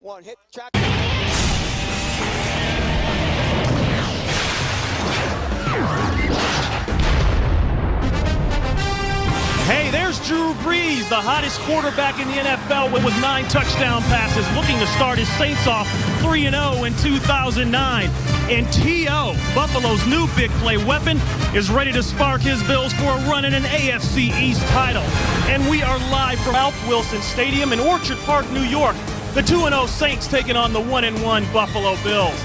One hit, check. Hey, there's Drew Brees, the hottest quarterback in the NFL with 9 touchdown passes, looking to start his Saints off 3-0 in 2009. And T.O., Buffalo's new big play weapon, is ready to spark his Bills for a run in an AFC East title. And we are live from Ralph Wilson Stadium in Orchard Park, New York. The 2-0 Saints taking on the 1-1 Buffalo Bills.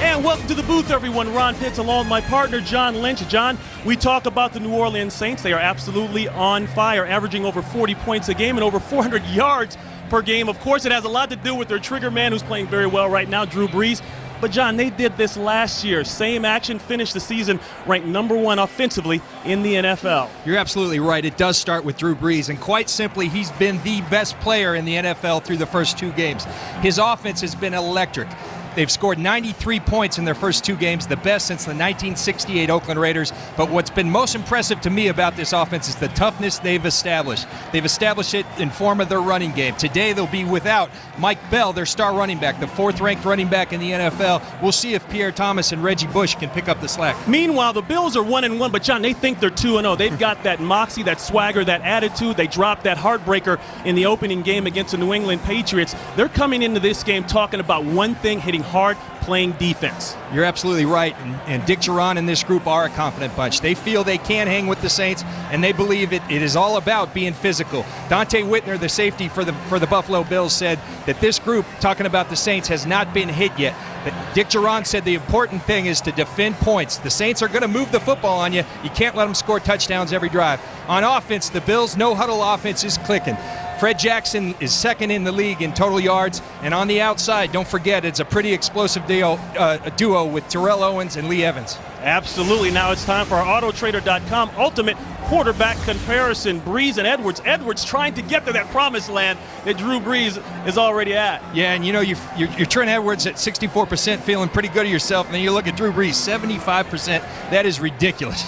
And welcome to the booth, everyone. Ron Pitts along with my partner, John Lynch. John, we talk about the New Orleans Saints. They are absolutely on fire, averaging over 40 points a game and over 400 yards per game. Of course, it has a lot to do with their trigger man, who's playing very well right now, Drew Brees. But, John, they did this last year. Same action, finished the season ranked #1 offensively in the NFL. You're absolutely right. It does start with Drew Brees, and quite simply, he's been the best player in the NFL through the first 2 games. His offense has been electric. They've scored 93 points in their first 2 games, the best since the 1968 Oakland Raiders. But what's been most impressive to me about this offense is the toughness they've established. They've established it in form of their running game. Today they'll be without Mike Bell, their star running back, the 4th-ranked running back in the NFL. We'll see if Pierre Thomas and Reggie Bush can pick up the slack. Meanwhile, the Bills are 1-1, but, John, they think they're 2-0. They've got that moxie, that swagger, that attitude. They dropped that heartbreaker in the opening game against the New England Patriots. They're coming into this game talking about one thing, hitting hard, playing defense. You're absolutely right, and Dick Jauron and this group are a confident bunch. They feel they can hang with the Saints, and they believe it is all about being physical. Dante Whitner, the safety for the Buffalo Bills, said that this group, talking about the Saints, has not been hit yet. But Dick Jauron said the important thing is to defend points. The Saints are going to move the football on you. You can't let them score touchdowns every drive. On offense, the Bills' no-huddle offense is clicking. Fred Jackson is 2nd in the league in total yards, and on the outside, don't forget, it's a pretty explosive duo with Terrell Owens and Lee Evans. Absolutely. Now it's time for our Autotrader.com ultimate quarterback comparison. Brees and Edwards. Edwards trying to get to that promised land that Drew Brees is already at. Yeah, and you know, you're Trent Edwards at 64%, feeling pretty good of yourself, and then you look at Drew Brees, 75%. That is ridiculous.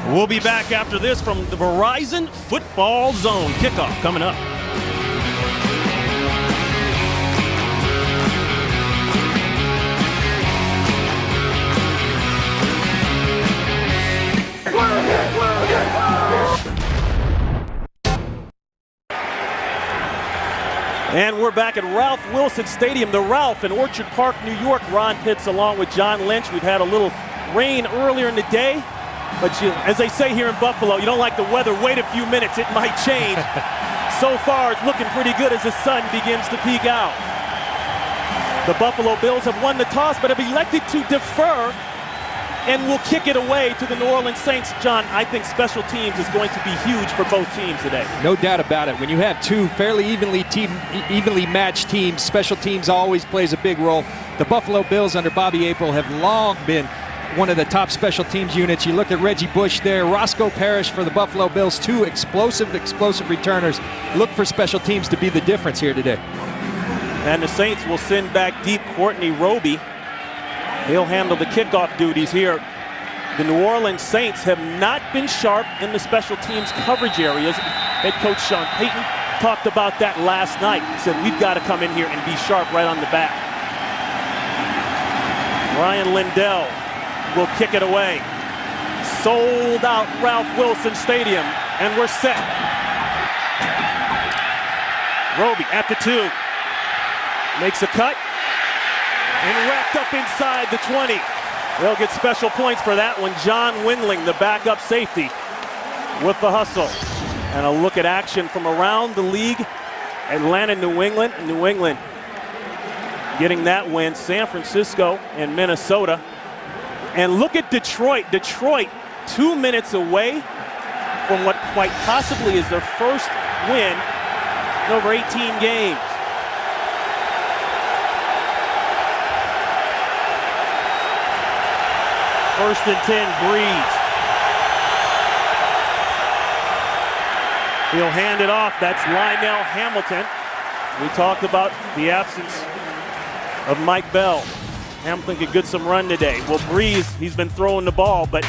We'll be back after this from the Verizon Football Zone. Kickoff coming up. And we're back at Ralph Wilson Stadium, the Ralph in Orchard Park, New York. Ron Pitts along with John Lynch. We've had a little rain earlier in the day. But as they say here in Buffalo, you don't like the weather, wait a few minutes, it might change. So far, it's looking pretty good as the sun begins to peek out. The Buffalo Bills have won the toss, but have elected to defer and will kick it away to the New Orleans Saints. John, I think special teams is going to be huge for both teams today. No doubt about it. When you have 2 fairly evenly matched teams, special teams always plays a big role. The Buffalo Bills under Bobby April have long been one of the top special teams units. You look at Reggie Bush there, Roscoe Parrish for the Buffalo Bills, 2 explosive returners. Look for special teams to be the difference here today. And the Saints will send back deep Courtney Roby. He'll handle the kickoff duties here. The New Orleans Saints have not been sharp in the special teams coverage areas. Head coach Sean Payton talked about that last night. He said, we've got to come in here and be sharp right on the back. Ryan Lindell will kick it away. Sold out Ralph Wilson Stadium, and we're set. Roby at the 2. Makes a cut, and wrapped up inside the 20. They'll get special points for that one. John Windling, the backup safety, with the hustle. And a look at action from around the league. Atlanta, New England. New England getting that win. San Francisco and Minnesota. And look at Detroit. Detroit 2 minutes away from what quite possibly is their first win in over 18 games. First and 10, Brees. He'll hand it off. That's Lionel Hamilton. We talked about the absence of Mike Bell. Hamilton could get some run today. Well, Brees, he's been throwing the ball, but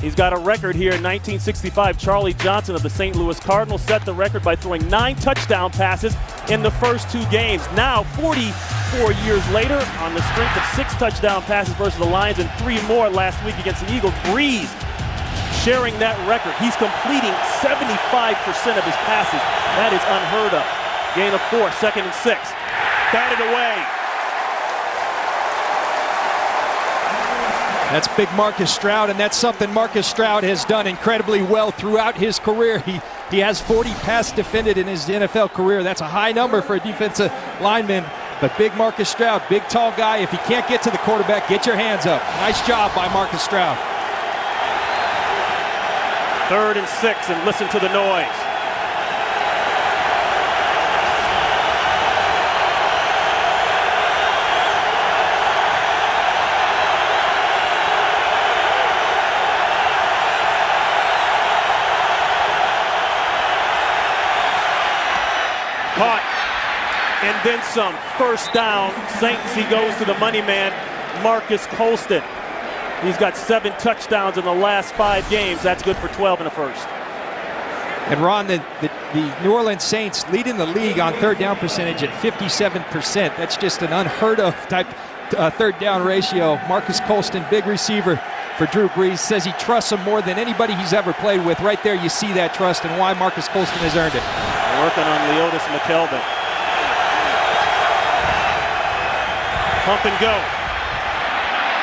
he's got a record here in 1965. Charlie Johnson of the St. Louis Cardinals set the record by throwing 9 touchdown passes in the first 2 games. Now, 44 years later, on the strength of 6 touchdown passes versus the Lions and 3 more last week against the Eagles, Brees sharing that record. He's completing 75% of his passes. That is unheard of. Gain of 4, 2nd and 6. Batted away. That's big Marcus Stroud, and that's something Marcus Stroud has done incredibly well throughout his career. He has 40 pass defended in his NFL career. That's a high number for a defensive lineman. But big Marcus Stroud, big tall guy, if he can't get to the quarterback, get your hands up. Nice job by Marcus Stroud. 3rd and 6, and listen to the noise. Caught, and then some. First down, Saints. He goes to the money man, Marcus Colston. He's got 7 touchdowns in the last 5 games. That's good for 12 in the first. And Ron, the New Orleans Saints leading the league on 3rd down percentage at 57%. That's just an unheard of type 3rd down ratio. Marcus Colston, big receiver for Drew Brees, says he trusts him more than anybody he's ever played with. Right there you see that trust and why Marcus Colston has earned it. Working on Leotis McKelvin. Pump and go.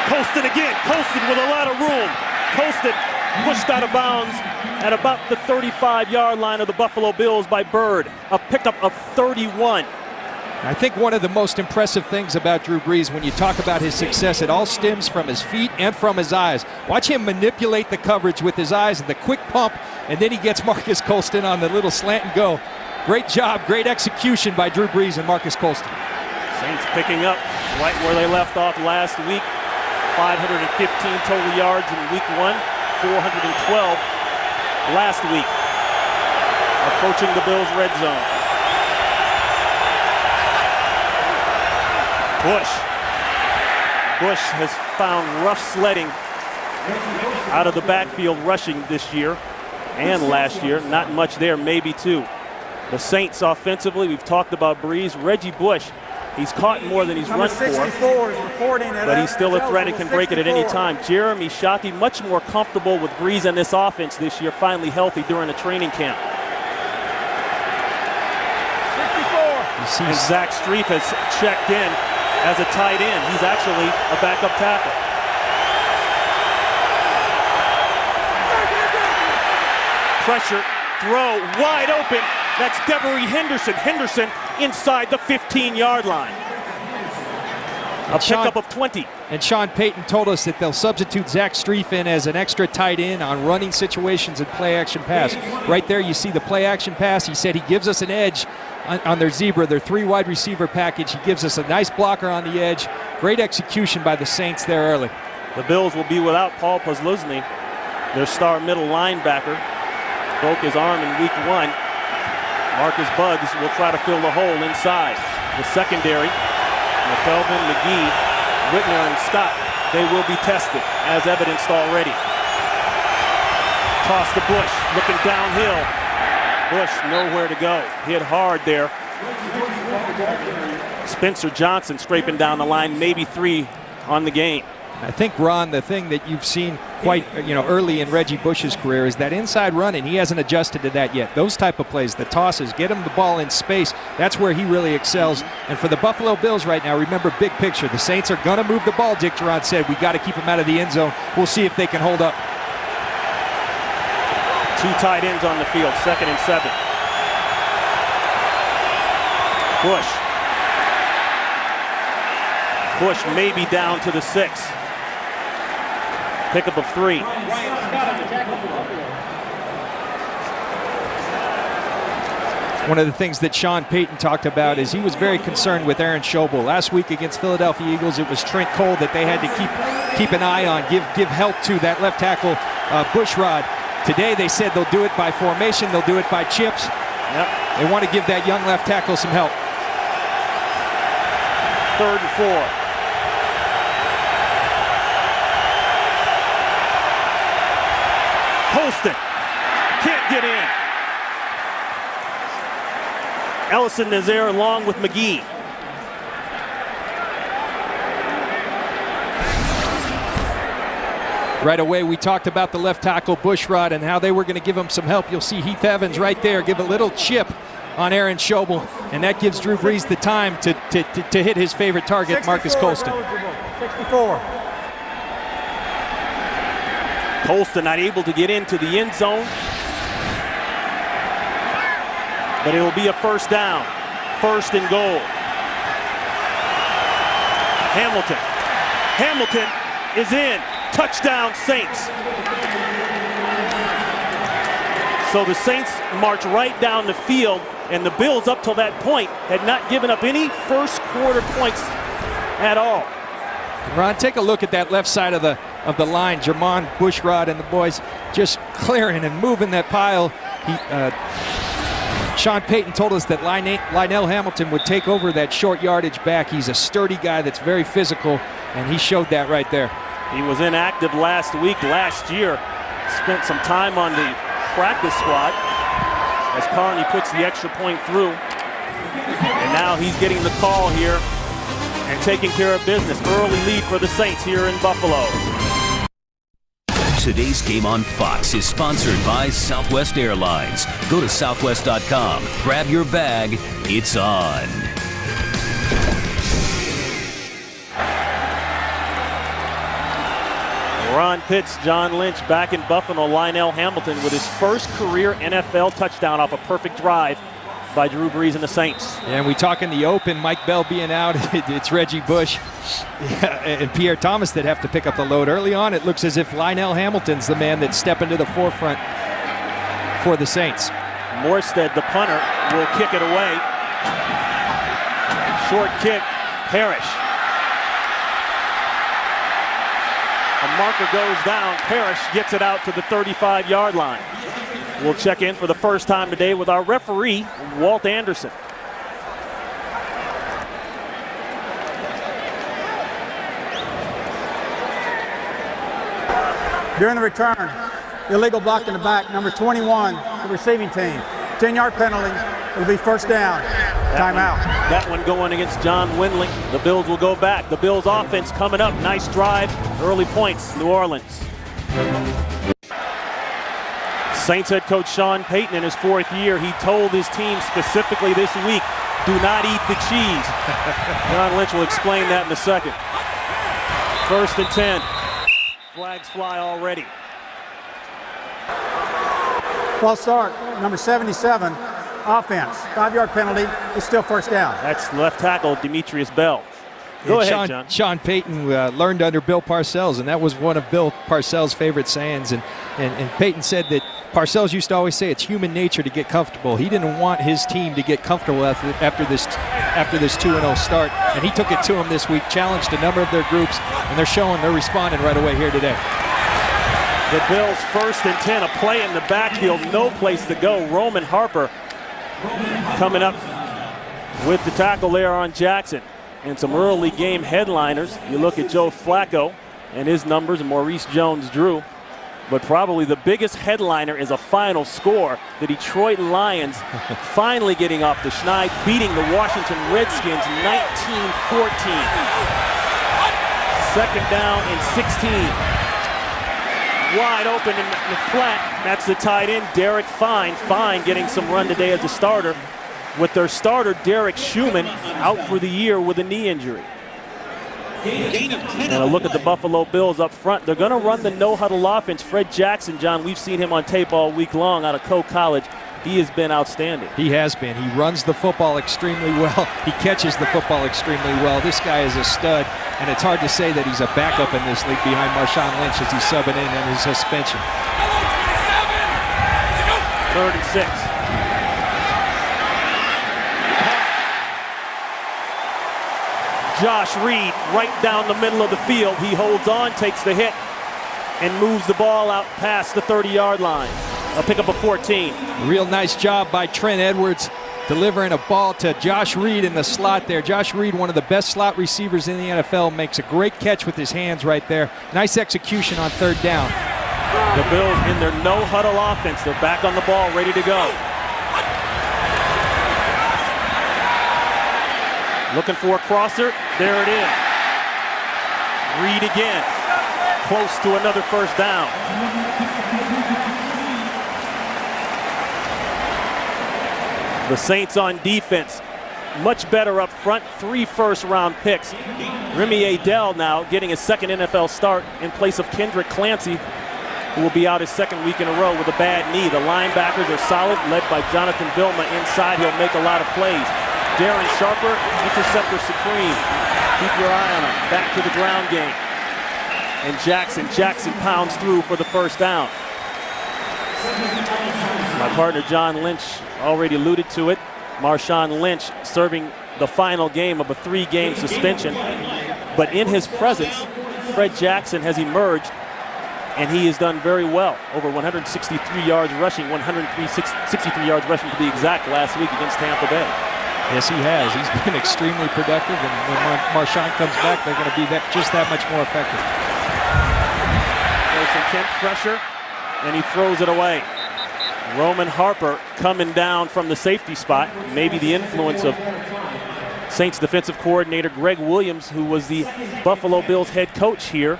Colston again. Colston with a lot of room. Colston pushed out of bounds at about the 35-yard line of the Buffalo Bills by Bird. A pickup of 31. I think one of the most impressive things about Drew Brees, when you talk about his success, it all stems from his feet and from his eyes. Watch him manipulate the coverage with his eyes and the quick pump, and then he gets Marcus Colston on the little slant and go. Great job, great execution by Drew Brees and Marcus Colston. Saints picking up right where they left off last week. 515 total yards in week 1, 412 last week. Approaching the Bills' red zone. Bush has found rough sledding out of the backfield rushing this year and last year. Not much there, maybe 2. The Saints offensively, we've talked about Brees. Reggie Bush, he's caught more than he's run for, but he's still a threat and can break it at any time. Jeremy Shockey, much more comfortable with Brees and this offense this year, finally healthy during the training camp. And Zach Strief has checked in as a tight end. He's actually a backup tackle. Pressure, throw, wide open. That's Devery Henderson. Henderson inside the 15-yard line. A pickup of 20. And Sean Payton told us that they'll substitute Zach Strief in as an extra tight end on running situations and play-action pass. Right there you see the play-action pass. He said he gives us an edge on their zebra, their 3 wide receiver package. He gives us a nice blocker on the edge. Great execution by the Saints there early. The Bills will be without Paul Posluszny, their star middle linebacker. Broke his arm in week 1. Marcus Buggs will try to fill the hole inside. The secondary, McKelvin, McGee, Whitner, and Scott, they will be tested, as evidenced already. Toss to Bush, looking downhill. Bush nowhere to go. Hit hard there. Spencer Johnson scraping down the line, maybe 3 on the game. I think, Ron, the thing that you've seen quite early in Reggie Bush's career is that inside running. He hasn't adjusted to that yet. Those type of plays, the tosses, get him the ball in space. That's where he really excels. And for the Buffalo Bills right now, remember, big picture. The Saints are going to move the ball, Dick Duran said. We got to keep him out of the end zone. We'll see if they can hold up. 2 tight ends on the field, 2nd and 7. Bush may be down to the 6. Pickup of 3. One of the things that Sean Payton talked about is he was very concerned with Aaron Schobel. Last week against Philadelphia Eagles, it was Trent Cole that they had to keep an eye on, give help to that left tackle Bushrod. Today they said they'll do it by formation, they'll do it by chips. Yep. They want to give that young left tackle some help. 3rd and 4. Colston can't get in. Ellison is there along with McGee. Right away, we talked about the left tackle, Bushrod, and how they were going to give him some help. You'll see Heath Evans right there give a little chip on Aaron Schobel, and that gives Drew Brees the time to hit his favorite target, Marcus Colston. 64. Colston not able to get into the end zone, but it will be a first down. First and goal. Hamilton is in. Touchdown, Saints. So the Saints march right down the field, and the Bills up till that point had not given up any first quarter points at all. Ron, take a look at that left side of the line. Jermon, Bushrod, and the boys just clearing and moving that pile. Sean Payton told us that Lionel Hamilton would take over that short yardage back. He's a sturdy guy that's very physical, and he showed that right there. He was inactive last year. Spent some time on the practice squad as Carney puts the extra point through. And now he's getting the call here and taking care of business. Early lead for the Saints here in Buffalo. Today's game on Fox is sponsored by Southwest Airlines. Go to southwest.com, grab your bag, it's on. Ron Pitts, John Lynch back in Buffalo. Lionel Hamilton with his first career NFL touchdown off a perfect drive by Drew Brees and the Saints. And we talk in the open, Mike Bell being out, it's Reggie Bush and Pierre Thomas that have to pick up the load. Early on, it looks as if Lionel Hamilton's the man that's stepping to the forefront for the Saints. Morstead, the punter, will kick it away. Short kick, Parrish. A marker goes down. Parrish gets it out to the 35-yard line. We'll check in for the first time today with our referee, Walt Anderson. During the return, illegal block in the back, number 21, the receiving team. 10-yard penalty. It'll be first down. Timeout. That one going against John Windling. The Bills will go back. The Bills offense coming up. Nice drive. Early points, New Orleans. Saints head coach Sean Payton in his fourth year, he told his team specifically this week, do not eat the cheese. John Lynch will explain that in a second. First and 10. Flags fly already. False start, number 77, offense. 5-yard penalty. It's still first down. That's left tackle Demetrius Bell. Go ahead, John. Sean Payton learned under Bill Parcells, and that was one of Bill Parcells' favorite sayings. And Payton said that Parcells used to always say it's human nature to get comfortable. He didn't want his team to get comfortable after this 2-0 start, and he took it to them this week, challenged a number of their groups, and they're responding right away here today. The Bills first and 10, a play in the backfield, no place to go. Roman Harper coming up with the tackle there on Jackson. And some early game headliners. You look at Joe Flacco and his numbers, and Maurice Jones-Drew. But probably the biggest headliner is a final score. The Detroit Lions finally getting off the schneid, beating the Washington Redskins 19-14. Second down and 16. Wide open in the flat. That's the tight end, Derek Fine. Fine getting some run today as a starter, with their starter, Derek Schumann, out for the year with a knee injury. And a look at the Buffalo Bills up front. They're going to run the no-huddle offense. Fred Jackson, John, we've seen him on tape all week long out of Coe College. He has been outstanding. He has been. He runs the football extremely well. He catches the football extremely well. This guy is a stud, and it's hard to say that he's a backup in this league behind Marshawn Lynch as he's subbing in on his suspension. 3rd and 6. Josh Reed right down the middle of the field. He holds on, takes the hit, and moves the ball out past the 30-yard line. A pick up a 14. Real nice job by Trent Edwards delivering a ball to Josh Reed in the slot there. Josh Reed, one of the best slot receivers in the NFL, makes a great catch with his hands right there. Nice execution on 3rd down. The Bills in their no-huddle offense. They're back on the ball, ready to go. Looking for a crosser. There it is. Reed again. Close to another first down. The Saints on defense, much better up front. 3 first-round picks. Remy Adele now getting his second NFL start in place of Kendrick Clancy, who will be out his second week in a row with a bad knee. The linebackers are solid, led by Jonathan Vilma. Inside, he'll make a lot of plays. Darren Sharper, interceptor supreme. Keep your eye on him. Back to the ground game. And Jackson pounds through for the first down. My partner John Lynch already alluded to it. Marshawn Lynch serving the final game of a 3-game suspension. But in his presence, Fred Jackson has emerged, and he has done very well. Over 163 yards rushing, 163 yards rushing to be exact last week against Tampa Bay. Yes, he has. He's been extremely productive, and when Marshawn comes back, they're going to be just that much more effective. There's intense pressure, and he throws it away. Roman Harper coming down from the safety spot. Maybe the influence of Saints defensive coordinator Greg Williams, who was the Buffalo Bills head coach here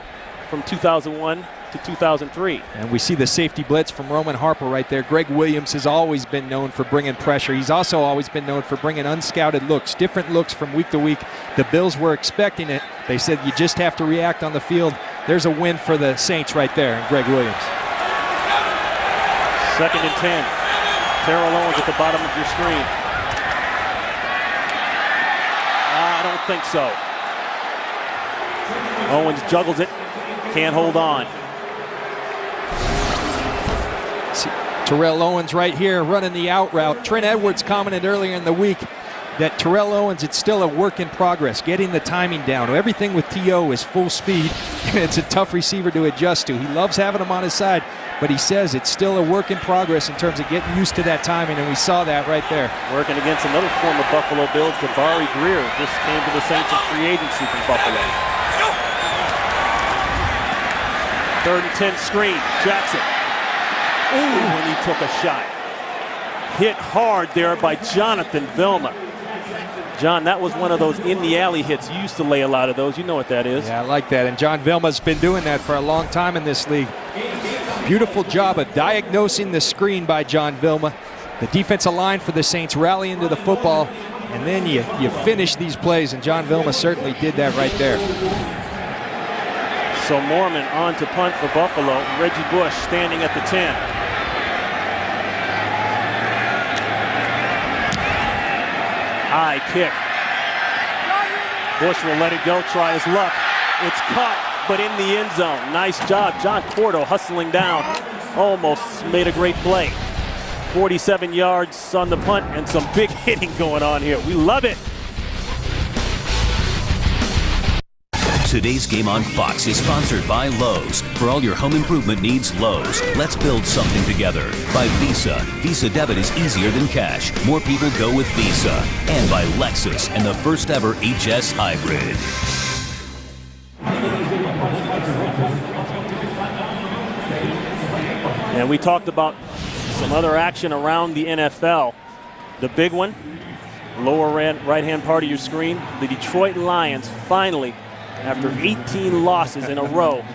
from 2001 to 2003. And we see the safety blitz from Roman Harper right there. Greg Williams has always been known for bringing pressure. He's also always been known for bringing unscouted looks, different looks from week to week. The Bills were expecting it. They said you just have to react on the field. There's a win for the Saints right there, and Greg Williams. 2nd and 10. Terrell Owens at the bottom of your screen. I don't think so. Owens juggles it. Can't hold on. See, Terrell Owens right here running the out route. Trent Edwards commented earlier in the week that Terrell Owens, it's still a work in progress, getting the timing down. Everything with T.O. is full speed, and it's a tough receiver to adjust to. He loves having him on his side, but he says it's still a work in progress in terms of getting used to that timing, and we saw that right there. Working against another former Buffalo Bills, Jabari Greer, just came to the Saints in free agency from Buffalo. 3rd and 10 screen, Jackson. Ooh, and he took a shot. Hit hard there by Jonathan Vilma. John, that was one of those in the alley hits. You used to lay a lot of those. You know what that is. Yeah, I like that. And John Vilma's been doing that for a long time in this league. Beautiful job of diagnosing the screen by John Vilma. The defensive line for the Saints rallying to the football, and then you finish these plays, and John Vilma certainly did that right there. So Mormon on to punt for Buffalo. Reggie Bush standing at the 10. High kick. Bush will let it go, try his luck. It's caught, but in the end zone. Nice job. John Cordo hustling down. Almost made a great play. 47 yards on the punt and some big hitting going on here. We love it. Today's game on Fox is sponsored by Lowe's. For all your home improvement needs, Lowe's. Let's build something together. By Visa. Visa debit is easier than cash. More people go with Visa. And by Lexus and the first ever HS Hybrid. And we talked about some other action around the NFL. The big one, lower right-hand part of your screen, the Detroit Lions finally, after 18 losses in a row,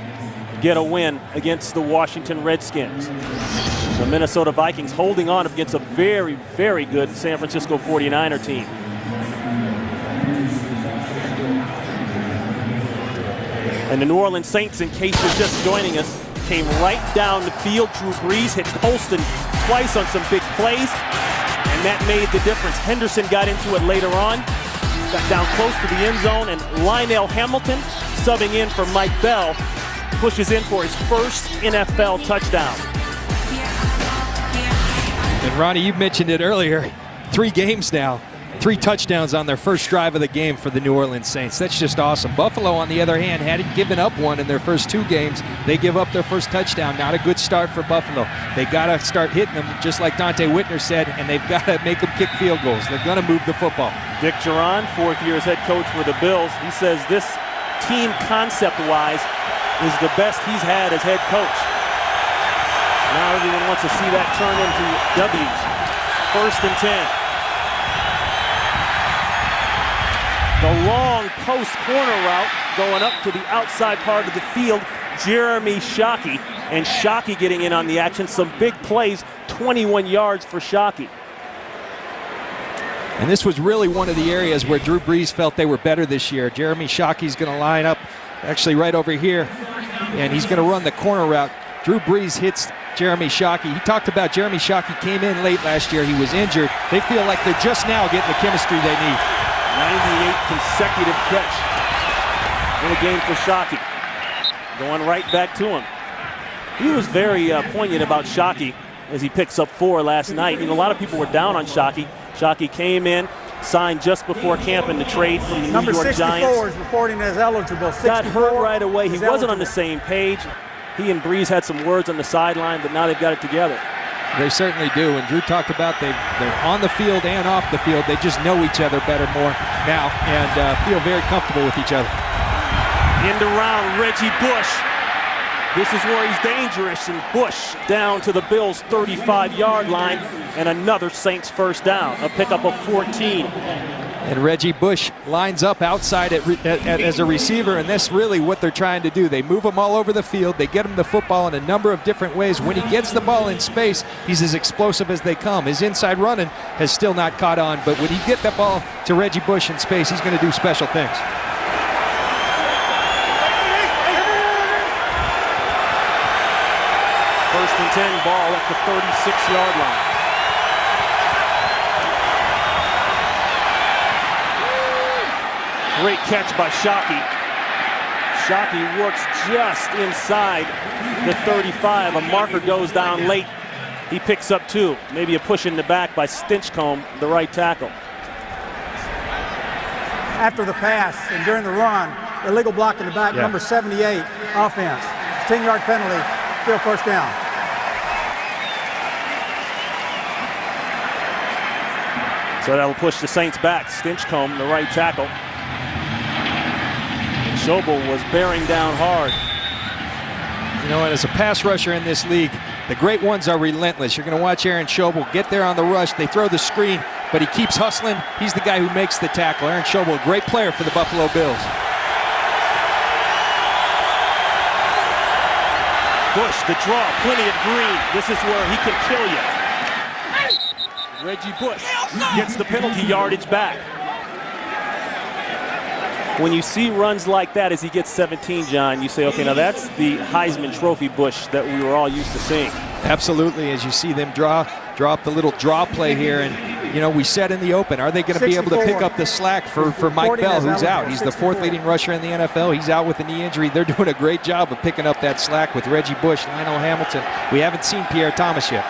get a win against the Washington Redskins. The Minnesota Vikings holding on against a very, very good San Francisco 49er team. And the New Orleans Saints, in case you're just joining us, came right down the field. Drew Brees hit Colston twice on some big plays, and that made the difference. Henderson got into it later on. Got down close to the end zone, and Lionel Hamilton, subbing in for Mike Bell, pushes in for his first NFL touchdown. And Ronnie, you mentioned it earlier, 3 games now, 3 touchdowns on their first drive of the game for the New Orleans Saints. That's just awesome. Buffalo, on the other hand, hadn't given up one in their first 2 games. They give up their first touchdown. Not a good start for Buffalo. They got to start hitting them, just like Dante Whitner said, and they've got to make them kick field goals. They're going to move the football. Dick Duran, 4th year as head coach for the Bills. He says this team concept-wise is the best he's had as head coach. Now everyone wants to see that turn into W's. 1st and 10. The long post corner route going up to the outside part of the field. Jeremy Shockey, and Shockey getting in on the action. Some big plays, 21 yards for Shockey. And this was really one of the areas where Drew Brees felt they were better this year. Jeremy Shockey's going to line up actually right over here, and he's going to run the corner route. Drew Brees hits Jeremy Shockey. He talked about Jeremy Shockey came in late last year. He was injured. They feel like they're just now getting the chemistry they need. 98 consecutive catch in a game for Shockey. Going right back to him. He was very poignant about Shockey as he picks up 4 last night. You know, a lot of people were down on Shockey. Shockey came in, signed just before camp in the trade from the Number New York 64 Giants. is reporting as eligible. Got hurt right away. He wasn't on the same. same page. He and Brees had some words on the sideline, but now they've got it together. They certainly do. And Drew talked about they're on the field and off the field. They just know each other better more now and feel very comfortable with each other. End around Reggie Bush. This is where he's dangerous, and Bush down to the Bills' 35-yard line, and another Saints first down, a pickup of 14. And Reggie Bush lines up outside as a receiver, and that's really what they're trying to do. They move him all over the field. They get him the football in a number of different ways. When he gets the ball in space, he's as explosive as they come. His inside running has still not caught on, but when he get the ball to Reggie Bush in space, he's going to do special things. First and 10, ball at the 36-yard line. Great catch by Shockey. Shockey works just inside the 35. A marker goes down late. He picks up 2. Maybe a push in the back by Stinchcomb, the right tackle. After the pass and during the run, illegal block in the back, number 78, offense. 10-yard penalty, still first down. So that'll push the Saints back. Stinchcomb, the right tackle. And Schobel was bearing down hard. You know, and as a pass rusher in this league, the great ones are relentless. You're going to watch Aaron Schobel get there on the rush. They throw the screen, but he keeps hustling. He's the guy who makes the tackle. Aaron Schobel, a great player for the Buffalo Bills. Bush, the draw, plenty of green. This is where he can kill you. Reggie Bush gets the penalty yardage back. When you see runs like that as he gets 17, John, you say, okay, now that's the Heisman Trophy Bush that we were all used to seeing. Absolutely, as you see them draw up the little draw play here, and you know, we said in the open, are they going to be able to pick up the slack for Mike Bell, who's out? He's the 4th leading rusher in the NFL. He's out with a knee injury. They're doing a great job of picking up that slack with Reggie Bush, Lionel Hamilton. We haven't seen Pierre Thomas yet.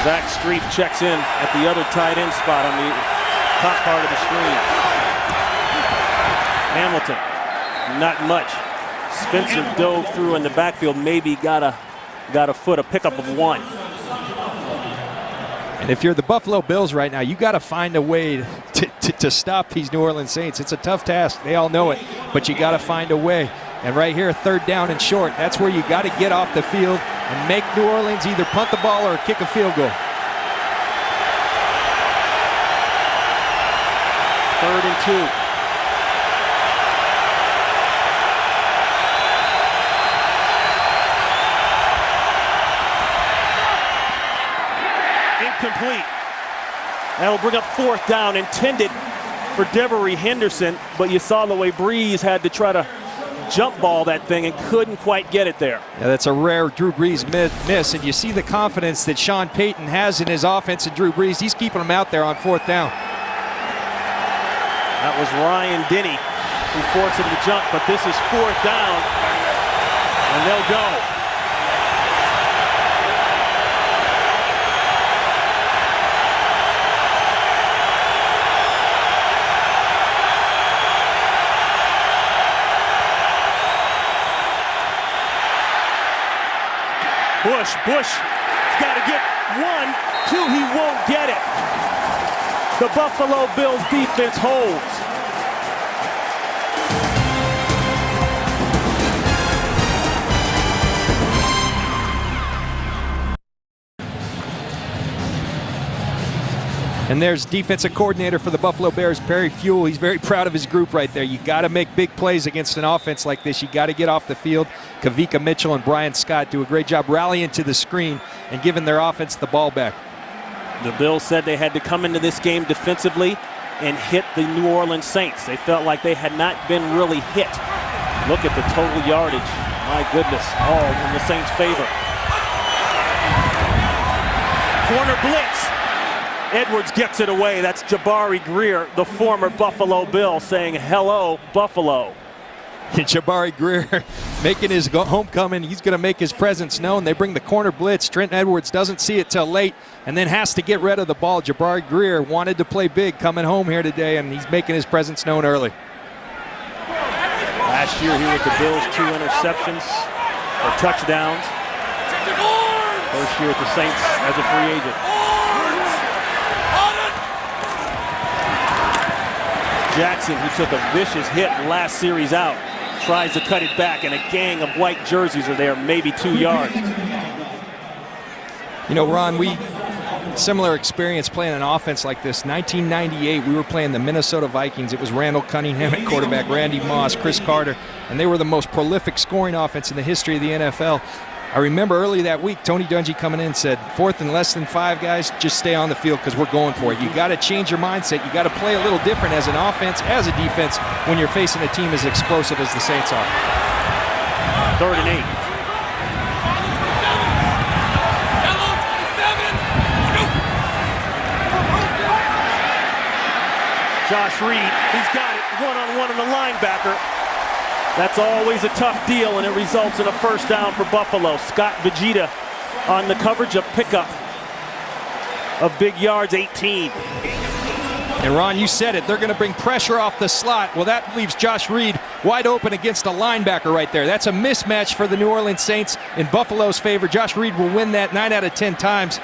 Zach Street checks in at the other tight end spot on the top part of the screen. Hamilton, not much. Spencer dove through in the backfield, maybe got a foot, a pickup of 1. And if you're the Buffalo Bills right now, you got to find a way to stop these New Orleans Saints. It's a tough task. They all know it, but you got to find a way. And right here, 3rd down and short, that's where you got to get off the field and make New Orleans either punt the ball or kick a field goal. 3rd and 2. Incomplete. That'll bring up 4th down, intended for Devery Henderson, but you saw the way Brees had to try to jump ball that thing and couldn't quite get it there. Yeah, that's a rare Drew Brees miss, and you see the confidence that Sean Payton has in his offense, and Drew Brees, he's keeping him out there on 4th down. That was Ryan Denny who forced him to jump, but this is 4th down, and they'll go. Bush's got to get 1, 2, he won't get it. The Buffalo Bills defense holds. And there's defensive coordinator for the Buffalo Bears, Perry Fuel. He's very proud of his group right there. You got to make big plays against an offense like this. You got to get off the field. Kavika Mitchell and Brian Scott do a great job rallying to the screen and giving their offense the ball back. The Bills said they had to come into this game defensively and hit the New Orleans Saints. They felt like they had not been really hit. Look at the total yardage. My goodness, all in the Saints' favor. Corner blitz. Edwards gets it away. That's Jabari Greer, the former Buffalo Bill, saying hello, Buffalo. Jabari Greer making his homecoming. He's going to make his presence known. They bring the corner blitz. Trent Edwards doesn't see it till late and then has to get rid of the ball. Jabari Greer wanted to play big coming home here today, and he's making his presence known early. Last year here with the Bills, 2 interceptions or touchdowns. First year with the Saints as a free agent. Jackson, who took a vicious hit last series out, tries to cut it back, and a gang of white jerseys are there, maybe 2 yards. You know, Ron, similar experience playing an offense like this. 1998, we were playing the Minnesota Vikings. It was Randall Cunningham at quarterback, Randy Moss, Chris Carter, and they were the most prolific scoring offense in the history of the NFL. I remember early that week, Tony Dungy coming in and said, 4th and less than 5, guys, just stay on the field because we're going for it. You got to change your mindset. You got to play a little different as an offense, as a defense, when you're facing a team as explosive as the Saints are. 3rd and 8. Josh Reed, he's got it one-on-one on the linebacker. That's always a tough deal, and it results in a first down for Buffalo. Scott Vegeta on the coverage, a pickup of big yards, 18. And Ron, you said it. They're going to bring pressure off the slot. Well, that leaves Josh Reed wide open against a linebacker right there. That's a mismatch for the New Orleans Saints in Buffalo's favor. Josh Reed will win that 9 out of 10 times.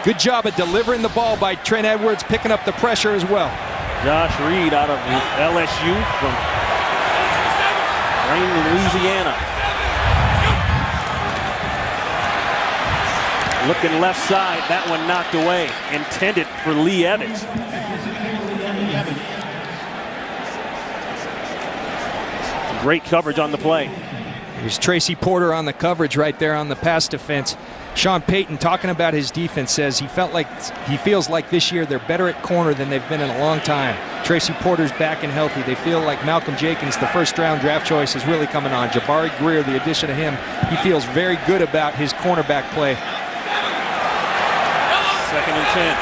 Good job of delivering the ball by Trent Edwards, picking up the pressure as well. Josh Reed out of LSU from Louisiana. Looking left side, that one knocked away. Intended for Lee Evans. Great coverage on the play. There's Tracy Porter on the coverage right there on the pass defense. Sean Payton, talking about his defense, says he feels like this year they're better at corner than they've been in a long time. Tracy Porter's back and healthy. They feel like Malcolm Jenkins, the first-round draft choice, is really coming on. Jabari Greer, the addition of him, he feels very good about his cornerback play. 2nd and 10.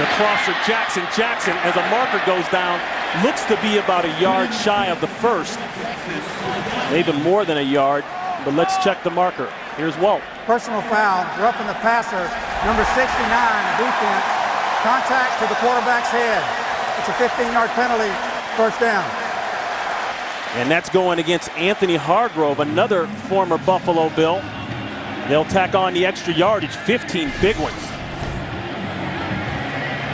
The crosser, Jackson. Jackson, as a marker goes down, looks to be about a yard shy of the first. Maybe more than a yard, but let's check the marker. Here's Walt. Personal foul, roughing the passer, number 69, defense. Contact to the quarterback's head. It's a 15-yard penalty, first down. And that's going against Anthony Hargrove, another former Buffalo Bill. They'll tack on the extra yardage, 15 big ones.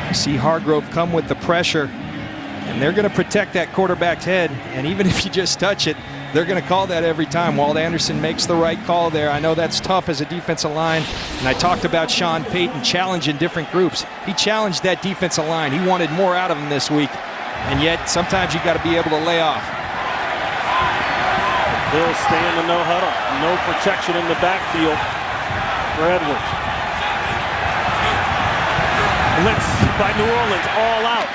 You see Hargrove come with the pressure, and they're going to protect that quarterback's head. And even if you just touch it, they're going to call that every time. Walt Anderson makes the right call there. I know that's tough as a defensive line. And I talked about Sean Payton challenging different groups. He challenged that defensive line. He wanted more out of them this week. And yet, sometimes you got to be able to lay off. Bills stay in the no huddle. No protection in the backfield for Edwards. Blitz by New Orleans, all out.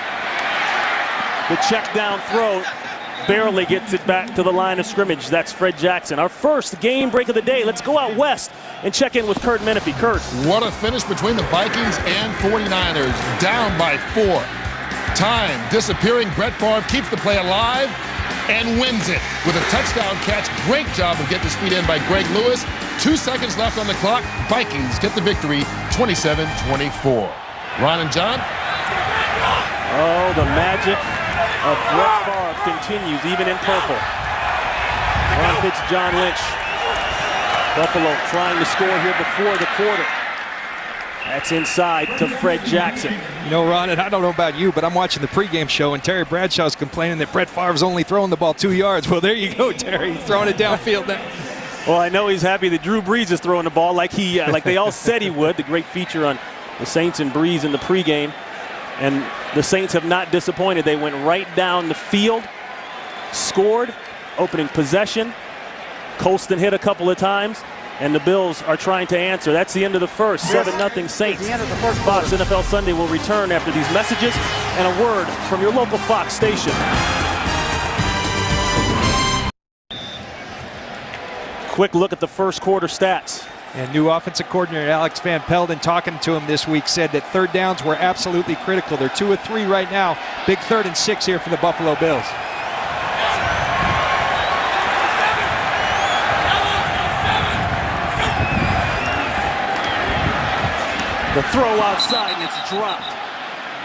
The check down throw barely gets it back to the line of scrimmage. That's Fred Jackson. Our first game break of the day. Let's go out west and check in with Kurt Menefee. Kurt. What a finish between the Vikings and 49ers. Down by 4. Time disappearing. Brett Favre keeps the play alive and wins it with a touchdown catch. Great job of getting his feet in by Greg Lewis. 2 seconds left on the clock. Vikings get the victory, 27-24. Ron and John. Oh, the magic of Brett Favre continues, even in purple. Ron pitch, John Lynch. Buffalo trying to score here before the quarter. That's inside to Fred Jackson. You know, Ron, and I don't know about you, but I'm watching the pregame show, and Terry Bradshaw's complaining that Brett Favre's only throwing the ball 2 yards. Well, there you go, Terry. He's throwing it downfield now. Well, I know he's happy that Drew Brees is throwing the ball like they all said he would. The great feature on the Saints and Brees in the pregame. And the Saints have not disappointed. They went right down the field, scored, opening possession. Colston hit a couple of times, and the Bills are trying to answer. That's the end of the first. 7-0 Saints. The end of the first Fox quarter. NFL Sunday will return after these messages and a word from your local Fox station. Quick look at the first quarter stats. And new offensive coordinator Alex Van Pelden, talking to him this week, said that third downs were absolutely critical. They're 2 of 3 right now. Big 3rd and 6 here for the Buffalo Bills. The throw outside, and it's dropped.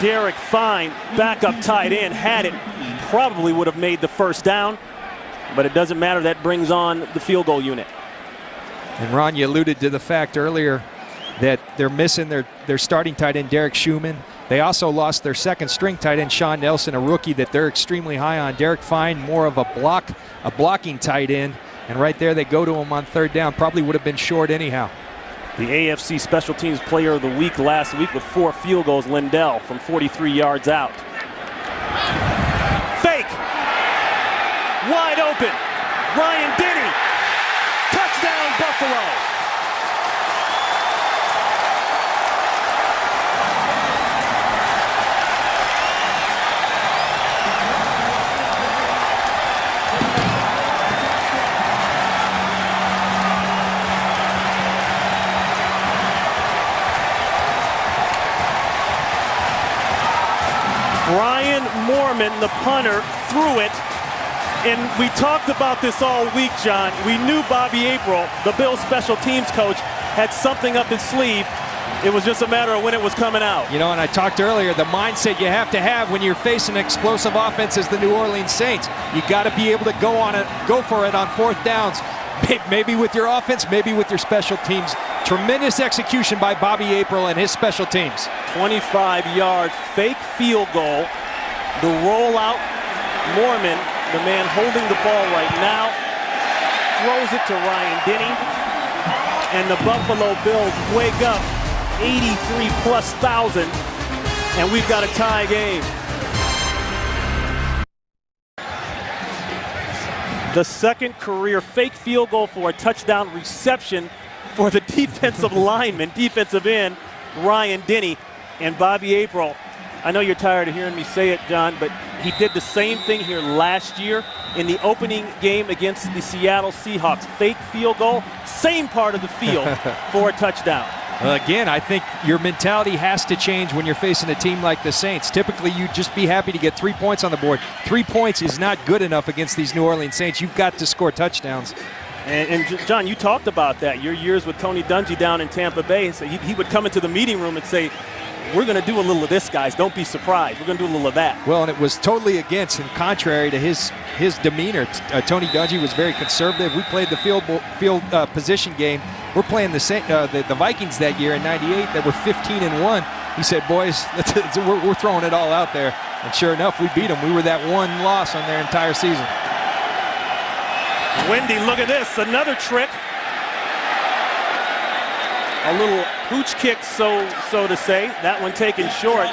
Derek Fine, backup tight end, had it. Probably would have made the first down, but it doesn't matter. That brings on the field goal unit. And Ron, you alluded to the fact earlier that they're missing their starting tight end, Derek Schumann. They also lost their second string tight end, Sean Nelson, a rookie that they're extremely high on. Derek Fine, more of a blocking tight end. And right there, they go to him on third down. Probably would have been short anyhow. The AFC Special Teams Player of the Week last week with 4 field goals, Lindell from 43 yards out. Fake! Wide open! Ryan Denny! Touchdown, Buffalo! Brian Moorman, the punter, threw it. And we talked about this all week, John. We knew Bobby April, the Bills special teams coach, had something up his sleeve. It was just a matter of when it was coming out. You know, and I talked earlier, the mindset you have to have when you're facing explosive offense as the New Orleans Saints. You got to be able to go for it on fourth downs. Maybe with your offense, maybe with your special teams. Tremendous execution by Bobby April and his special teams. 25-yard fake field goal. The rollout, Moorman, the man holding the ball right now, throws it to Ryan Denny. And the Buffalo Bills wake up 83,000+, and we've got a tie game. The second career fake field goal for a touchdown reception for the defensive lineman, defensive end, Ryan Denny. And Bobby April, I know you're tired of hearing me say it, John, but he did the same thing here last year in the opening game against the Seattle Seahawks. Fake field goal, same part of the field for a touchdown. Well, again, I think your mentality has to change when you're facing a team like the Saints. Typically, you'd just be happy to get 3 points on the board. 3 points is not good enough against these New Orleans Saints. You've got to score touchdowns. And John, you talked about that, your years with Tony Dungy down in Tampa Bay. So he would come into the meeting room and say, we're going to do a little of this, guys. Don't be surprised. We're going to do a little of that. Well, and it was totally against and contrary to his demeanor. Tony Dungy was very conservative. We played the field position game. We're playing the Vikings that year in '98 that were 15-1. He said, boys, we're throwing it all out there. And sure enough, we beat them. We were that one loss on their entire season. Wendy, look at this. Another trick. A little hooch kick, so to say. That one taken short.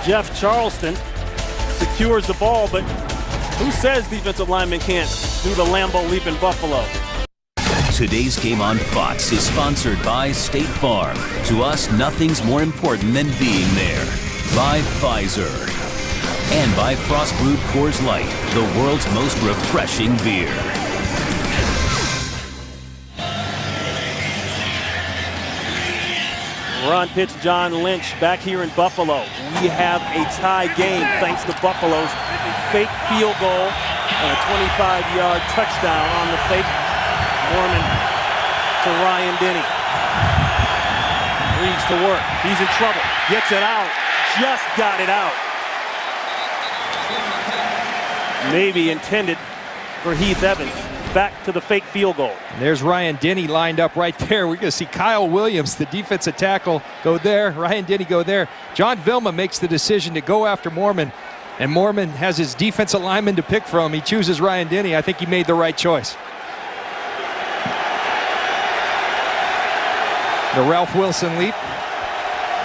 Jeff Charleston secures the ball, but who says defensive linemen can't do the Lambeau leap in Buffalo? Today's Game on Fox is sponsored by State Farm. To us, nothing's more important than being there. By Pfizer. And by Frost Brewed Coors Light, the world's most refreshing beer. We're on pitch, John Lynch back here in Buffalo. We have a tie game thanks to Buffalo's fake field goal and a 25-yard touchdown on the fake. Moorman to Ryan Denny. Brees to work. He's in trouble. Gets it out. Just got it out. Maybe intended for Heath Evans. Back to the fake field goal. There's Ryan Denny lined up right there. We're going to see Kyle Williams, the defensive tackle, go there. Ryan Denny go there. John Vilma makes the decision to go after Moorman. and Mormon has his defensive lineman to pick from. He chooses Ryan Denny. I think he made the right choice. The Ralph Wilson leap.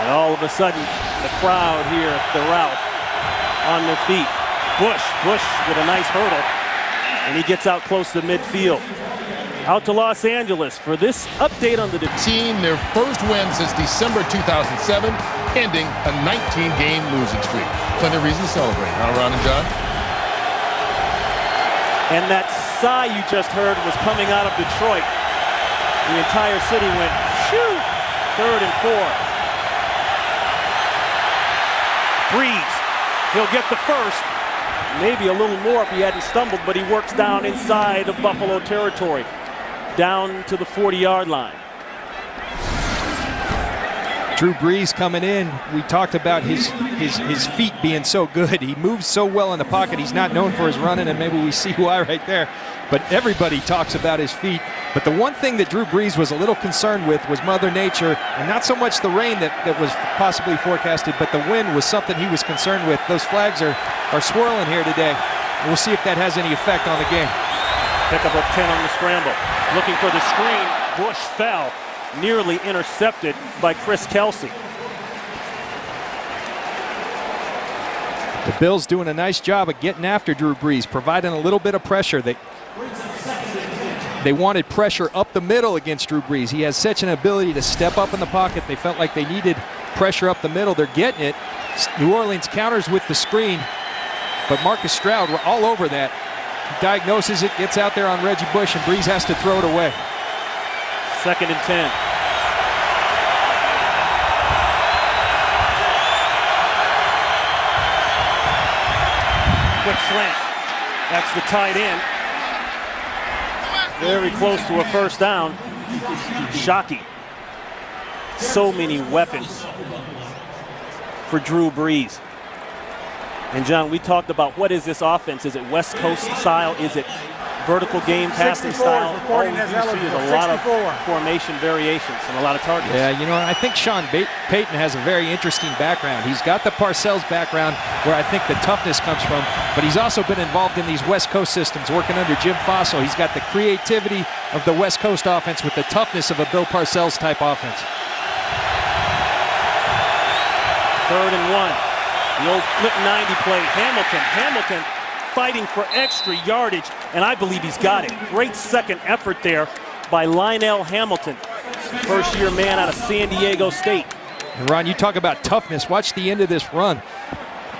And all of a sudden, the crowd here at the Ralph on their feet. Bush with a nice hurdle, and he gets out close to midfield. Out to Los Angeles for this update on the team, their first win since December 2007, ending a 19-game losing streak. Plenty of reason to celebrate, huh, Ron and John? And that sigh you just heard was coming out of Detroit. The entire city went, shoo! 3rd and 4. Breeze, he'll get the first. Maybe a little more if he hadn't stumbled, but he works down inside of Buffalo territory, down to the 40-yard line. Drew Brees coming in. We talked about his feet being so good. He moves so well in the pocket. He's not known for his running, and maybe we see why right there. But everybody talks about his feet. But the one thing that Drew Brees was a little concerned with was Mother Nature, and not so much the rain that was possibly forecasted, but the wind was something he was concerned with. Those flags are swirling here today. We'll see if that has any effect on the game. Pickup of 10 on the scramble. Looking for the screen. Bush fell. Nearly intercepted by Chris Kelsey. The Bills doing a nice job of getting after Drew Brees, providing a little bit of pressure. They wanted pressure up the middle against Drew Brees. He has such an ability to step up in the pocket. They felt like they needed pressure up the middle. They're getting it. New Orleans counters with the screen, but Marcus Stroud were all over that. He diagnoses it, gets out there on Reggie Bush, and Brees has to throw it away. 2nd and 10. Quick slant. That's the tight end. Very close to a first down. Shockey. So many weapons for Drew Brees. And John, we talked about what is this offense? Is it West Coast style? Is it vertical game passing style? All you see is a lot of formation variations and a lot of targets. Yeah, you know, I think Sean Payton has a very interesting background. He's got the Parcells background where I think the toughness comes from, but he's also been involved in these West Coast systems, working under Jim Fossil. He's got the creativity of the West Coast offense with the toughness of a Bill Parcells type offense. 3rd and 1. The old flip 90 play. Hamilton fighting for extra yardage, and I believe he's got it. Great second effort there by Lionel Hamilton, first-year man out of San Diego State. And Ron, you talk about toughness. Watch the end of this run.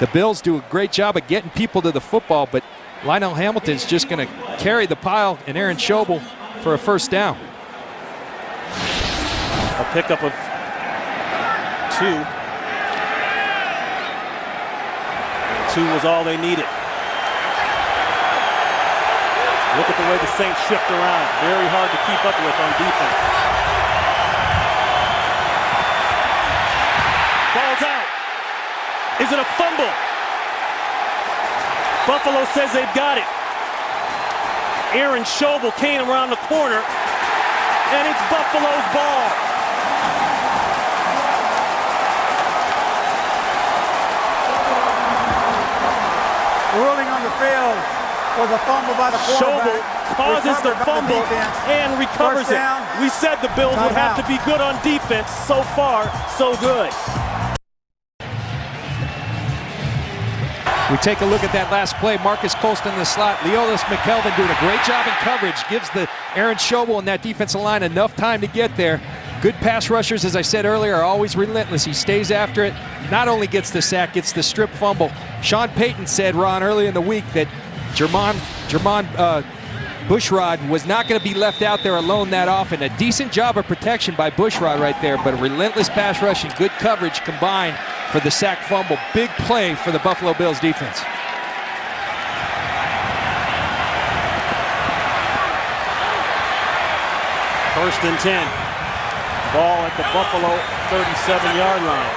The Bills do a great job of getting people to the football, but Lionel Hamilton's just going to carry the pile, and Aaron Schobel for a first down. A pickup of 2. 2 was all they needed. Look at the way the Saints shift around. Very hard to keep up with on defense. Ball's out. Is it a fumble? Buffalo says they've got it. Aaron Schobel came around the corner, and it's Buffalo's ball. Ruling on the field was a fumble by the quarterback. Schobel causes the fumble and recovers it. We said the Bills would have to be good on defense. So far, so good. We take a look at that last play. Marcus Colston in the slot. Leolis McKelvin doing a great job in coverage. Gives the Aaron Schobel and that defensive line enough time to get there. Good pass rushers, as I said earlier, are always relentless. He stays after it. Not only gets the sack, gets the strip fumble. Sean Payton said, Ron, early in the week that Jermon Bushrod was not going to be left out there alone that often. A decent job of protection by Bushrod right there, but relentless pass rush and good coverage combined for the sack fumble. Big play for the Buffalo Bills defense. First and 10. Ball at the Buffalo 37-yard line.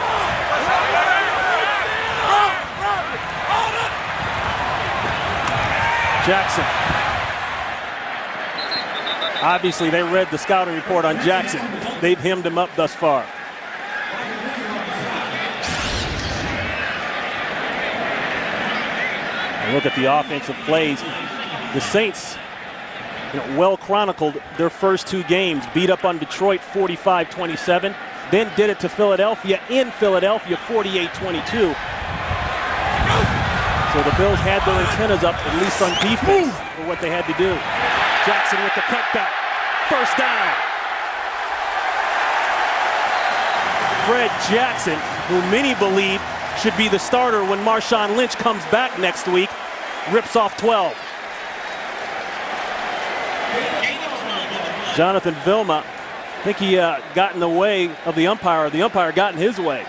Jackson. Obviously, they read the scouting report on Jackson. They've hemmed him up thus far. And look at the offensive plays. The Saints, well chronicled their first 2 games. Beat up on Detroit 45-27. Then did it to Philadelphia in Philadelphia 48-22. So the Bills had their antennas up, at least on defense, for what they had to do. Jackson with the cutback. First down. Fred Jackson, who many believe should be the starter when Marshawn Lynch comes back next week, rips off 12. Jonathan Vilma, I think he got in the way of the umpire. The umpire got in his way.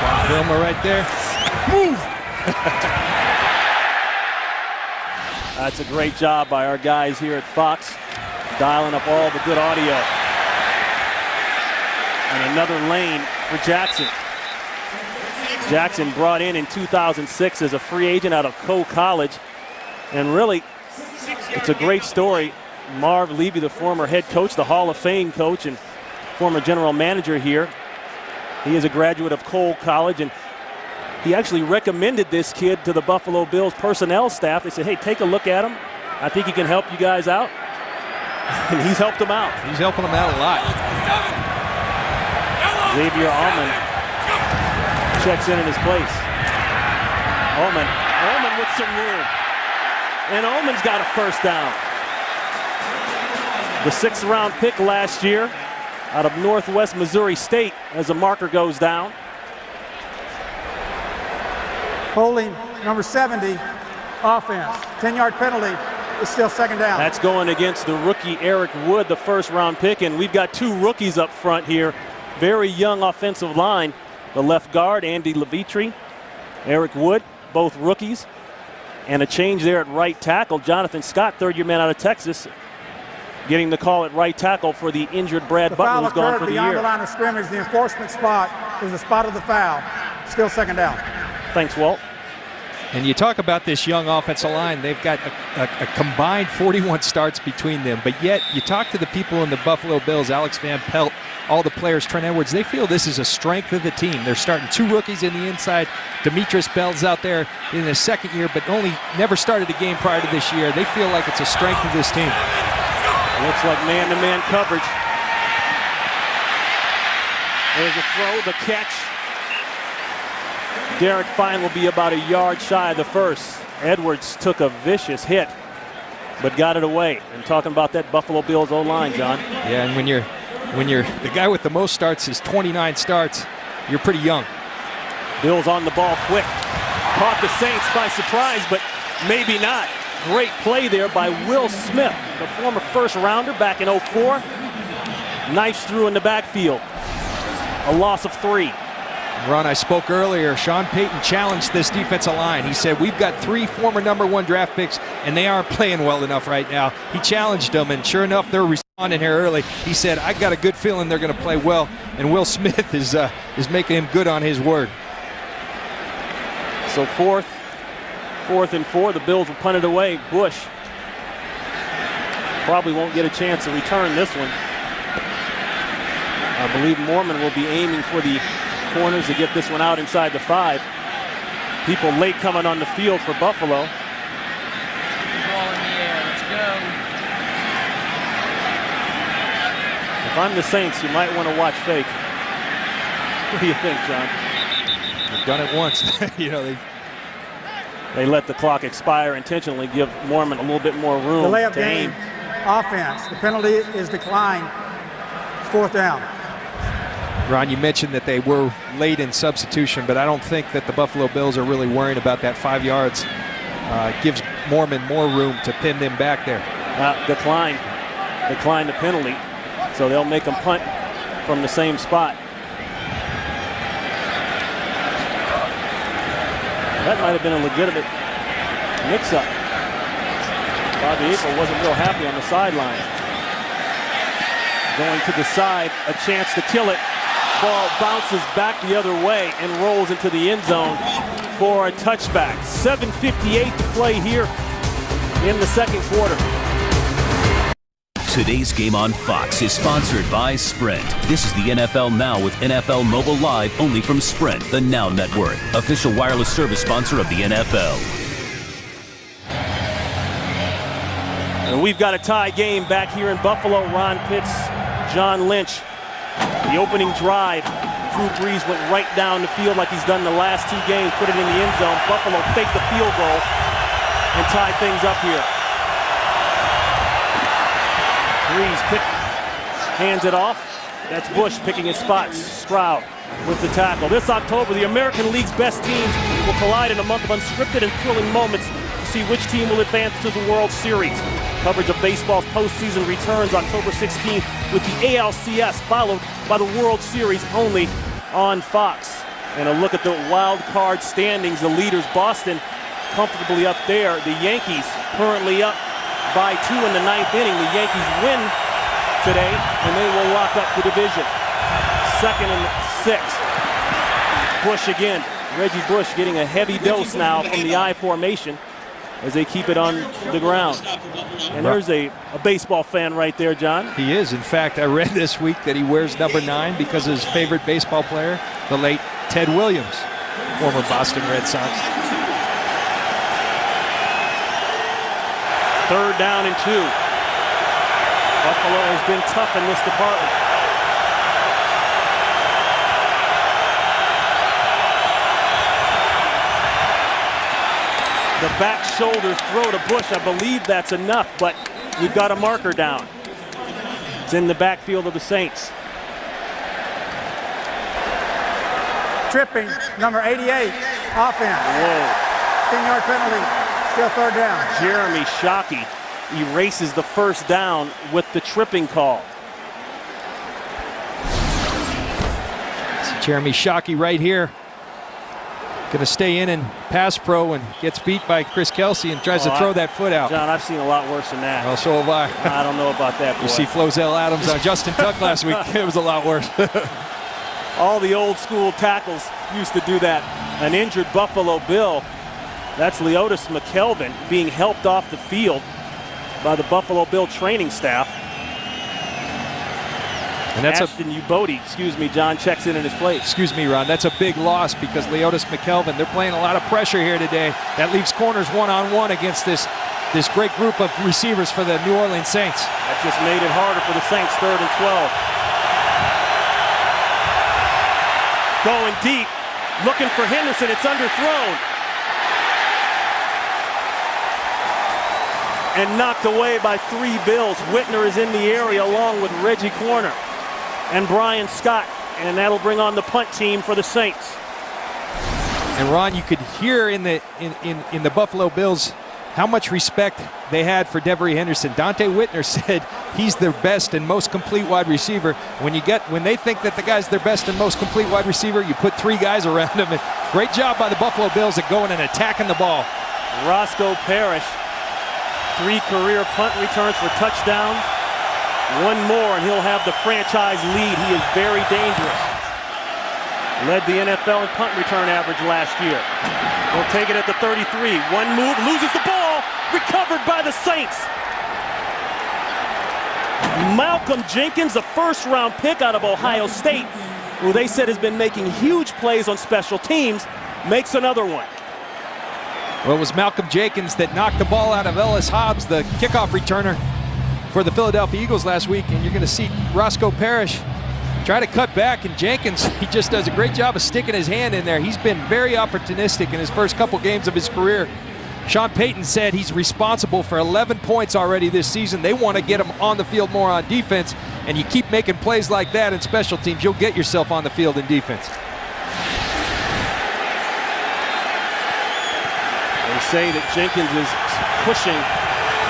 John Vilma right there. That's a great job by our guys here at Fox, dialing up all the good audio. And another lane for Jackson. Jackson brought in 2006 as a free agent out of Coe College. And really, it's a great story. Marv Levy, the former head coach, the Hall of Fame coach and former general manager here. He is a graduate of Coe College, and he actually recommended this kid to the Buffalo Bills personnel staff. They said, hey, take a look at him. I think he can help you guys out. And he's helped them out. He's helping them out a lot. Xavier Allman checks in his place. Allman with some room. And Allman's got a first down. The 6th round pick last year out of Northwest Missouri State as a marker goes down. Holding number 70, offense. 10-yard penalty. It's still second down. That's going against the rookie Eric Wood, the 1st round pick. And we've got 2 rookies up front here. Very young offensive line. The left guard, Andy Levitri, Eric Wood, both rookies. And a change there at right tackle. Jonathan Scott, 3rd-year man out of Texas, getting the call at right tackle for the injured Brad Butler, who's gone for the beyond year. The line of scrimmage, the enforcement spot is the spot of the foul. Still second down. Thanks, Walt. And you talk about this young offensive line. They've got a combined 41 starts between them. But yet, you talk to the people in the Buffalo Bills, Alex Van Pelt, all the players, Trent Edwards, they feel this is a strength of the team. They're starting 2 rookies in the inside. Demetrius Bell's out there in his 2nd year, but never started a game prior to this year. They feel like it's a strength of this team. Looks like man-to-man coverage. There's a throw, the catch. Derek Fine will be about a yard shy of the first. Edwards took a vicious hit, but got it away. And talking about that Buffalo Bills O-line, John. Yeah, and when you're the guy with the most starts is 29 starts, you're pretty young. Bills on the ball quick. Caught the Saints by surprise, but maybe not. Great play there by Will Smith, the former 1st rounder back in 04. Nice through in the backfield. A loss of 3. Ron, I spoke earlier. Sean Payton challenged this defensive line. He said, we've got 3 former #1 draft picks, and they aren't playing well enough right now. He challenged them, and sure enough, they're responding here early. He said, I got a good feeling they're going to play well, and Will Smith is making him good on his word. So fourth and 4. The Bills will punt it away. Bush probably won't get a chance to return this one. I believe Mormon will be aiming for the corners to get this one out inside the 5. People late coming on the field for Buffalo. Ball in the air. Let's go. If I'm the Saints, you might want to watch fake. What do you think, John? They've done it once. They let the clock expire intentionally, give Mormon a little bit more room Delay of to game. aim. Offense. The penalty is declined. It's 4th down. Ron, you mentioned that they were late in substitution, but I don't think that the Buffalo Bills are really worrying about that 5 yards. It gives Mormon more room to pin them back there. Decline the penalty, so they'll make them punt from the same spot. That might have been a legitimate mix-up. Bobby April wasn't real happy on the sideline. Going to the side, a chance to kill it. Ball bounces back the other way and rolls into the end zone for a touchback. 7:58 to play here in the 2nd quarter. Today's game on Fox is sponsored by Sprint. This is the NFL Now with NFL Mobile Live only from Sprint, the Now Network, official wireless service sponsor of the NFL. And we've got a tie game back here in Buffalo. Ron Pitts, John Lynch. The opening drive, Drew Brees went right down the field like he's done the last 2 games, put it in the end zone. Buffalo faked the field goal and tied things up here. Brees hands it off. That's Bush picking his spots. Stroud with the tackle. This October, the American League's best teams will collide in a month of unscripted and thrilling moments to see which team will advance to the World Series. Coverage of baseball's postseason returns October 16th with the ALCS, followed by the World Series only on Fox. And a look at the wild card standings. The leaders, Boston, comfortably up there. The Yankees currently up by 2 in the 9th inning. The Yankees win today, and they will lock up the division. 2nd and 6th. Bush again. Reggie Bush getting a heavy dose now from the I formation as they keep it on the ground. And there's a baseball fan right there, John. He is. In fact, I read this week that he wears number 9 because of his favorite baseball player, the late Ted Williams, former Boston Red Sox. 3rd down and 2. Buffalo has been tough in this department. The back shoulder throw to Bush, I believe that's enough, but we've got a marker down. It's in the backfield of the Saints. Tripping, number 88, offense. Whoa. 10-yard penalty, still 3rd down. Jeremy Shockey erases the 1st down with the tripping call. It's Jeremy Shockey right here. Going to stay in and pass pro and gets beat by Chris Kelsey and tries to throw that foot out. John, I've seen a lot worse than that. Well, so have I. I don't know about that, boy. You see Flozell Adams on Justin Tuck last week. It was a lot worse. All the old school tackles used to do that. An injured Buffalo Bill. That's Leotis McKelvin being helped off the field by the Buffalo Bill training staff. And that's Ashton Ubodi, John, checks in his place. Excuse me, Ron. That's a big loss because Leotis McKelvin, they're playing a lot of pressure here today. That leaves corners one-on-one against this great group of receivers for the New Orleans Saints. That just made it harder for the Saints. 3rd and 12. Going deep, looking for Henderson. It's underthrown. And knocked away by 3 Bills. Whitner is in the area along with Reggie Corner and Brian Scott, and that'll bring on the punt team for the Saints. And Ron, you could hear in the Buffalo Bills how much respect they had for Devery Henderson. Dante Whitner said he's their best and most complete wide receiver. When they think that the guy's their best and most complete wide receiver, you put 3 guys around him. And great job by the Buffalo Bills at going and attacking the ball. Roscoe Parrish, 3 career punt returns for touchdowns. 1 more and he'll have the franchise lead. He is very dangerous. Led the NFL in punt return average last year. He'll take it at the 33. 1 move, loses the ball. Recovered by the Saints. Malcolm Jenkins, the 1st-round pick out of Ohio State, who they said has been making huge plays on special teams, makes another one. Well, it was Malcolm Jenkins that knocked the ball out of Ellis Hobbs, the kickoff returner for the Philadelphia Eagles last week, and you're going to see Roscoe Parrish try to cut back, and Jenkins, he just does a great job of sticking his hand in there. He's been very opportunistic in his first couple games of his career. Sean Payton said he's responsible for 11 points already this season. They want to get him on the field more on defense, and you keep making plays like that in special teams, you'll get yourself on the field in defense. They say that Jenkins is pushing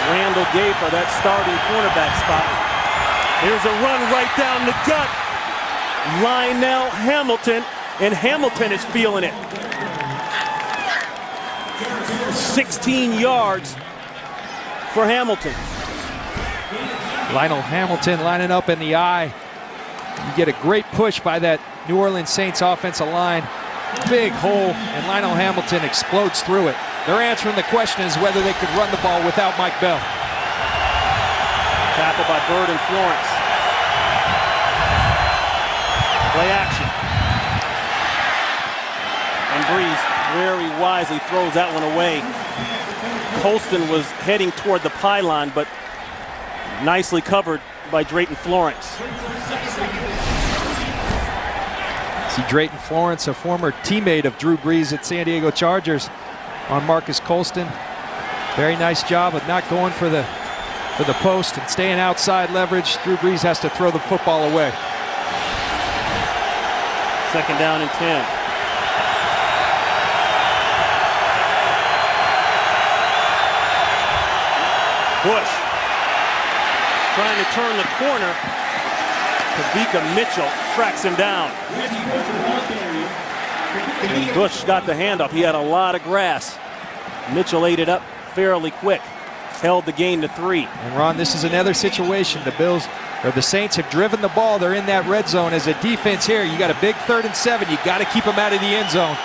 Randall Gay for that starting cornerback spot. Here's a run right down the gut. Lionel Hamilton, and Hamilton is feeling it. 16 yards for Hamilton. Lionel Hamilton lining up in the eye. You get a great push by that New Orleans Saints offensive line. Big hole, and Lionel Hamilton explodes through it. They're answering the question is whether they could run the ball without Mike Bell. Tackle by Bird and Florence. Play action. And Breeze very wisely throws that one away. Colston was heading toward the pylon, but nicely covered by Drayton Florence. See Drayton Florence, a former teammate of Drew Brees at San Diego Chargers, on Marcus Colston. Very nice job of not going for the post and staying outside leverage. Drew Brees has to throw the football away. 2nd down and 10. Bush trying to turn the corner. Kavika Mitchell tracks him down. And Bush got the handoff. He had a lot of grass. Mitchell ate it up fairly quick. Held the gain to 3. And Ron, this is another situation. The Saints have driven the ball. They're in that red zone. As a defense here, you got a big 3rd and 7. You got to keep them out of the end zone.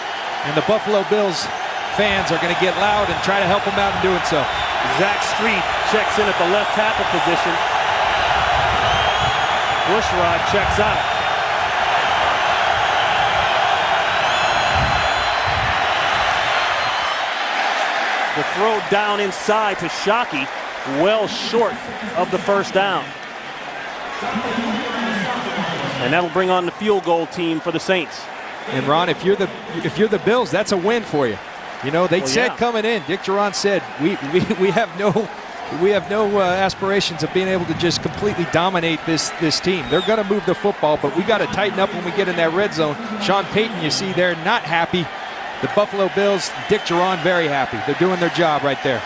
And the Buffalo Bills fans are going to get loud and try to help them out in doing so. Zach Street checks in at the left tackle position. Bushrod checks out. The throw down inside to Shockey, well short of the 1st down. And that'll bring on the field goal team for the Saints. And Ron, if you're the Bills, that's a win for you. You know, they said coming in, Dick Duran said, we have no aspirations of being able to just completely dominate this team. They're going to move the football, but we got to tighten up when we get in that red zone. Sean Payton, you see, they're not happy. The Buffalo Bills, Dick Duran, very happy. They're doing their job right there.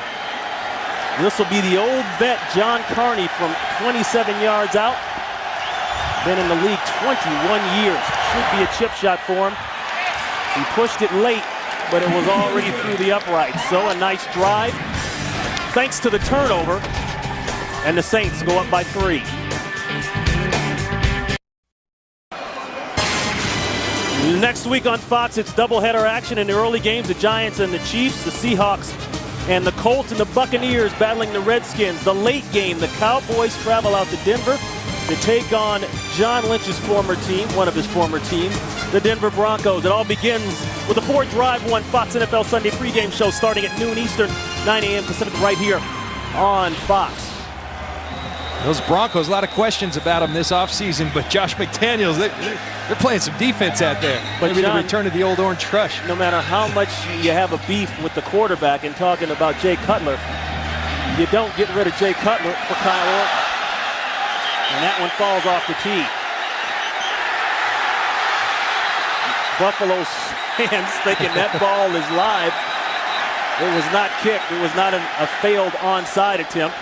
This will be the old vet John Carney from 27 yards out. Been in the league 21 years. Should be a chip shot for him. He pushed it late, but it was already through the uprights. So a nice drive. Thanks to the turnover, and the Saints go up by 3. Next week on Fox, it's doubleheader action in the early games. The Giants and the Chiefs, the Seahawks and the Colts and the Buccaneers battling the Redskins. The late game, the Cowboys travel out to Denver to take on John Lynch's former team, one of his former teams, the Denver Broncos. It all begins with a 4 Drive 1 Fox NFL Sunday pregame show starting at noon Eastern, 9 a.m. Pacific, right here on Fox. Those Broncos, a lot of questions about them this offseason, but Josh McDaniels, they're playing some defense out there. But maybe John, the return of the old Orange Crush. No matter how much you have a beef with the quarterback and talking about Jay Cutler, you don't get rid of Jay Cutler for Kyle Orton. And that one falls off the tee. Buffalo's fans thinking that ball is live. It was not kicked. It was not a failed onside attempt.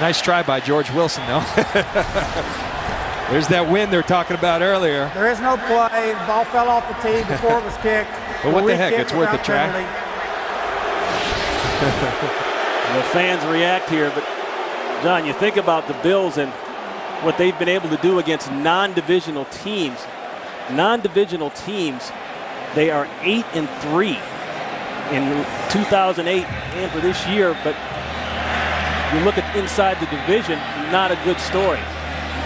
Nice try by George Wilson, though. There's that win they're talking about earlier. There is no play. The ball fell off the tee before it was kicked. But what the heck? It's worth a try. The fans react here, but John, you think about the Bills and what they've been able to do against non-divisional teams. Non-divisional teams, they are 8-3 in 2008 and for this year, but you look at inside the division, not a good story.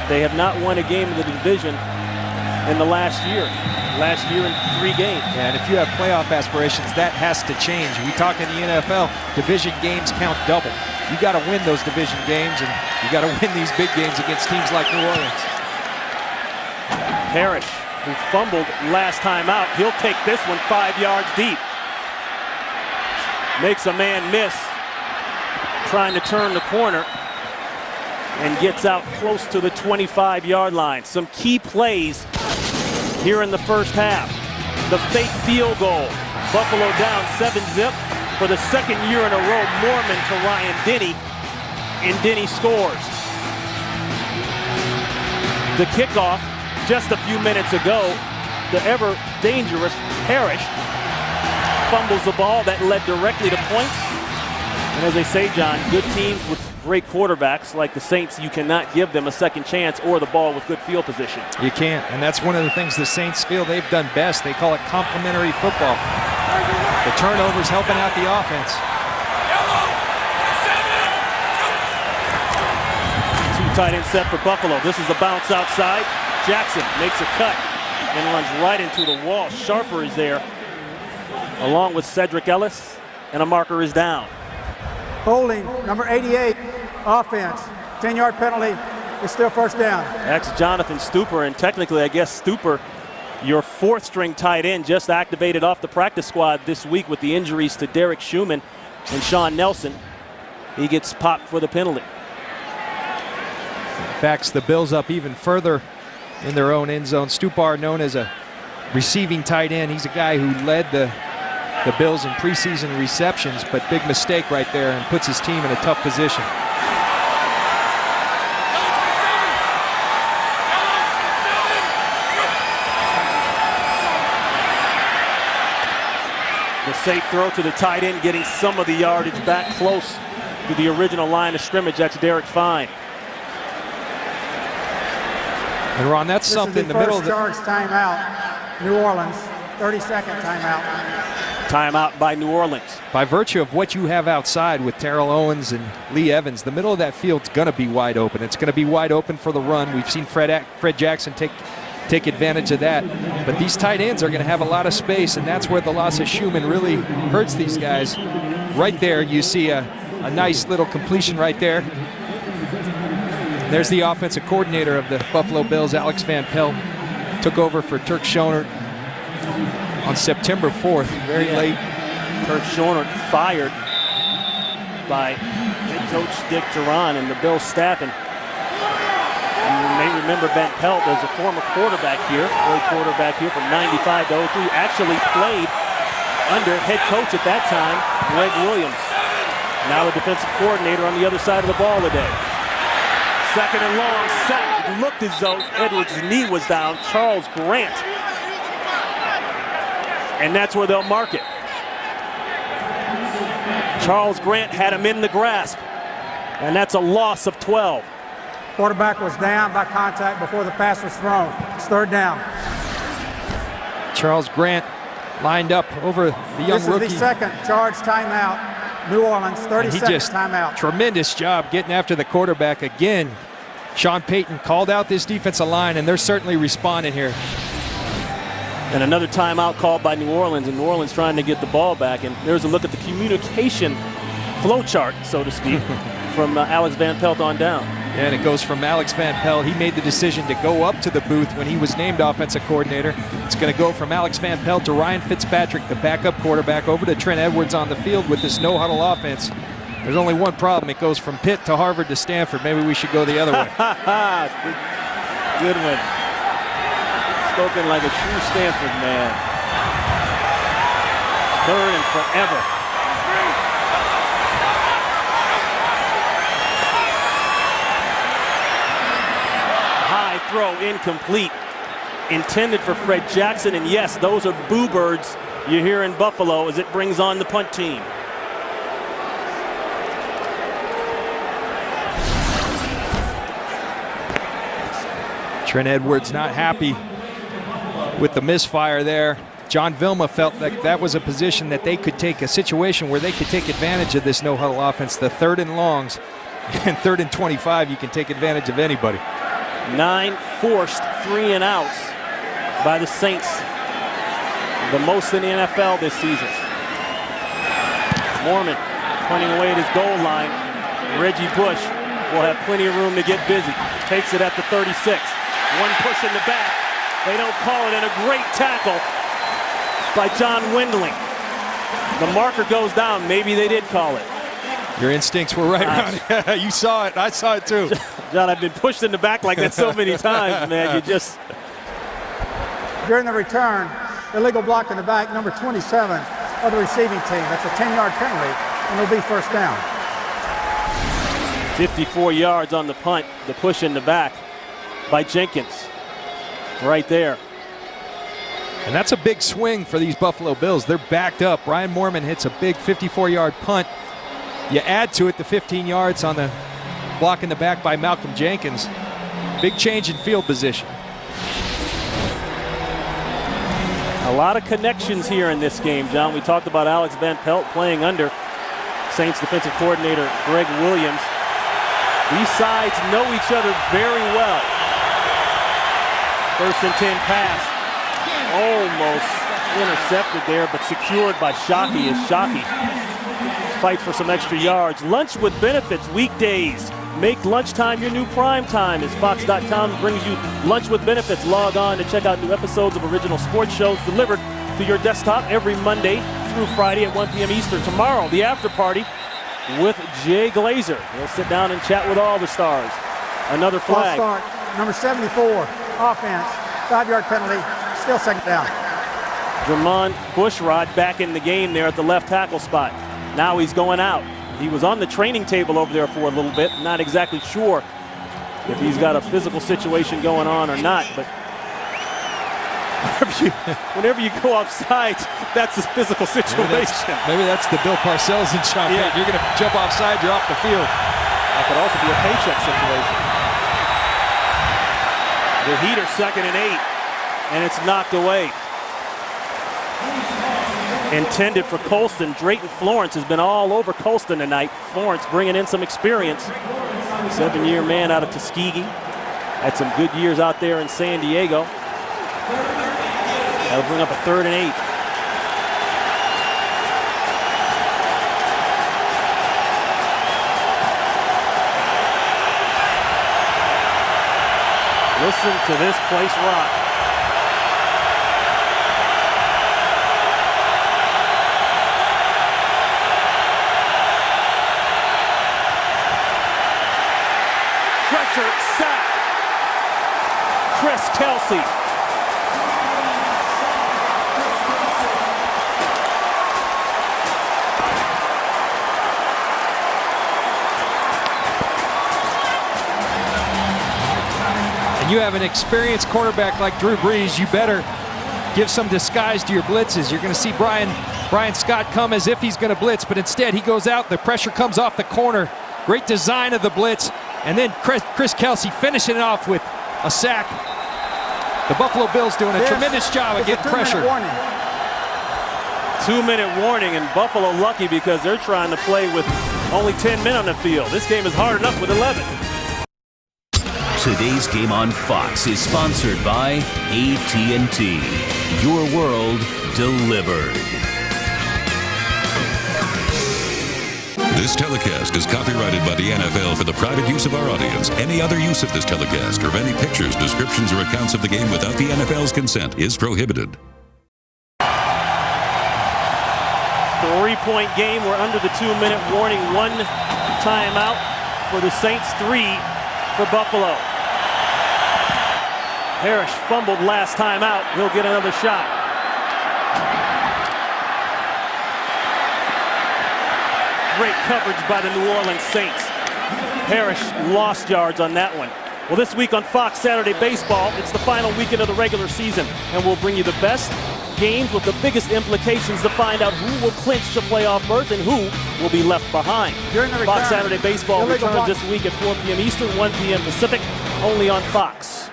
They have not won a game in the division in the last year. Last year in 3 games. And if you have playoff aspirations, that has to change. We talk in the NFL, division games count double. You got to win those division games, and you got to win these big games against teams like New Orleans. Parrish, who fumbled last time out, he'll take this one 5 yards deep. Makes a man miss, trying to turn the corner, and gets out close to the 25-yard line. Some key plays here in the first half. The fake field goal. Buffalo down 7-zip for the 2nd year in a row. Mormon to Ryan Denny, and Denny scores. The kickoff just a few minutes ago, the ever dangerous Parrish fumbles the ball that led directly to points. And as they say, John, good teams with great quarterbacks like the Saints, you cannot give them a second chance or the ball with good field position. You can't, and that's one of the things the Saints feel they've done best. They call it complementary football. The turnovers helping out the offense. Tight end set for Buffalo. This is a bounce outside. Jackson makes a cut and runs right into the wall. Sharper is there, along with Cedric Ellis, and a marker is down. Holding, number 88, offense. 10-yard penalty. It's still first down. That's Jonathan Stupar, and technically, I guess Stupar, your fourth-string tight end, just activated off the practice squad this week with the injuries to Derek Schumann and Sean Nelson. He gets popped for the penalty. Backs the Bills up even further in their own end zone. Stupar, known as a receiving tight end. He's a guy who led the Bills in preseason receptions, but big mistake right there and puts his team in a tough position. The safe throw to the tight end, getting some of the yardage back close to the original line of scrimmage. That's Derek Fine. And Ron, that's something in the middle of the charge timeout. New Orleans, 30-second timeout. Timeout by New Orleans. By virtue of what you have outside with Terrell Owens and Lee Evans, the middle of that field's going to be wide open. It's going to be wide open for the run. We've seen Fred Jackson take advantage of that. But these tight ends are going to have a lot of space, and that's where the loss of Schumann really hurts these guys. Right there, you see a nice little completion right there. There's the offensive coordinator of the Buffalo Bills, Alex Van Pelt. Took over for Turk Schoenert on September 4th, very late. Turk Schoenert fired by head coach Dick Duran and the Bills staff. And you may remember Van Pelt as a former quarterback here, played quarterback here from 95 to 03. Actually played under head coach at that time, Greg Williams. Now the defensive coordinator on the other side of the ball today. Second and long, set. It looked as though Edwards' knee was down. Charles Grant. And that's where they'll mark it. Charles Grant had him in the grasp. And that's a loss of 12. Quarterback was down by contact before the pass was thrown. It's third down. Charles Grant lined up over the young rookie. This is the second charge timeout. New Orleans, 30-second timeout. Tremendous job getting after the quarterback again. Sean Payton called out this defensive line, and they're certainly responding here. And another timeout called by New Orleans, and New Orleans trying to get the ball back. And there's a look at the communication flow chart, so to speak, from Alex Van Pelt on down. Yeah, and it goes from Alex Van Pelt. He made the decision to go up to the booth when he was named offensive coordinator. It's going to go from Alex Van Pelt to Ryan Fitzpatrick, the backup quarterback, over to Trent Edwards on the field with this no-huddle offense. There's only one problem. It goes from Pitt to Harvard to Stanford. Maybe we should go the other way. Good one. Spoken like a true Stanford man. Third and forever. High throw, incomplete. Intended for Fred Jackson, and yes, those are boo birds you hear in Buffalo as it brings on the punt team. Trent Edwards not happy with the misfire there. John Vilma felt like that was a position that they could take, a situation where they could take advantage of this no-huddle offense. The third and longs and third and 25, you can take advantage of anybody. 9 forced 3 and outs by the Saints, the most in the NFL this season. Mormon pointing away at his goal line. Reggie Bush will have plenty of room to get busy. Takes it at the 36. One push in the back. They don't call it, and a great tackle by John Windling. The marker goes down. Maybe they did call it. Your instincts were right, Ronnie. You saw it. I saw it too. John, I've been pushed in the back like that so many times, man. You just... During the return, illegal block in the back, number 27 of the receiving team. That's a 10-yard penalty, and it'll be first down. 54 yards on the punt. The push in the back by Jenkins. Right there. And that's a big swing for these Buffalo Bills. They're backed up. Ryan Mormon hits a big 54-yard punt. You add to it the 15 yards on the block in the back by Malcolm Jenkins. Big change in field position. A lot of connections here in this game, John. We talked about Alex Van Pelt playing under Saints defensive coordinator Greg Williams. These sides know each other very well. 1st and 10 pass. Almost intercepted there, but secured by Shockey as Shockey fights for some extra yards. Lunch with benefits weekdays. Make lunchtime your new prime time as Fox.com brings you lunch with benefits. Log on to check out new episodes of original sports shows delivered to your desktop every Monday through Friday at 1 p.m. Eastern. Tomorrow, the after party with Jay Glazer. He'll sit down and chat with all the stars. Another flag. False start. Number 74, offense. 5-yard penalty. Still 2nd down. Jermon Bushrod back in the game there at the left tackle spot. Now he's going out. He was on the training table over there for a little bit. Not exactly sure if he's got a physical situation going on or not, but whenever you go offside, that's a physical situation. Maybe that's the Bill Parcells and Sean Payton. You're going to jump offside, you're off the field. That could also be a paycheck situation. The heater 2nd and 8, and it's knocked away. Intended for Colston. Drayton Florence has been all over Colston tonight. Florence bringing in some experience. 7-year man out of Tuskegee. Had some good years out there in San Diego. That'll bring up a 3rd and 8. Listen to this place rock. Pressure, sack. Chris Kelsey. And you have an experienced quarterback like Drew Brees, you better give some disguise to your blitzes. You're going to see Brian Scott come as if he's going to blitz, but instead he goes out, the pressure comes off the corner. Great design of the blitz. And then Chris Kelsey finishing it off with a sack. The Buffalo Bills doing a tremendous job of getting pressure. 2-minute warning, and Buffalo lucky because they're trying to play with only 10 men on the field. This game is hard enough with 11. Today's game on Fox is sponsored by AT&T. Your world delivered. This telecast is copyrighted by the NFL for the private use of our audience. Any other use of this telecast or of any pictures, descriptions, or accounts of the game without the NFL's consent is prohibited. 3-point game. We're under the 2-minute warning. 1 timeout for the Saints, 3 for Buffalo. Parrish fumbled last time out. He'll get another shot. Great coverage by the New Orleans Saints. Parrish lost yards on that one. Well, this week on Fox Saturday Baseball, it's the final weekend of the regular season, and we'll bring you the best games with the biggest implications to find out who will clinch the playoff berth and who will be left behind. Fox Saturday Baseball returns this week at 4 p.m. Eastern, 1 p.m. Pacific, only on Fox.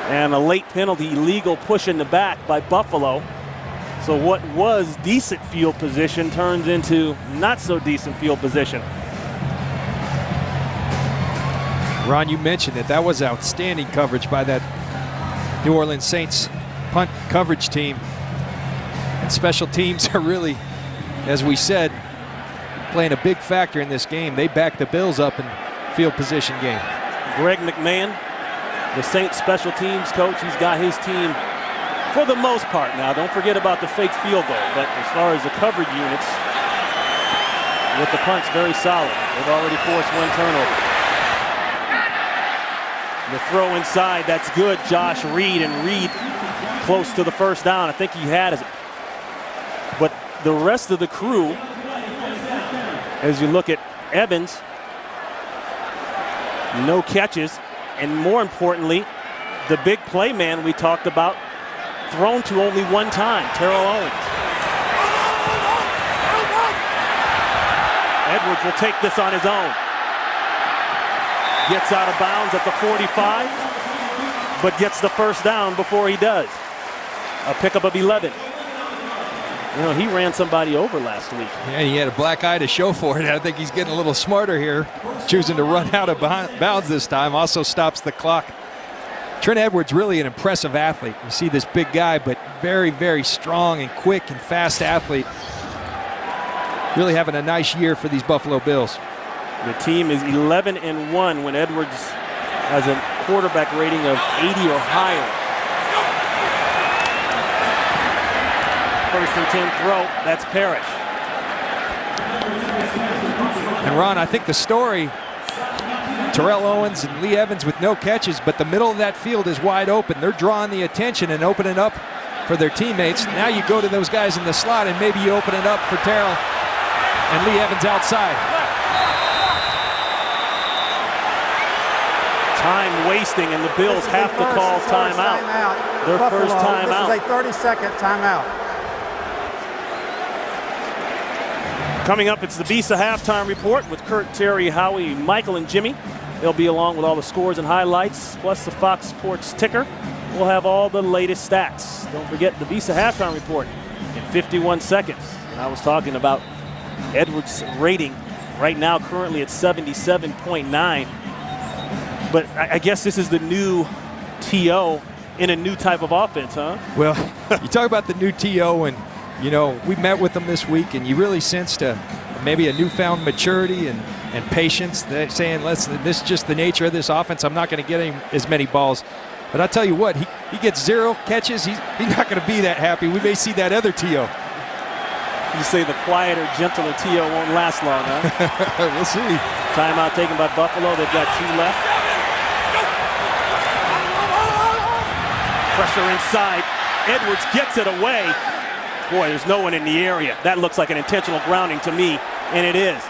And a late penalty, illegal push in the back by Buffalo. So what was decent field position turns into not so decent field position. Ron, you mentioned that was outstanding coverage by that New Orleans Saints punt coverage team. And special teams are really, as we said, playing a big factor in this game. They back the Bills up in field position game. Greg McMahon, the Saints special teams coach, he's got his team for the most part now. Don't forget about the fake field goal, but as far as the coverage units, with the punts, very solid. They've already forced 1 turnover. The throw inside, that's good. Josh Reed, and Reed close to the first down. I think he had it. But the rest of the crew, as you look at Evans, no catches, and more importantly, the big play man we talked about, thrown to only 1 time, Terrell Owens. Edwards will take this on his own. Gets out of bounds at the 45, but gets the first down before he does. A pickup of 11. You know, he ran somebody over last week. Yeah, he had a black eye to show for it. I think he's getting a little smarter here, choosing to run out of bounds this time. Also stops the clock. Trent Edwards, really an impressive athlete. You see this big guy, but very, very strong and quick and fast athlete. Really having a nice year for these Buffalo Bills. The team is 11-1 when Edwards has a quarterback rating of 80 or higher. First and 10 throw, that's Parrish. And Ron, I think the story, Terrell Owens and Lee Evans with no catches, but the middle of that field is wide open. They're drawing the attention and opening up for their teammates. Now you go to those guys in the slot and maybe you open it up for Terrell and Lee Evans outside. Time wasting, and the Bills have to call timeout. Their first timeout. This is a 30-second timeout. Coming up, it's the Visa halftime report with Kurt, Terry, Howie, Michael, and Jimmy. They'll be along with all the scores and highlights, plus the Fox Sports ticker. We'll have all the latest stats. Don't forget the Visa halftime report in 51 seconds. And I was talking about Edwards' rating right now, currently at 77.9. But I guess this is the new TO in a new type of offense, huh? Well, you talk about the new TO, and you know, we met with them this week, and you really sensed maybe a newfound maturity and patience. They're saying, listen, this is just the nature of this offense. I'm not going to get him as many balls. But I'll tell you what, he gets 0 catches. He's not going to be that happy. We may see that other TO. You say the quieter, gentler TO won't last long, huh? We'll see. Timeout taken by Buffalo. They've got 2 left. Pressure inside. Edwards gets it away. Boy, there's no one in the area. That looks like an intentional grounding to me, and it is.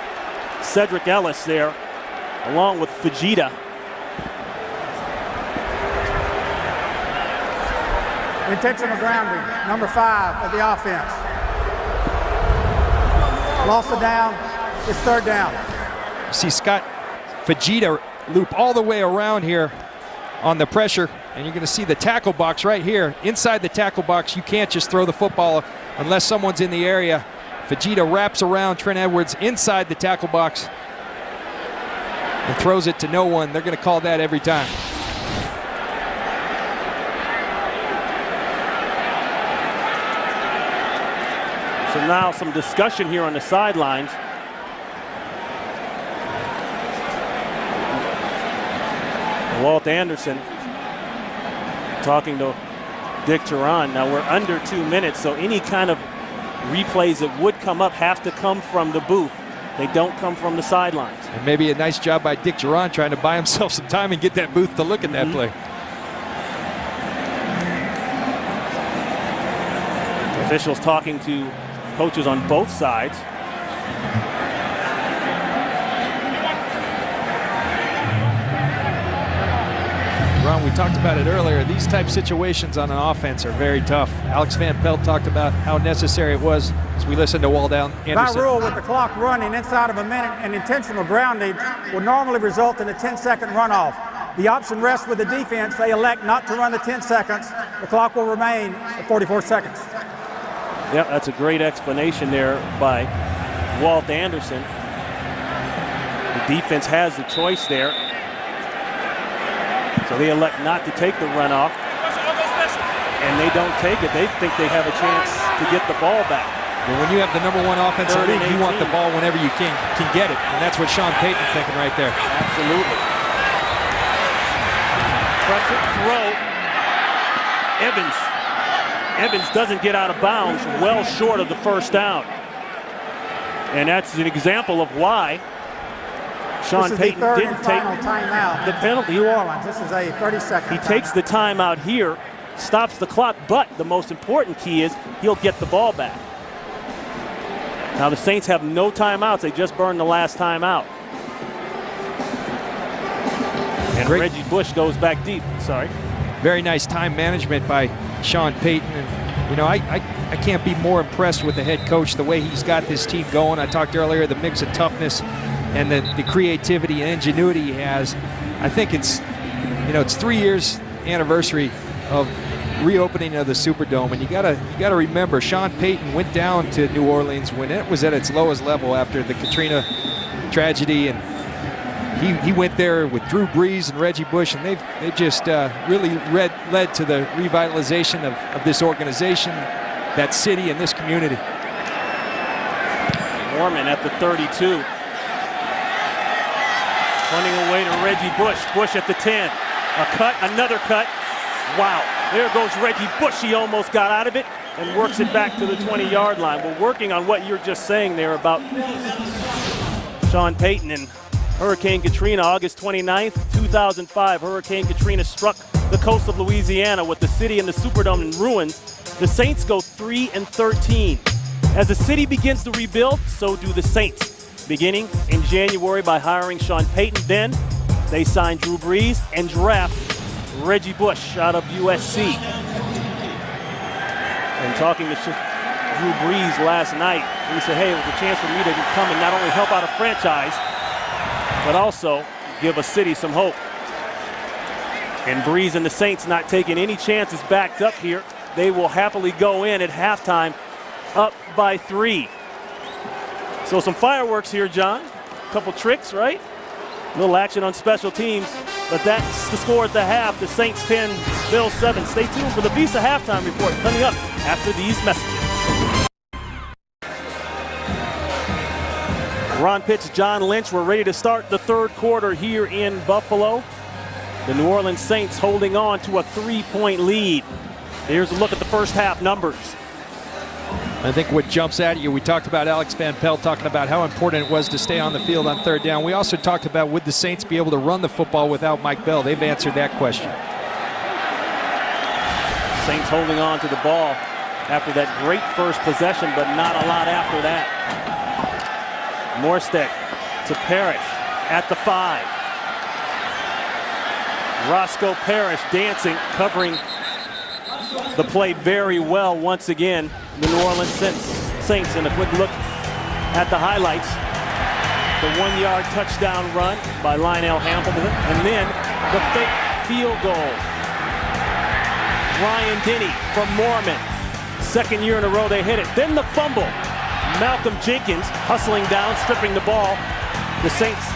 Cedric Ellis there, along with Fajita. Intentional grounding, number 5 of the offense. Lost it down. It's 3rd down. You see Scott Fajita loop all the way around here on the pressure, and you're going to see the tackle box right here. Inside the tackle box, you can't just throw the football unless someone's in the area. Fajita wraps around Trent Edwards inside the tackle box and throws it to no one. They're going to call that every time. So now some discussion here on the sidelines. Walt Anderson talking to Dick Turan. Now we're under 2 minutes, so any kind of replays that would come up have to come from the booth. They don't come from the sidelines. And maybe a nice job by Dick Turan trying to buy himself some time and get that booth to look at that play. Officials talking to coaches on both sides. Ron, we talked about it earlier. These type situations on an offense are very tough. Alex Van Pelt talked about how necessary it was as we listened to Walt Anderson. By rule, with the clock running inside of a minute, an intentional grounding will normally result in a 10-second runoff. The option rests with the defense. They elect not to run the 10 seconds. The clock will remain at 44 seconds. Yep, that's a great explanation there by Walt Anderson. The defense has the choice there. So they elect not to take the runoff, and they don't take it. They think they have a chance to get the ball back. Well, when you have the #1 offensive league, you want the ball whenever you can get it, and that's what Sean Payton's thinking right there. Absolutely. Pressure throw. Evans doesn't get out of bounds, well short of the first down. And that's an example of why Sean Payton didn't take the penalty. New Orleans, this is a 30-second He takes the timeout here, stops the clock, but the most important key is he'll get the ball back. Now the Saints have no timeouts. They just burned the last timeout. And Reggie Bush goes back deep. Sorry. Very nice time management by Sean Payton. And, you know, I can't be more impressed with the head coach, the way he's got this team going. I talked earlier, the mix of toughness and the creativity and ingenuity he has. I think it's 3 years anniversary of reopening of the Superdome, and you gotta remember, Sean Payton went down to New Orleans when it was at its lowest level after the Katrina tragedy, and he went there with Drew Brees and Reggie Bush, and they've just really led to the revitalization of this organization, that city, and this community. Mormon at the 32. Running away to Reggie Bush. Bush at the 10. A cut, another cut. Wow, there goes Reggie Bush. He almost got out of it and works it back to the 20-yard line. We're working on what you're just saying there about Sean Payton and Hurricane Katrina. August 29th, 2005. Hurricane Katrina struck the coast of Louisiana with the city and the Superdome in ruins. The Saints go 3-13. As the city begins to rebuild, so do the Saints. Beginning in January by hiring Sean Payton. Then they signed Drew Brees and draft Reggie Bush out of USC. And talking to Drew Brees last night, he said, hey, it was a chance for me to come and not only help out a franchise, but also give a city some hope. And Brees and the Saints not taking any chances backed up here. They will happily go in at halftime up by 3. So some fireworks here, John. A couple tricks, right? A little action on special teams. But that's the score at the half. The Saints 10, Bills 7. Stay tuned for the Visa halftime report coming up after these messages. Ron Pitts, John Lynch. We're ready to start the third quarter here in Buffalo. The New Orleans Saints holding on to a 3-point lead. Here's a look at the first half numbers. I think what jumps at you, we talked about Alex Van Pelt talking about how important it was to stay on the field on third down. We also talked about, would the Saints be able to run the football without Mike Bell? They've answered that question. Saints holding on to the ball after that great first possession, but not a lot after that. Morstead to Parrish at the 5. Roscoe Parrish dancing, covering the play very well once again. The New Orleans Saints. And a quick look at the highlights. The 1-yard touchdown run by Lionel Hamilton. And then the fake field goal. Ryan Denny from Mormon. Second year in a row they hit it. Then the fumble. Malcolm Jenkins hustling down, stripping the ball. The Saints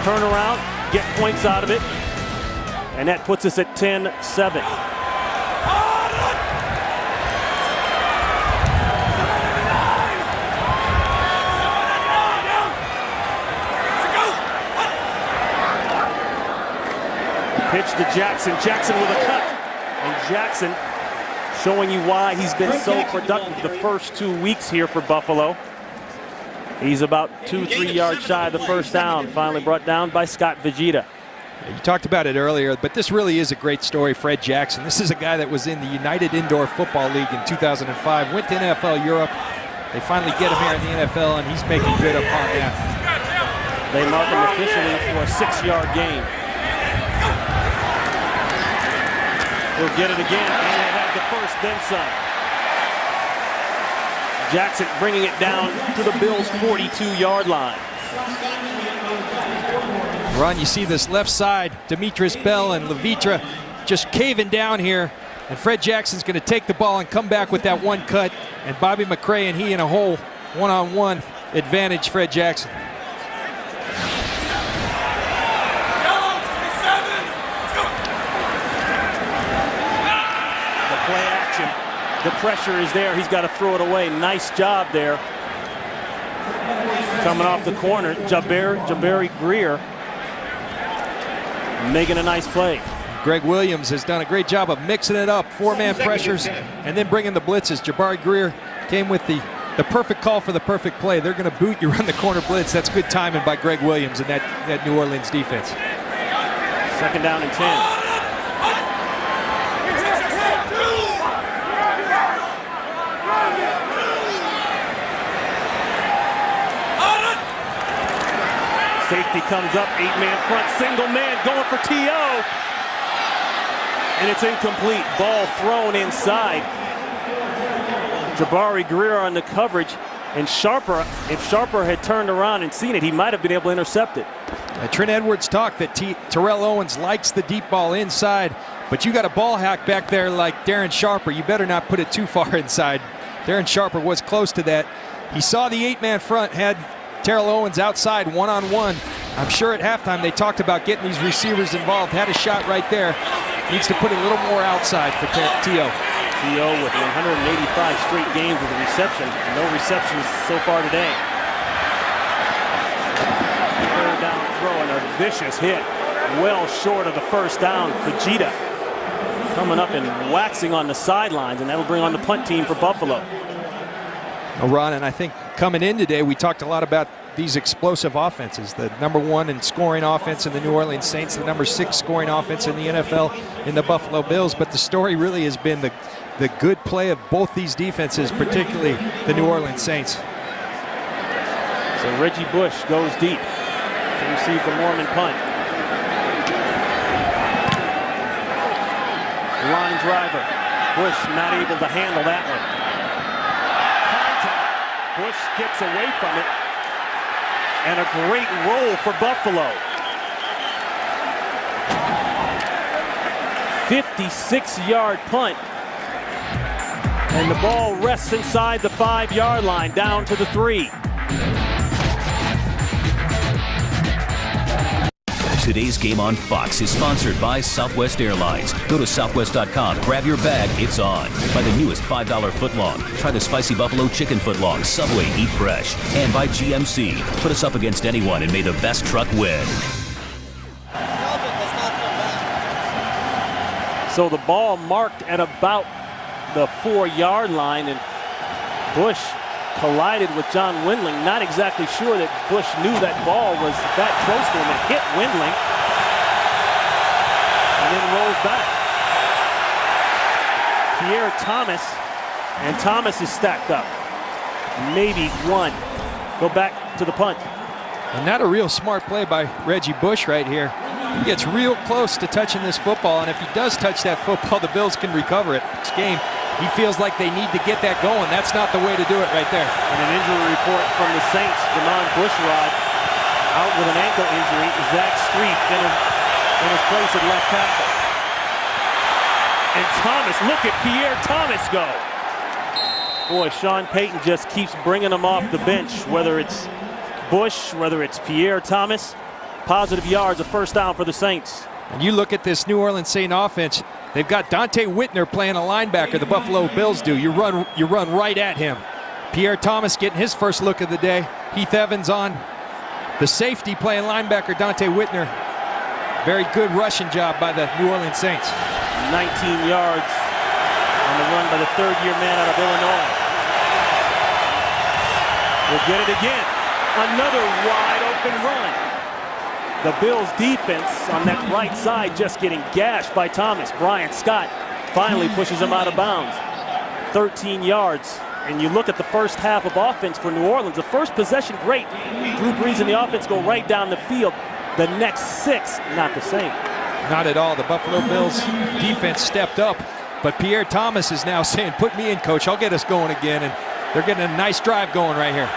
turn around, get points out of it. And that puts us at 10-7. Pitch to Jackson. Jackson with a cut. And Jackson showing you why he's been so productive the first 2 weeks here for Buffalo. He's about 2-3 yards shy of the first down. Finally brought down by Scott Vegeta. You talked about it earlier, but this really is a great story. Fred Jackson. This is a guy that was in the United Indoor Football League in 2005. Went to NFL Europe. They finally get him here in the NFL, and he's making good upon that. They mark him officially for a 6-yard gain. He'll get it again, and he'll have the first, then some. Jackson bringing it down to the Bills' 42-yard line. Ron, you see this left side, Demetrius Bell and Levitra just caving down here, and Fred Jackson's going to take the ball and come back with that one cut, and Bobby McCray and he in a whole one-on-one advantage, Fred Jackson. The pressure is there. He's got to throw it away. Nice job there. Coming off the corner, Jabari Greer making a nice play. Greg Williams has done a great job of mixing it up. 4-man pressures and then bringing the blitzes. Jabari Greer came with the perfect call for the perfect play. They're going to boot you run the corner blitz. That's good timing by Greg Williams and that New Orleans defense. Second down and 10. Safety comes up, 8-man front, single man going for T.O. And it's incomplete. Ball thrown inside. Jabari Greer on the coverage. And Sharper, if Sharper had turned around and seen it, he might have been able to intercept it. Trent Edwards talked that Terrell Owens likes the deep ball inside, but you got a ball hack back there like Darren Sharper. You better not put it too far inside. Darren Sharper was close to that. He saw the 8-man front, had Terrell Owens outside one-on-one. I'm sure at halftime they talked about getting these receivers involved. Had a shot right there. Needs to put a little more outside for T.O. T.O. with 185 straight games with a reception. No receptions so far today. Third down throw and a vicious hit. Well short of the first down. Fajita coming up and waxing on the sidelines, and that'll bring on the punt team for Buffalo. Well, Ron, and I think coming in today, we talked a lot about these explosive offenses. The #1 in scoring offense in the New Orleans Saints, the #6 scoring offense in the NFL in the Buffalo Bills. But the story really has been the good play of both these defenses, particularly the New Orleans Saints. So Reggie Bush goes deep to receive the Mormon punt. Line driver. Bush not able to handle that one. Contact. Bush gets away from it. And a great roll for Buffalo. 56-yard punt. And the ball rests inside the 5-yard line, down to the 3. Today's game on Fox is sponsored by Southwest Airlines. Go to southwest.com, grab your bag, it's on. Buy the newest $5 footlong. Try the spicy buffalo chicken footlong. Subway, eat fresh. And by GMC. Put us up against anyone and may the best truck win. So the ball marked at about the 4-yard line, and Bush collided with John Windling. Not exactly sure that Bush knew that ball was that close to him. It hit Windling and then rolls back. Pierre Thomas, and Thomas is stacked up. Maybe one. Go back to the punt. And not a real smart play by Reggie Bush right here. He gets real close to touching this football, and if he does touch that football, the Bills can recover it. This game, he feels like they need to get that going. That's not the way to do it right there. And an injury report from the Saints. Jamon Bushrod out with an ankle injury. Zach Street in his place at left tackle. And Thomas, look at Pierre Thomas go. Boy, Sean Payton just keeps bringing him off the bench, whether it's Bush, whether it's Pierre Thomas. Positive yards, a first down for the Saints. And you look at this New Orleans Saint offense, they've got Dante Whitner playing a linebacker, the Buffalo Bills do. You run right at him. Pierre Thomas getting his first look of the day. Heath Evans on the safety playing linebacker, Dante Whitner. Very good rushing job by the New Orleans Saints. 19 yards on the run by the third-year man out of Illinois. We'll get it again. Another wide open run. The Bills defense on that right side just getting gashed by Thomas. Brian Scott finally pushes him out of bounds. 13 yards. And you look at the first half of offense for New Orleans. The first possession, great. Drew Brees and the offense go right down the field. The next 6, not the same. Not at all. The Buffalo Bills defense stepped up. But Pierre Thomas is now saying, put me in, coach. I'll get us going again. And they're getting a nice drive going right here.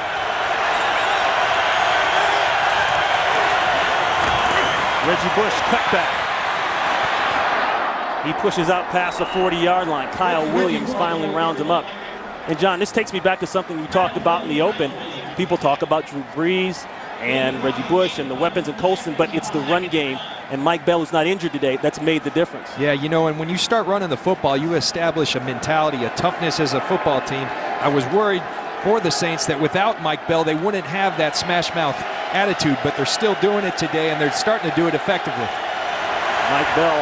Reggie Bush cut back. He pushes out past the 40-yard line. Kyle Williams finally rounds him up. And John, this takes me back to something you talked about in the open. People talk about Drew Brees and Reggie Bush and the weapons in Colston, but it's the run game. And Mike Bell, who's not injured today, that's made the difference. Yeah, you know, and when you start running the football, you establish a mentality, a toughness as a football team. I was worried for the Saints that without Mike Bell, they wouldn't have that smash mouth attitude, but they're still doing it today, and they're starting to do it effectively. Mike Bell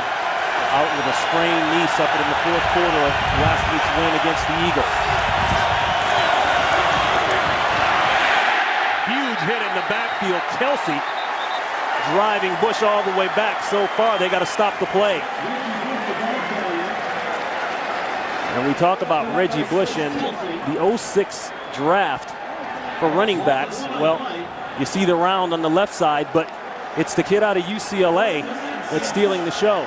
out with a sprained knee suffered in the fourth quarter of last week's win against the Eagles. Huge hit in the backfield. Kelsey driving Bush all the way back. So far, they got to stop the play. And we talk about Reggie Bush in the 06 draft for running backs. Well, you see the round on the left side, but it's the kid out of UCLA that's stealing the show.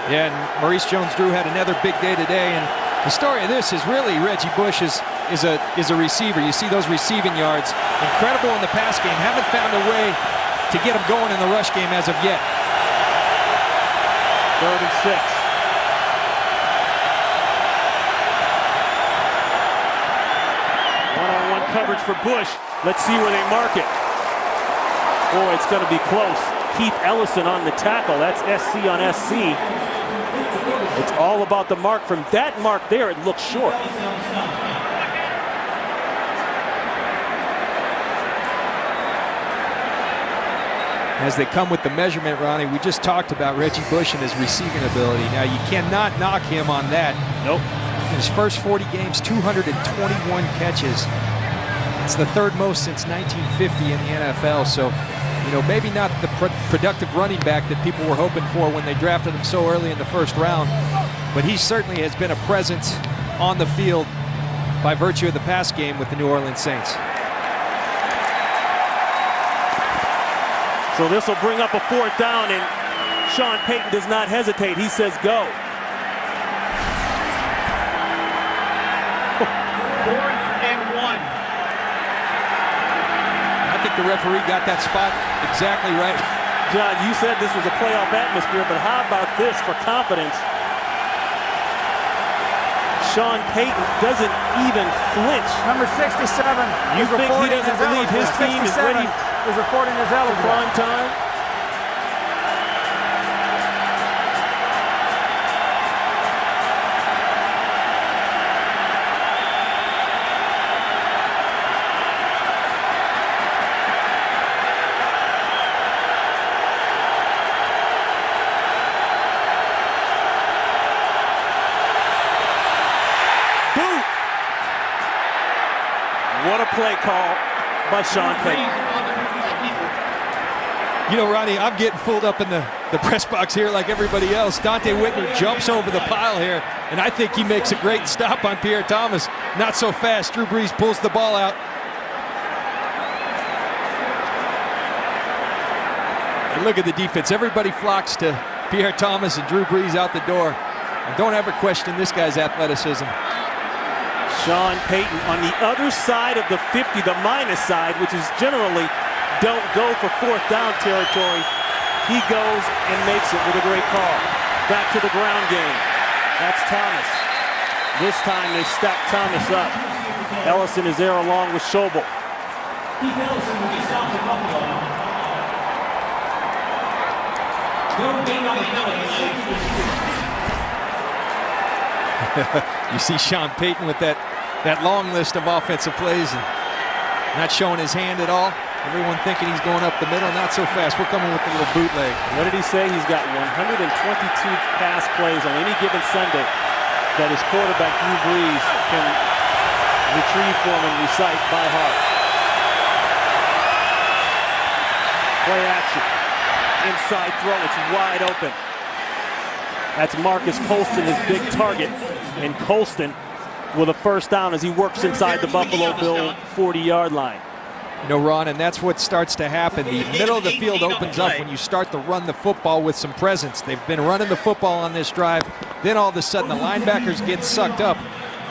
Yeah, and Maurice Jones-Drew had another big day today, and the story of this is really Reggie Bush is a receiver. You see those receiving yards. Incredible in the pass game. Haven't found a way to get them going in the rush game as of yet. 3rd and 6. One-on-one coverage for Bush. Let's see where they mark it. Boy, it's going to be close. Keith Ellison on the tackle. That's SC on SC. It's all about the mark. From that mark there, it looks short. As they come with the measurement, Ronnie, we just talked about Reggie Bush and his receiving ability. Now, you cannot knock him on that. Nope. In his first 40 games, 221 catches. It's the 3rd most since 1950 in the NFL. So, you know, maybe not the productive running back that people were hoping for when they drafted him so early in the 1st round, but he certainly has been a presence on the field by virtue of the pass game with the New Orleans Saints. So this will bring up a 4th down, and Sean Payton does not hesitate. He says go. 4th and 1. I think the referee got that spot exactly right. John, you said this was a playoff atmosphere, but how about this for confidence? Sean Payton doesn't even flinch. Number 67. You think he doesn't believe his team is ready is reporting as eligible. prime time? Boot! What a play call by Sean Payton. You know, Ronnie, I'm getting fooled up in the press box here like everybody else. Dante Whitner jumps over the pile here, and I think he makes a great stop on Pierre Thomas. Not so fast. Drew Brees pulls the ball out. And look at the defense. Everybody flocks to Pierre Thomas and Drew Brees out the door. And don't ever question this guy's athleticism. Sean Payton on the other side of the 50, the minus side, which is generally don't go for 4th down territory. He goes and makes it with a great call. Back to the ground game. That's Thomas. This time they stack Thomas up. Ellison is there along with Schobel. You see Sean Payton with that long list of offensive plays and not showing his hand at all. Everyone thinking he's going up the middle. Not so fast. We're coming with a little bootleg. What did he say? He's got 122 pass plays on any given Sunday that his quarterback, Drew Brees, can retrieve for him and recite by heart. Play action. Inside throw. It's wide open. That's Marcus Colston, his big target. And Colston with a 1st down as he works inside the Buffalo Bill 40-yard line. You know, Ron, and that's what starts to happen. The middle of the field opens up when you start to run the football with some presence. They've been running the football on this drive. Then all of a sudden the linebackers get sucked up.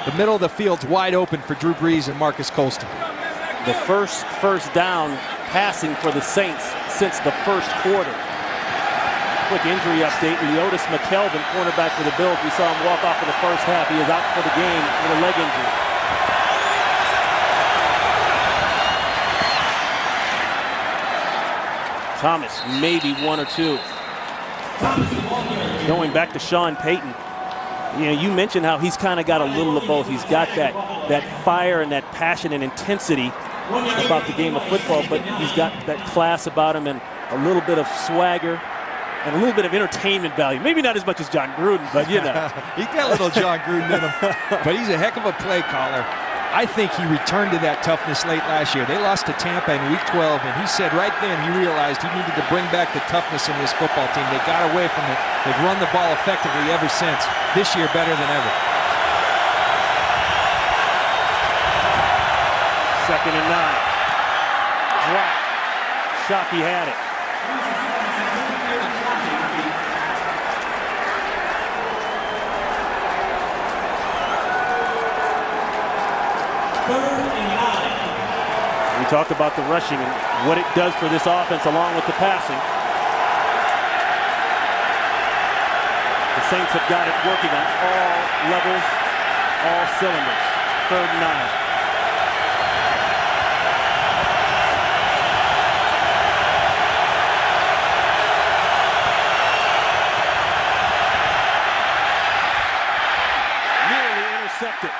The middle of the field's wide open for Drew Brees and Marcus Colston. The first down passing for the Saints since the 1st quarter. Quick injury update. Leotis McKelvin, cornerback for the Bills. We saw him walk off in the 1st half. He is out for the game with a leg injury. Thomas, maybe 1 or 2. Going back to Sean Payton. You know, you mentioned how he's kind of got a little of both. He's got that fire and that passion and intensity about the game of football, but he's got that class about him and a little bit of swagger and a little bit of entertainment value. Maybe not as much as John Gruden, but you know. He's got a little John Gruden in him, but he's a heck of a play caller. I think he returned to that toughness late last year. They lost to Tampa in Week 12, and he said right then he realized he needed to bring back the toughness in this football team. They got away from it. They've run the ball effectively ever since. This year better than ever. 2nd and 9. Drop. Shockey had it. We talked about the rushing and what it does for this offense along with the passing. The Saints have got it working on all levels, all cylinders. 3rd and 9. Intercepted.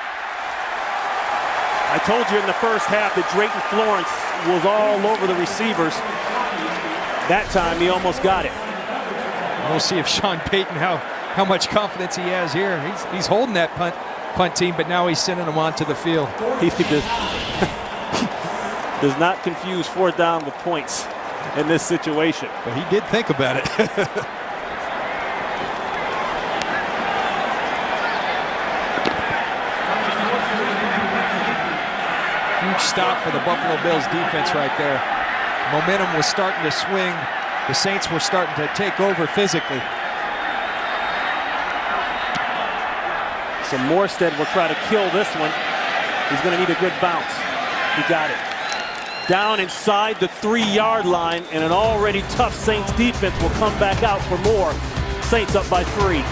I told you in the first half that Drayton Florence was all over the receivers. That time he almost got it. We'll see if Sean Payton, how much confidence he has here. He's holding that punt team, but now he's sending them onto the field. He does not confuse 4th down with points in this situation. But he did think about it. Huge stop for the Buffalo Bills defense right there. Momentum was starting to swing. The Saints were starting to take over physically. So Morstead will try to kill this one. He's going to need a good bounce. He got it. Down inside the 3-yard line, and an already tough Saints defense will come back out for more. Saints up by 3.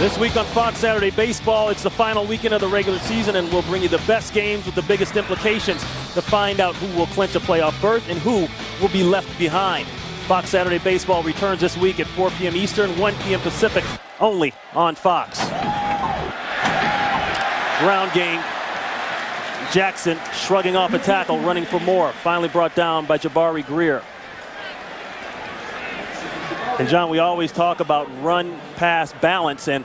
This week on Fox Saturday Baseball, it's the final weekend of the regular season, and we'll bring you the best games with the biggest implications to find out who will clinch a playoff berth and who will be left behind. Fox Saturday Baseball returns this week at 4 p.m. Eastern, 1 p.m. Pacific, only on Fox. Ground game. Jackson shrugging off a tackle, running for more. Finally brought down by Jabari Greer. And John, we always talk about run-pass balance, and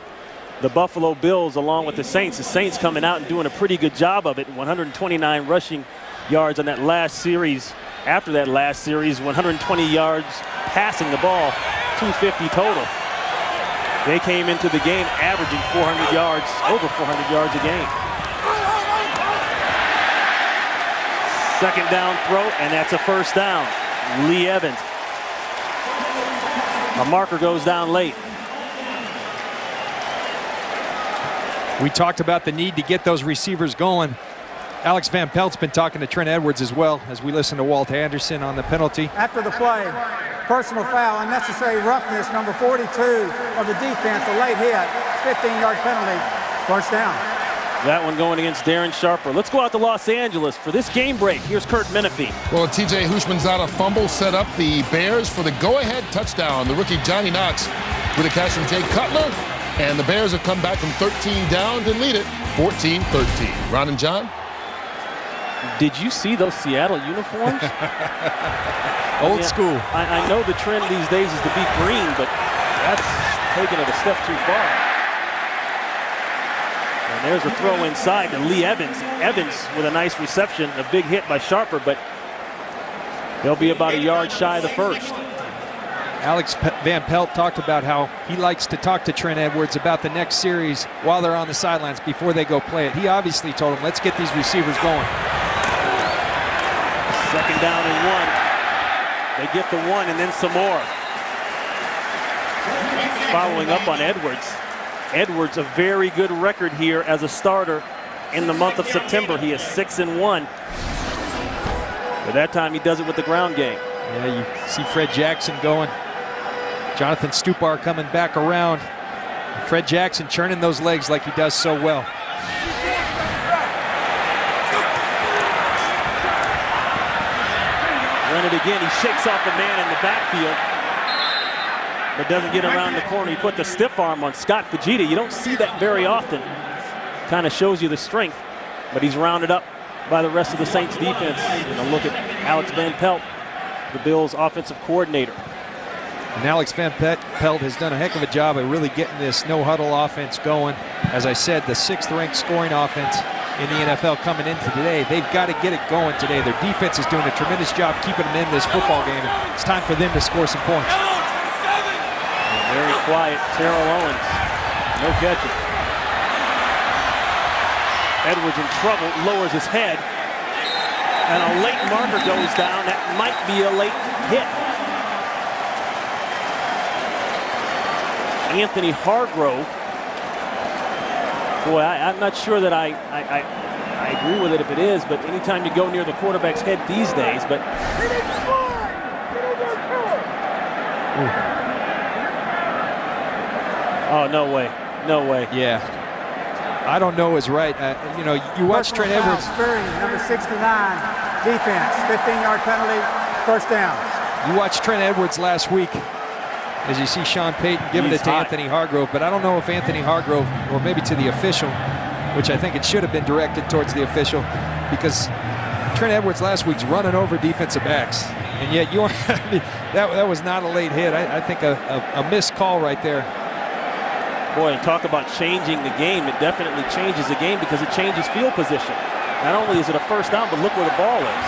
the Buffalo Bills along with the Saints coming out and doing a pretty good job of it. 129 rushing yards on that last series. After that last series, 120 yards passing the ball, 250 total. They came into the game averaging 400 yards, over 400 yards a game. 2nd down throw, and that's a 1st down. Lee Evans. A marker goes down late. We talked about the need to get those receivers going. Alex Van Pelt's been talking to Trent Edwards as well as we listen to Walt Anderson on the penalty. After the play, personal foul, unnecessary roughness, number 42 of the defense, a late hit, 15-yard penalty, 1st down. That one going against Darren Sharper. Let's go out to Los Angeles for this game break. Here's Kurt Menefee. Well, TJ Hushmanzada fumble set up the Bears for the go-ahead touchdown. The rookie Johnny Knox with a catch from Jay Cutler. And the Bears have come back from 13 down to lead it 14-13. Ron and John? Did you see those Seattle uniforms? Old school. I know the trend these days is to be green, but that's taking it a step too far. And there's a throw inside to Lee Evans. Evans with a nice reception, a big hit by Sharper, but they'll be about a yard shy of the 1st. Alex Van Pelt talked about how he likes to talk to Trent Edwards about the next series while they're on the sidelines before they go play it. He obviously told him, let's get these receivers going. 2nd down and 1. They get the 1 and then some more. Following up on Edwards. Edwards, a very good record here as a starter in the month of September. He is 6-1. But that time he does it with the ground game. Yeah, you see Fred Jackson going. Jonathan Stupar coming back around. Fred Jackson churning those legs like he does so well. Run it again. He shakes off a man in the backfield, but doesn't get around the corner. He put the stiff arm on Scott Fujita. You don't see that very often. Kind of shows you the strength, but he's rounded up by the rest of the Saints defense. And a look at Alex Van Pelt, the Bills' offensive coordinator. And Alex Van Pelt has done a heck of a job of really getting this no-huddle offense going. As I said, the 6th-ranked scoring offense in the NFL coming into today. They've got to get it going today. Their defense is doing a tremendous job keeping them in this football game. It's time for them to score some points. Very quiet, Terrell Owens. No catching. Edwards in trouble, lowers his head. And a late marker goes down. That might be a late hit. Anthony Hargrove. Boy, I'm not sure that I I agree with it if it is, but anytime you go near the quarterback's head these days, but. Oh, no way. No way. Yeah. I don't know is right. You know, you watch Trent Edwards. Spearing, number 69, defense, 15-yard penalty, first down. You watched Trent Edwards last week as you see Sean Payton giving it to Anthony Hargrove, but I don't know if Anthony Hargrove, or maybe to the official, which I think it should have been directed towards the official, because Trent Edwards last week's running over defensive backs, and yet that was not a late hit. I think a missed call right there. Boy, talk about changing the game. It definitely changes the game because it changes field position. Not only is it a first down, but look where the ball is.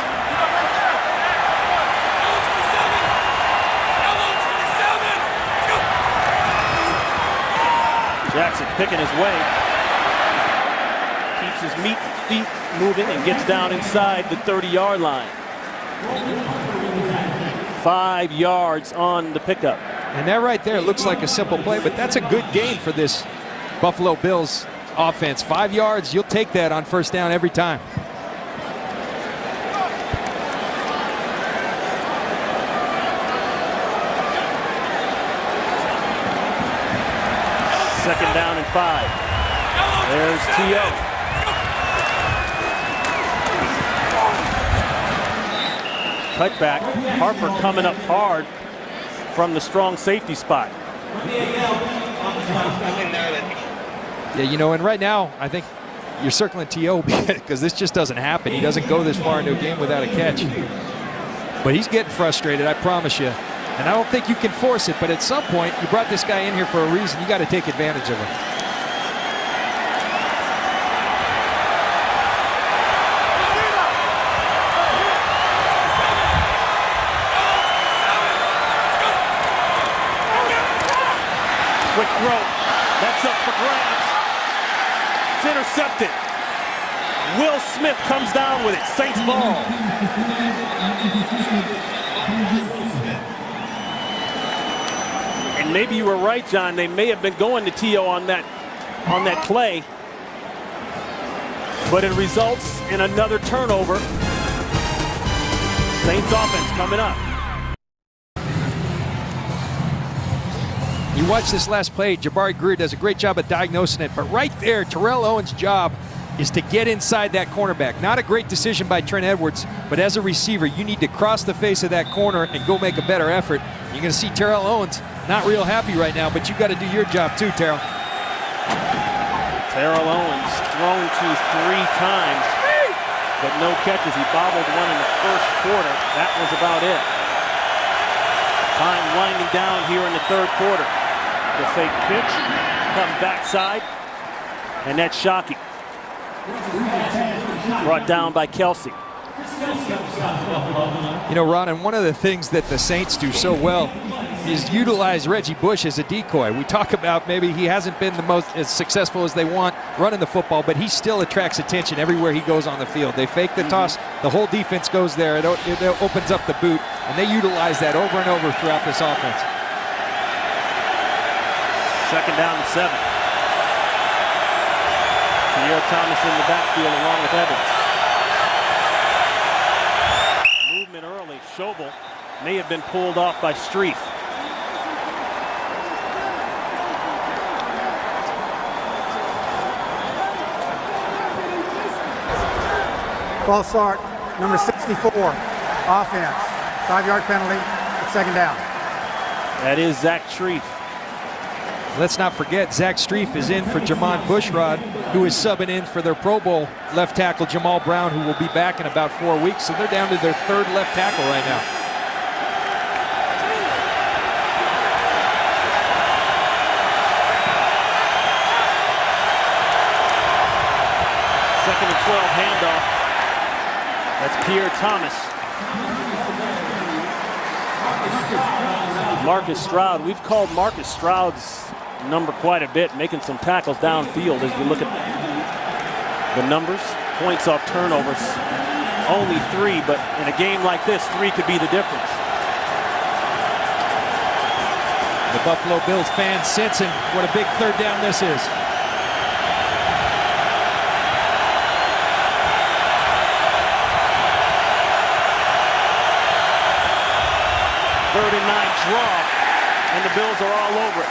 Jackson picking his way. Keeps his feet moving and gets down inside the 30-yard line. 5 yards on the pickup. And that right there looks like a simple play, but that's a good gain for this Buffalo Bills offense. 5 yards, you'll take that on first down every time. Second down and 5. There's T.O. Cutback. Harper coming up hard from the strong safety spot. Yeah, you know, and right now, I think you're circling T.O. because this just doesn't happen. He doesn't go this far into a game without a catch. But he's getting frustrated, I promise you. And I don't think you can force it, but at some point, you brought this guy in here for a reason. You got to take advantage of him. Quick throw. That's up for grabs. It's intercepted. Will Smith comes down with it. Saints ball. And maybe you were right, John. They may have been going to T.O. on that play. But it results in another turnover. Saints offense coming up. You watch this last play, Jabari Greer does a great job of diagnosing it, but right there, Terrell Owens' job is to get inside that cornerback. Not a great decision by Trent Edwards, but as a receiver, you need to cross the face of that corner and go make a better effort. You're going to see Terrell Owens not real happy right now, but you've got to do your job too, Terrell. Terrell Owens thrown to 3 times, but no catches. He bobbled one in the first quarter. That was about it. Time winding down here in the third quarter. The fake pitch comes backside, and that's Shockey. Brought down by Kelsey. You know, Ron, and one of the things that the Saints do so well is utilize Reggie Bush as a decoy. We talk about maybe he hasn't been the most as successful as they want running the football, but he still attracts attention everywhere he goes on the field. They fake the toss, the whole defense goes there, it opens up the boot, and they utilize that over and over throughout this offense. Second down and 7. Pierre Thomas in the backfield along with Evans. Movement early. Schobel may have been pulled off by Streif. False start, number 64, offense. 5-yard penalty, second down. That is Zach Streif. Let's not forget, Zach Streif is in for Jamon Bushrod, who is subbing in for their Pro Bowl left tackle, Jamal Brown, who will be back in about 4 weeks. So they're down to their 3rd left tackle right now. Second and 12 handoff. That's Pierre Thomas. Marcus Stroud. We've called Marcus Stroud's number quite a bit, making some tackles downfield as you look at the numbers. Points off turnovers, only 3, but in a game like this, 3 could be the difference. The Buffalo Bills fans sensing what a big 3rd down this is. draw, and the Bills are all over it.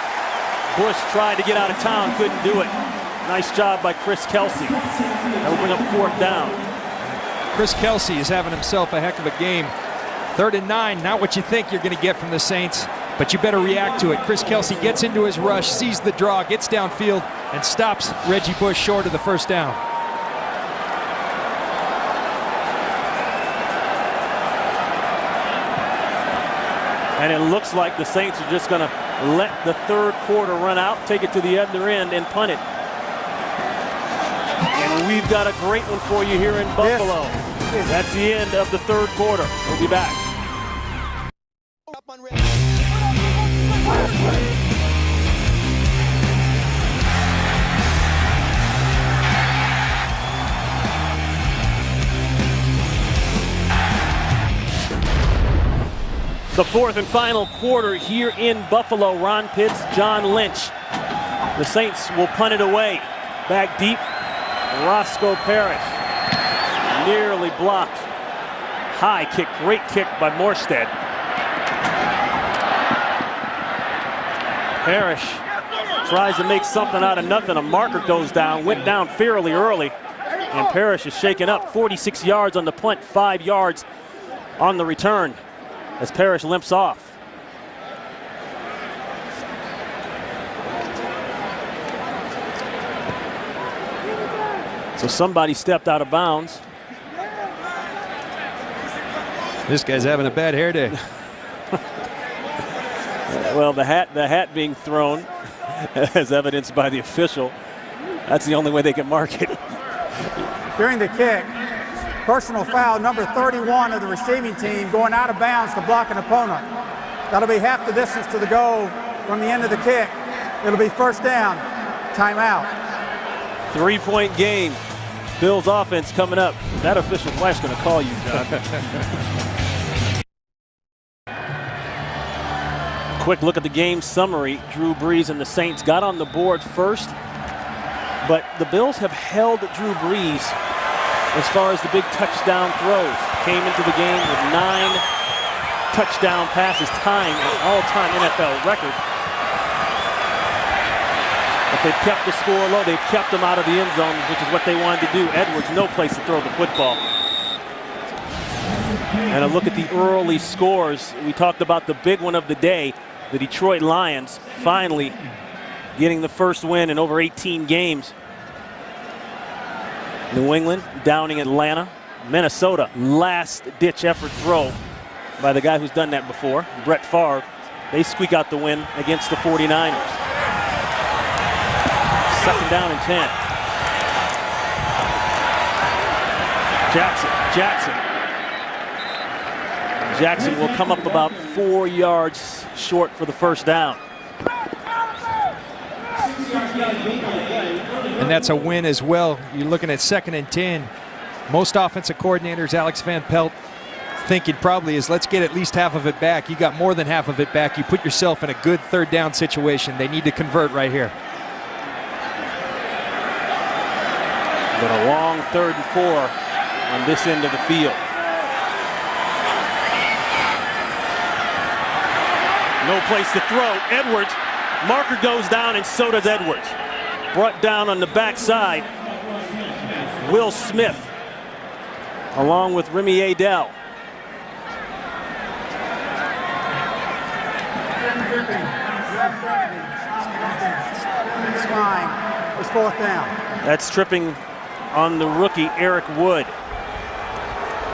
Bush tried to get out of town, couldn't do it. Nice job by Chris Kelsey. That'll bring up 4th down. Chris Kelsey is having himself a heck of a game. 3rd and 9, not what you think you're going to get from the Saints, but you better react to it. Chris Kelsey gets into his rush, sees the draw, gets downfield, and stops Reggie Bush short of the 1st down. And it looks like the Saints are just going to let the 3rd quarter run out, take it to the other end, and punt it. And we've got a great one for you here in Buffalo. That's the end of the 3rd quarter. We'll be back. The 4th and final quarter here in Buffalo. Ron Pitts, John Lynch. The Saints will punt it away. Back deep, Roscoe Parrish. Nearly blocked. High kick, great kick by Morstead. Parrish tries to make something out of nothing. A marker goes down, went down fairly early. And Parrish is shaken up. 46 yards on the punt, 5 yards on the return as Parrish limps off. So somebody stepped out of bounds. This guy's having a bad hair day. Well, the hat being thrown, as evidenced by the official. That's the only way they can mark it. During the kick, personal foul number 31 of the receiving team going out of bounds to block an opponent. That'll be half the distance to the goal from the end of the kick. It'll be 1st down, timeout. 3-point game. Bills offense coming up. That official's wife's going to call you, John. Quick look at the game summary. Drew Brees and the Saints got on the board first, but the Bills have held Drew Brees as far as the big touchdown throws. Came into the game with 9 touchdown passes, tying an all-time NFL record. But they've kept the score low. They've kept them out of the end zone, which is what they wanted to do. Edwards, no place to throw the football. And a look at the early scores. We talked about the big one of the day, the Detroit Lions finally getting the first win in over 18 games. New England downing Atlanta. Minnesota, last-ditch effort throw by the guy who's done that before, Brett Favre. They squeak out the win against the 49ers. 2nd down and 10. Jackson will come up about 4 yards short for the 1st down. And that's a win as well. You're looking at 2nd and 10. Most offensive coordinators, Alex Van Pelt, thinking probably is let's get at least half of it back. You got more than half of it back. You put yourself in a good 3rd down situation. They need to convert right here. But a long 3rd and 4 on this end of the field. No place to throw. Edwards, marker goes down, and so does Edwards. Brought down on the backside. Will Smith, along with Remy Adele. It's 4th down. That's tripping on the rookie, Eric Wood.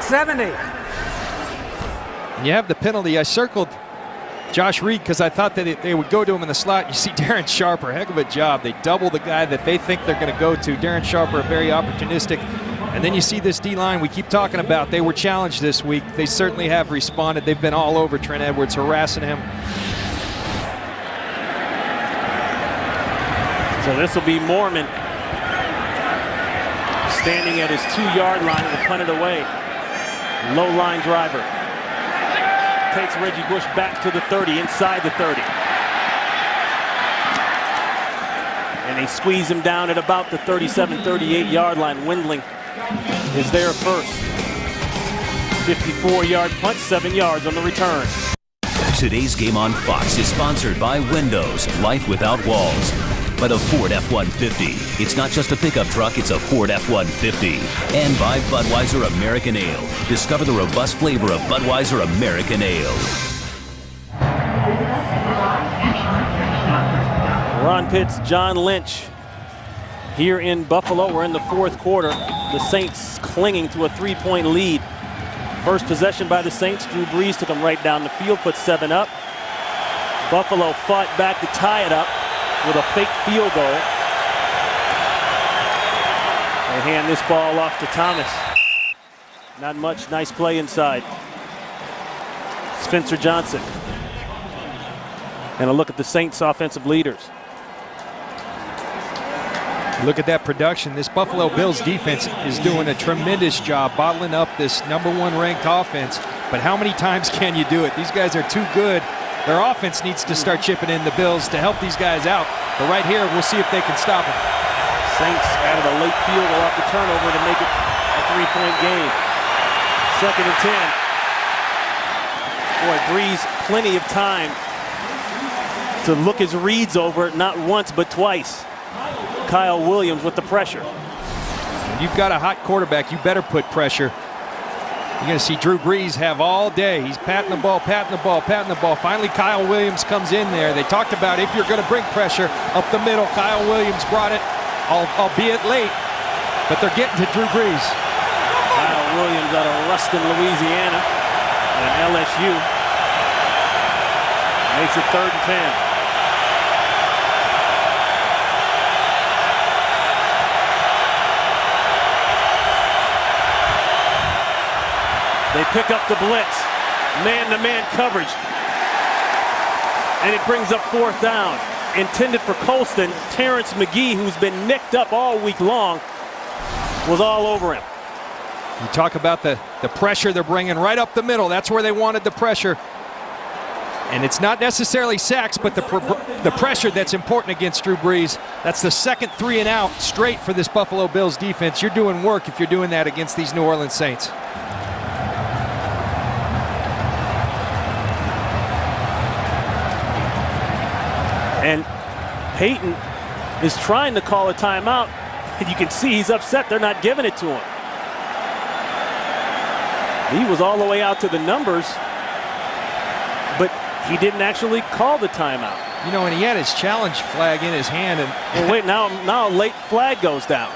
70. And you have the penalty. I circled Josh Reed because I thought that they would go to him in the slot. You see Darren Sharper, heck of a job. They double the guy that they think they're going to go to. Darren Sharper, very opportunistic. And then you see this D-line we keep talking about. They were challenged this week. They certainly have responded. They've been all over Trent Edwards, harassing him. So this will be Mormon standing at his 2-yard line to punt it away. Low line driver. Takes Reggie Bush back to the 30, inside the 30. And they squeeze him down at about the 37, 38-yard line. Windling is there first. 54-yard punt, 7 yards on the return. Today's game on Fox is sponsored by Windows, Life Without Walls. By the Ford F-150. It's not just a pickup truck, it's a Ford F-150. And by Budweiser American Ale. Discover the robust flavor of Budweiser American Ale. Ron Pitts, John Lynch here in Buffalo. We're in the fourth quarter. The Saints clinging to a 3-point lead. First possession by the Saints. Drew Brees took them right down the field, put 7 up. Buffalo fought back to tie it up with a fake field goal. They hand this ball off to Thomas. Not much. Nice play inside. Spencer Johnson. And a look at the Saints offensive leaders. Look at that production. This Buffalo Bills defense is doing a tremendous job bottling up this #1 ranked offense. But how many times can you do it? These guys are too good. Their offense needs to start chipping in the Bills to help these guys out. But right here, we'll see if they can stop them. Saints added a late field goal off the turnover to make it a 3-point game. 2nd and 10. Boy, Brees, plenty of time to look his reads over, not once but twice. Kyle Williams with the pressure. When you've got a hot quarterback, you better put pressure. You're going to see Drew Brees have all day. He's patting the ball, patting the ball, patting the ball. Finally, Kyle Williams comes in there. They talked about if you're going to bring pressure up the middle. Kyle Williams brought it, albeit late, but they're getting to Drew Brees. Kyle Williams out of Ruston, Louisiana, and LSU. Makes it 3rd and 10. They pick up the blitz, man-to-man coverage, and it brings up 4th down. Intended for Colston. Terrence McGee, who's been nicked up all week long, was all over him. You talk about the pressure they're bringing right up the middle. That's where they wanted the pressure. And it's not necessarily sacks, but the pressure that's important against Drew Brees. That's the second 3 and out straight for this Buffalo Bills defense. You're doing work if you're doing that against these New Orleans Saints. And Peyton is trying to call a timeout, and you can see he's upset they're not giving it to him. He was all the way out to the numbers, but he didn't actually call the timeout. You know, and he had his challenge flag in his hand. And well, wait, now a late flag goes down.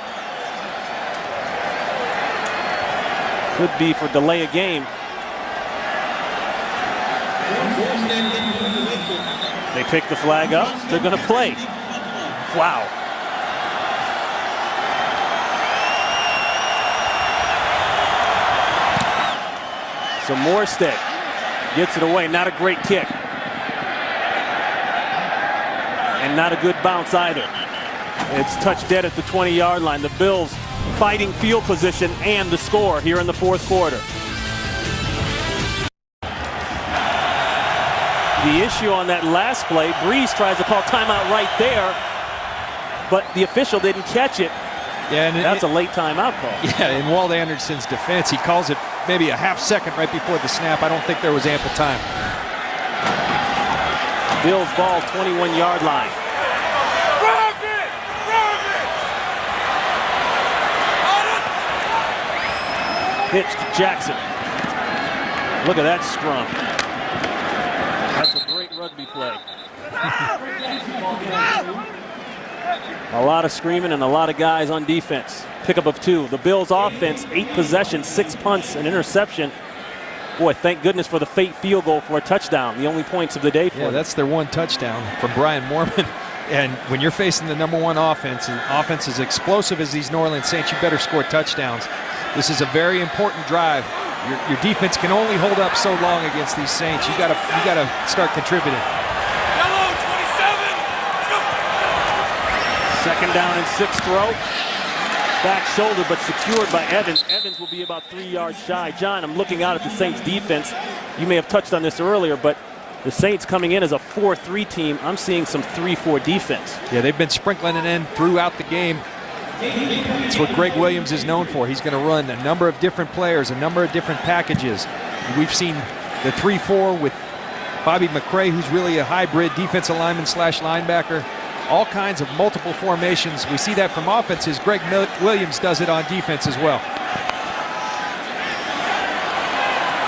Could be for delay of game. They pick the flag up. They're going to play. Wow. So Morstead gets it away. Not a great kick. And not a good bounce either. It's touched dead at the 20-yard line. The Bills fighting field position and the score here in the fourth quarter. The issue on that last play, Brees tries to call timeout right there, but the official didn't catch it. Yeah, and that's a late timeout call. Yeah, in Walt Anderson's defense, he calls it maybe a half second right before the snap. I don't think there was ample time. Bills ball, 21-yard line. Pitch to Jackson. Look at that scrum. That's a great rugby play. A lot of screaming and a lot of guys on defense. Pickup of 2. The Bills offense, 8 possessions, 6 punts, an interception. Boy, thank goodness for the fake field goal for a touchdown. The only points of the day for them. That's their one touchdown from Brian Moorman. And when you're facing the #1 offense, and offense as explosive as these New Orleans Saints, you better score touchdowns. This is a very important drive. Your defense can only hold up so long against these Saints. You gotta start contributing. Yellow 27. Let's go. 2nd down and 6 throw. Back shoulder, but secured by Evans. Evans will be about 3 yards shy. John, I'm looking out at the Saints defense. You may have touched on this earlier, but the Saints coming in as a 4-3 team. I'm seeing some 3-4 defense. Yeah, they've been sprinkling it in throughout the game. It's what Greg Williams is known for. He's going to run a number of different players, a number of different packages. We've seen the 3-4 with Bobby McCray, who's really a hybrid defensive lineman / linebacker. All kinds of multiple formations. We see that from offenses. Greg Williams does it on defense as well.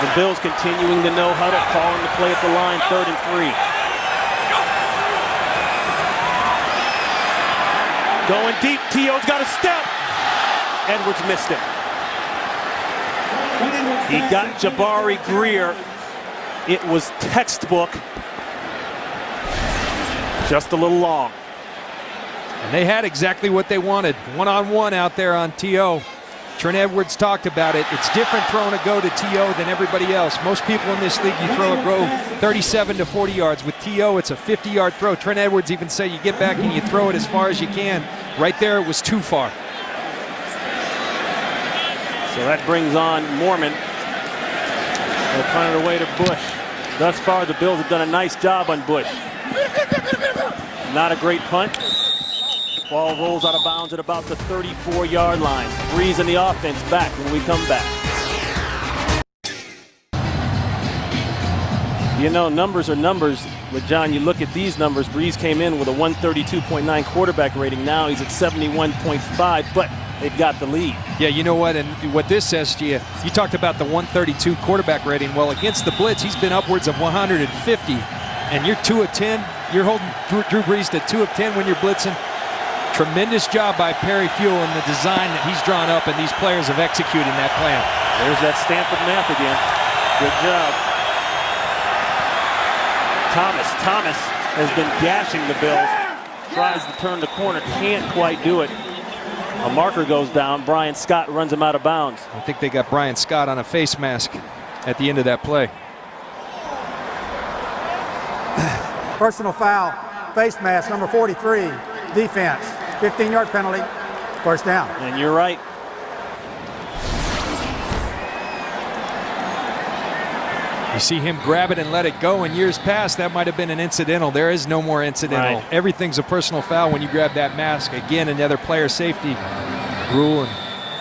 The Bills continuing the no huddle, calling the play at the line, 3rd and 3. Going deep, T.O.'s got a step. Edwards missed it. He got Jabari Greer. It was textbook. Just a little long. And they had exactly what they wanted. One-on-one out there on T.O. Trent Edwards talked about it. It's different throwing a go to T.O. than everybody else. Most people in this league, you throw a go 37 to 40 yards. With T.O., it's a 50-yard throw. Trent Edwards even said you get back and you throw it as far as you can. Right there, it was too far. So that brings on Mormon. They'll punt it away to Bush. Thus far, the Bills have done a nice job on Bush. Not a great punt. Ball rolls out of bounds at about the 34-yard line. Breeze and the offense back when we come back. You know, numbers are numbers. But John, you look at these numbers. Breeze came in with a 132.9 quarterback rating. Now he's at 71.5, but they've got the lead. Yeah, you know what? And what this says to you, you talked about the 132 quarterback rating. Well, against the blitz, he's been upwards of 150. And you're 2 of 10. You're holding Drew Brees to 2 of 10 when you're blitzing. Tremendous job by Perry Fuel in the design that he's drawn up, and these players have executed that plan. There's that Stanford math again. Good job. Thomas has been gashing the Bills. Tries to turn the corner, can't quite do it. A marker goes down. Brian Scott runs him out of bounds. I think they got Brian Scott on a face mask at the end of that play. Personal foul, face mask, number 43, defense. 15-yard penalty, 1st down. And you're right. You see him grab it and let it go. In years past, that might have been an incidental. There is no more incidental. Right. Everything's a personal foul when you grab that mask. Again, another player safety rule, and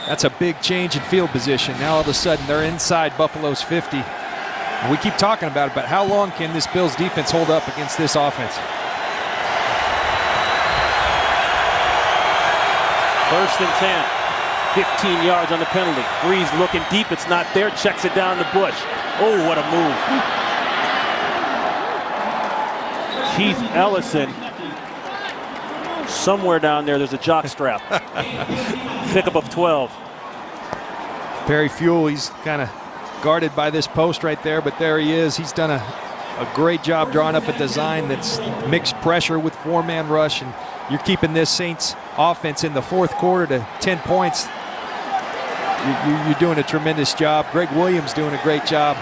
that's a big change in field position. Now all of a sudden they're inside Buffalo's 50. And we keep talking about it, but how long can this Bills defense hold up against this offense? 1st and 10. 15 yards on the penalty. Breeze looking deep. It's not there. Checks it down to Bush. Oh, what a move. Keith Ellison. Somewhere down there's a jock strap. Pickup of 12. Perry Fuel, he's kind of guarded by this post right there, but there he is. He's done a great job drawing up a design that's mixed pressure with 4-man rush, and you're keeping this Saints offense in the 4th quarter to 10 points. You're doing a tremendous job. Greg Williams doing a great job.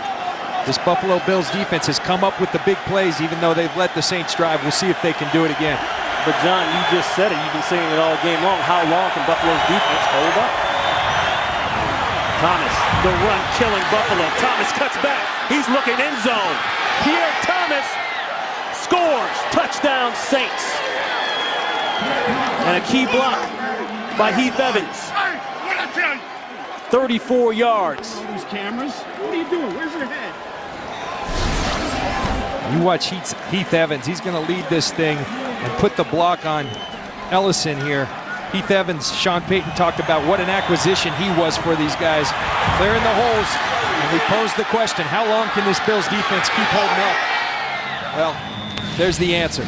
This Buffalo Bills defense has come up with the big plays, even though they've let the Saints drive. We'll see if they can do it again. But John, you just said it. You've been saying it all game long. How long can Buffalo's defense hold up? Thomas, the run killing Buffalo. Thomas cuts back. He's looking end zone. Pierre Thomas scores. Touchdown Saints. And a key block by Heath Evans. 34 yards. All these cameras? What are you doing? Where's your head? You watch Heath Evans. He's going to lead this thing and put the block on Ellison here. Heath Evans, Sean Payton talked about what an acquisition he was for these guys. Clearing the holes. And we posed the question, how long can this Bills defense keep holding up? Well, there's the answer.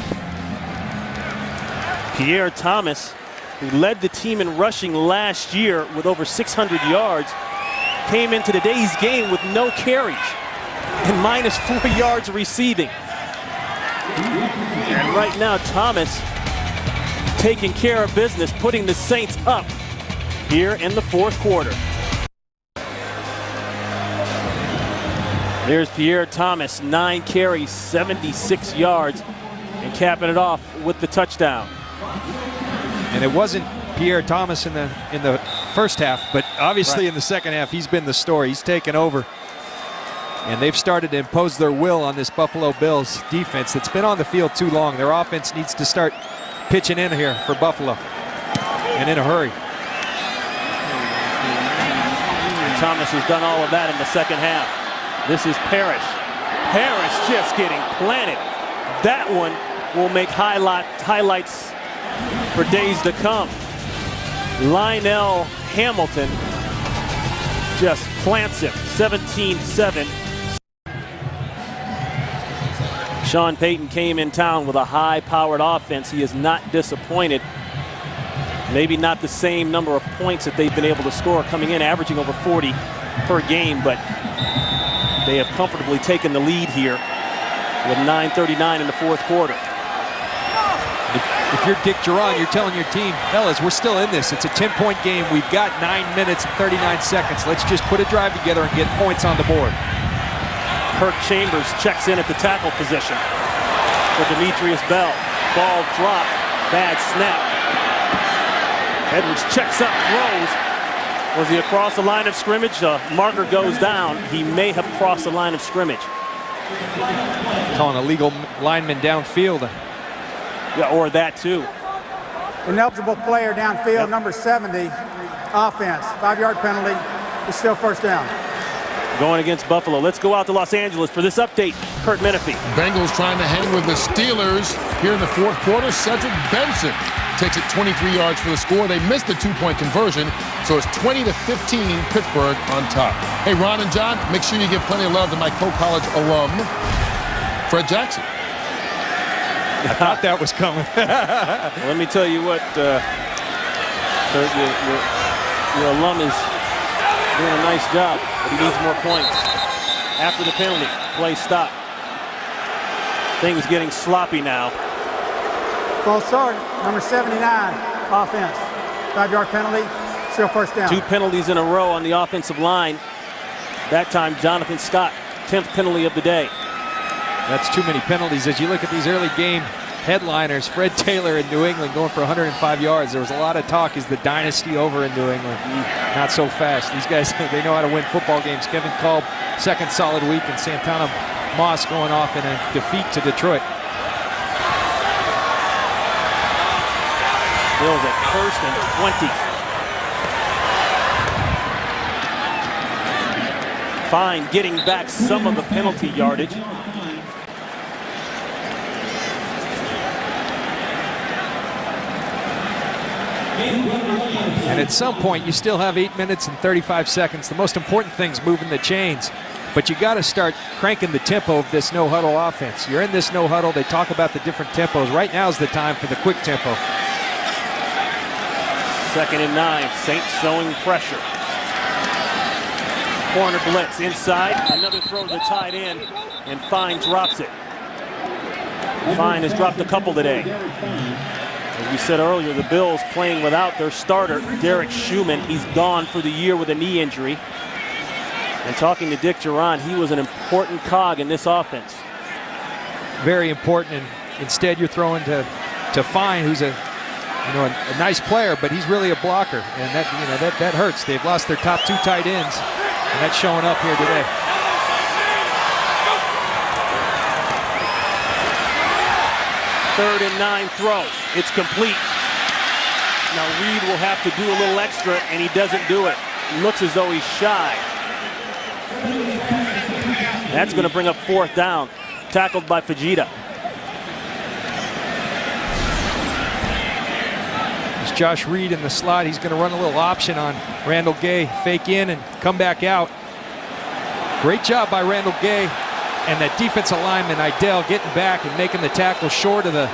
Pierre Thomas, who led the team in rushing last year with over 600 yards, came into today's game with no carries and -4 yards receiving. And right now, Thomas taking care of business, putting the Saints up here in the 4th quarter. There's Pierre Thomas, 9 carries, 76 yards, and capping it off with the touchdown. And it wasn't Pierre Thomas in the first half, but obviously in the second half, he's been the story. He's taken over. And they've started to impose their will on this Buffalo Bills defense that's been on the field too long. Their offense needs to start pitching in here for Buffalo, and in a hurry. And Thomas has done all of that in the second half. This is Parrish. Harris just getting planted. That one will make highlights for days to come. Lionel Hamilton just plants him. 17-7. Sean Payton came in town with a high-powered offense. He is not disappointed. Maybe not the same number of points that they've been able to score coming in, averaging over 40 per game, but they have comfortably taken the lead here with 9:39 in the fourth quarter. If you're Dick Duran, you're telling your team, fellas, we're still in this. It's a 10-point game. We've got 9 minutes and 39 seconds. Let's just put a drive together and get points on the board. Kirk Chambers checks in at the tackle position for Demetrius Bell. Ball dropped, bad snap. Edwards checks up, throws. Was he across the line of scrimmage? The marker goes down. He may have crossed the line of scrimmage. Calling a legal lineman downfield. Yeah, or that too. Ineligible player downfield, number 70, offense. 5-yard penalty. It's still first down. Going against Buffalo. Let's go out to Los Angeles for this update. Kurt Menefee. Bengals trying to hang with the Steelers here in the fourth quarter. Cedric Benson takes it 23 yards for the score. They missed the 2-point conversion, so it's 20-15 Pittsburgh on top. Hey, Ron and John, make sure you give plenty of love to my co-college alum, Fred Jackson. I thought that was coming. Let me tell you what, Kurt, your alum is doing a nice job, but he needs more points. After the penalty, play stop. Things getting sloppy now. False start, number 79, offense. 5-yard penalty, still first down. 2 penalties in a row on the offensive line. That time, Jonathan Scott, 10th penalty of the day. That's too many penalties. As you look at these early game headliners, Fred Taylor in New England going for 105 yards. There was a lot of talk, is the dynasty over in New England? Not so fast. These guys, they know how to win football games. Kevin Kolb, second solid week, and Santana Moss going off in a defeat to Detroit. Bills at 1st and 20. Fine getting back some of the penalty yardage. And at some point, you still have 8 minutes and 35 seconds. The most important thing is moving the chains. But you got to start cranking the tempo of this no-huddle offense. You're in this no-huddle. They talk about the different tempos. Right now is the time for the quick tempo. 2nd and 9. Saints showing pressure. Corner blitz inside. Another throw to the tight end, and Fine drops it. Fine has dropped a couple today. As we said earlier, the Bills playing without their starter, Derek Schumann. He's gone for the year with a knee injury. And talking to Dick Duran, he was an important cog in this offense. Very important, and instead you're throwing to Fine, who's a nice player, but he's really a blocker, and that hurts. They've lost their top 2 tight ends, and that's showing up here today. Third and 9 throw. It's complete. Now Reed will have to do a little extra, and he doesn't do it. Looks as though he's shy. That's going to bring up 4th down. Tackled by Fajita. It's Josh Reed in the slot. He's going to run a little option on Randall Gay. Fake in and come back out. Great job by Randall Gay. And that defensive lineman, Idell, getting back and making the tackle short of the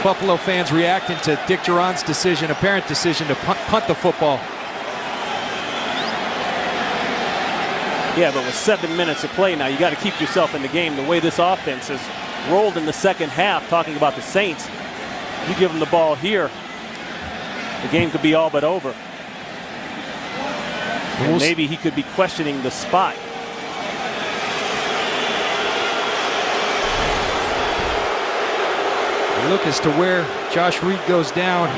Buffalo fans reacting to Dick Duran's decision, apparent decision to punt the football. Yeah, but with 7 minutes of play now, you got to keep yourself in the game. The way this offense has rolled in the second half, talking about the Saints, you give them the ball here, the game could be all but over. And maybe he could be questioning the spot. Look as to where Josh Reed goes down.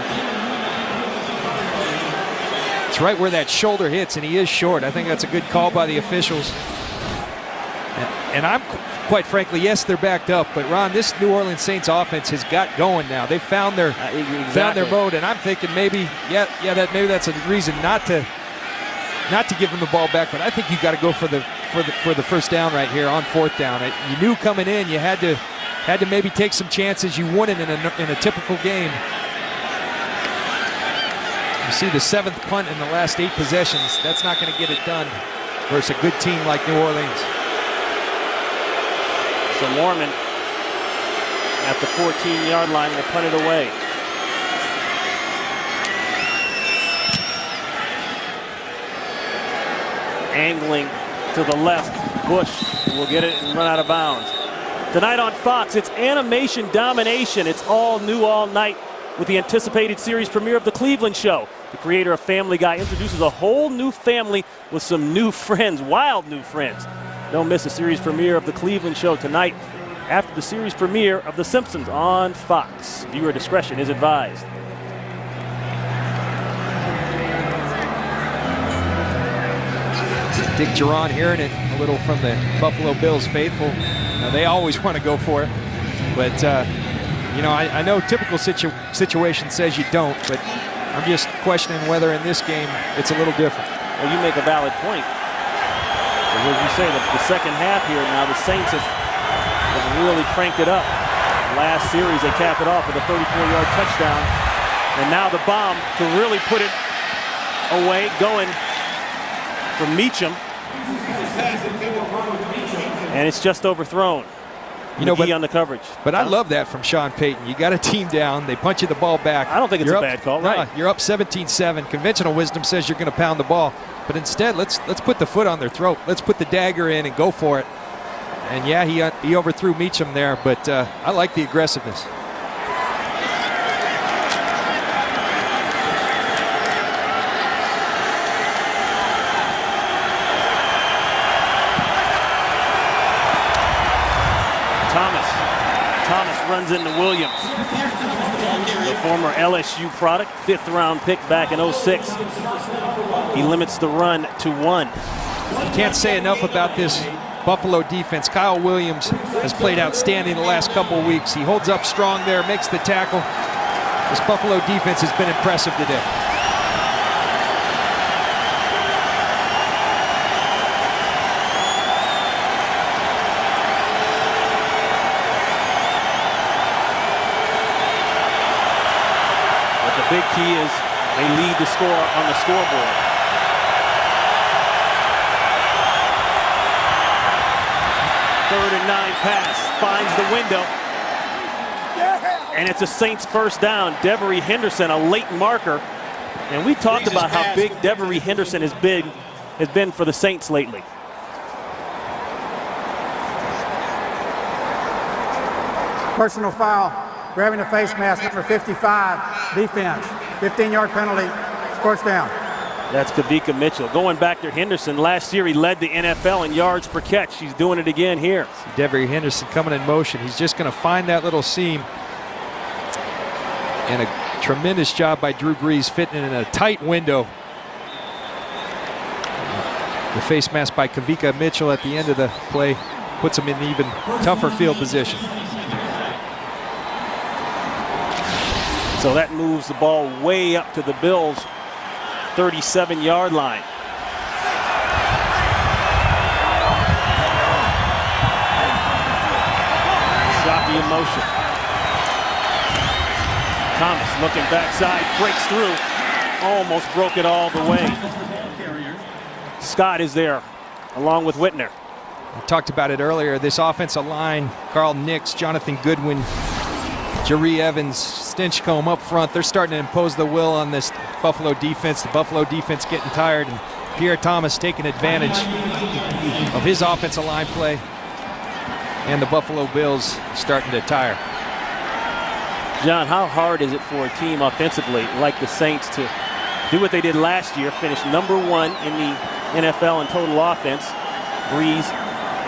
It's right where that shoulder hits, and he is short. I think that's a good call by the officials. And I'm quite frankly, yes, they're backed up, but Ron, this New Orleans Saints offense has got going now. They found their mode, and I'm thinking maybe maybe that's a reason not to give them the ball back. But I think you got to go for the for the first down right here on 4th down. You knew coming in you had to maybe take some chances you wouldn't in a typical game. You see the 7th punt in the last 8 possessions. That's not going to get it done versus a good team like New Orleans. So Mormon at the 14-yard line will punt it away. Angling to the left, Bush will get it and run out of bounds. Tonight on Fox, it's animation domination. It's all new all night with the anticipated series premiere of The Cleveland Show. The creator of Family Guy introduces a whole new family with some new friends, wild new friends. Don't miss the series premiere of The Cleveland Show tonight after the series premiere of The Simpsons on Fox. Viewer discretion is advised. Dick Duran hearing it a little from the Buffalo Bills faithful. Now, they always want to go for it, but you know, I know typical situation says you don't, but I'm just questioning whether in this game it's a little different. Well, you make a valid point. As you say, the second half here now, the Saints have really cranked it up. Last series, they capped it off with a 34-yard touchdown, and now the bomb to really put it away, going from Meacham. And it's just overthrown. You know, McGee on the coverage. But I love that from Sean Payton. You got a team down, they punch you the ball back. I don't think it's a bad call, right? You're up 17-7. Conventional wisdom says you're going to pound the ball, but instead, let's put the foot on their throat. Let's put the dagger in and go for it. And yeah, he overthrew Meacham there, but I like the aggressiveness. Thomas runs into Williams, the former LSU product, 5th round pick back in 06. He limits the run to 1. You can't say enough about this Buffalo defense. Kyle Williams has played outstanding the last couple of weeks. He holds up strong there, makes the tackle. This Buffalo defense has been impressive today. Big key is they lead the score on the scoreboard. Third and 9 pass finds the window. And it's a Saints first down. Devery Henderson, a late marker. And we talked about how big Devery Henderson has been for the Saints lately. Personal foul. Grabbing the face mask, number 55, defense. 15-yard penalty, first down. That's Kavika Mitchell. Going back to Henderson, last year he led the NFL in yards per catch. He's doing it again here. See Devery Henderson coming in motion. He's just going to find that little seam. And a tremendous job by Drew Brees fitting in a tight window. The face mask by Kavika Mitchell at the end of the play puts him in an even tougher field position. So that moves the ball way up to the Bills' 37-yard line. Shockey in motion. Thomas looking backside, breaks through, almost broke it all the way. Scott is there, along with Whitner. We talked about it earlier. This offensive line, Carl Nix, Jonathan Goodwin, Jerry Evans, Stinchcomb up front. They're starting to impose the will on this Buffalo defense. The Buffalo defense getting tired, and Pierre Thomas taking advantage of his offensive line play. And the Buffalo Bills starting to tire. John, how hard is it for a team offensively like the Saints to do what they did last year, finish number 1 in the NFL in total offense? Brees,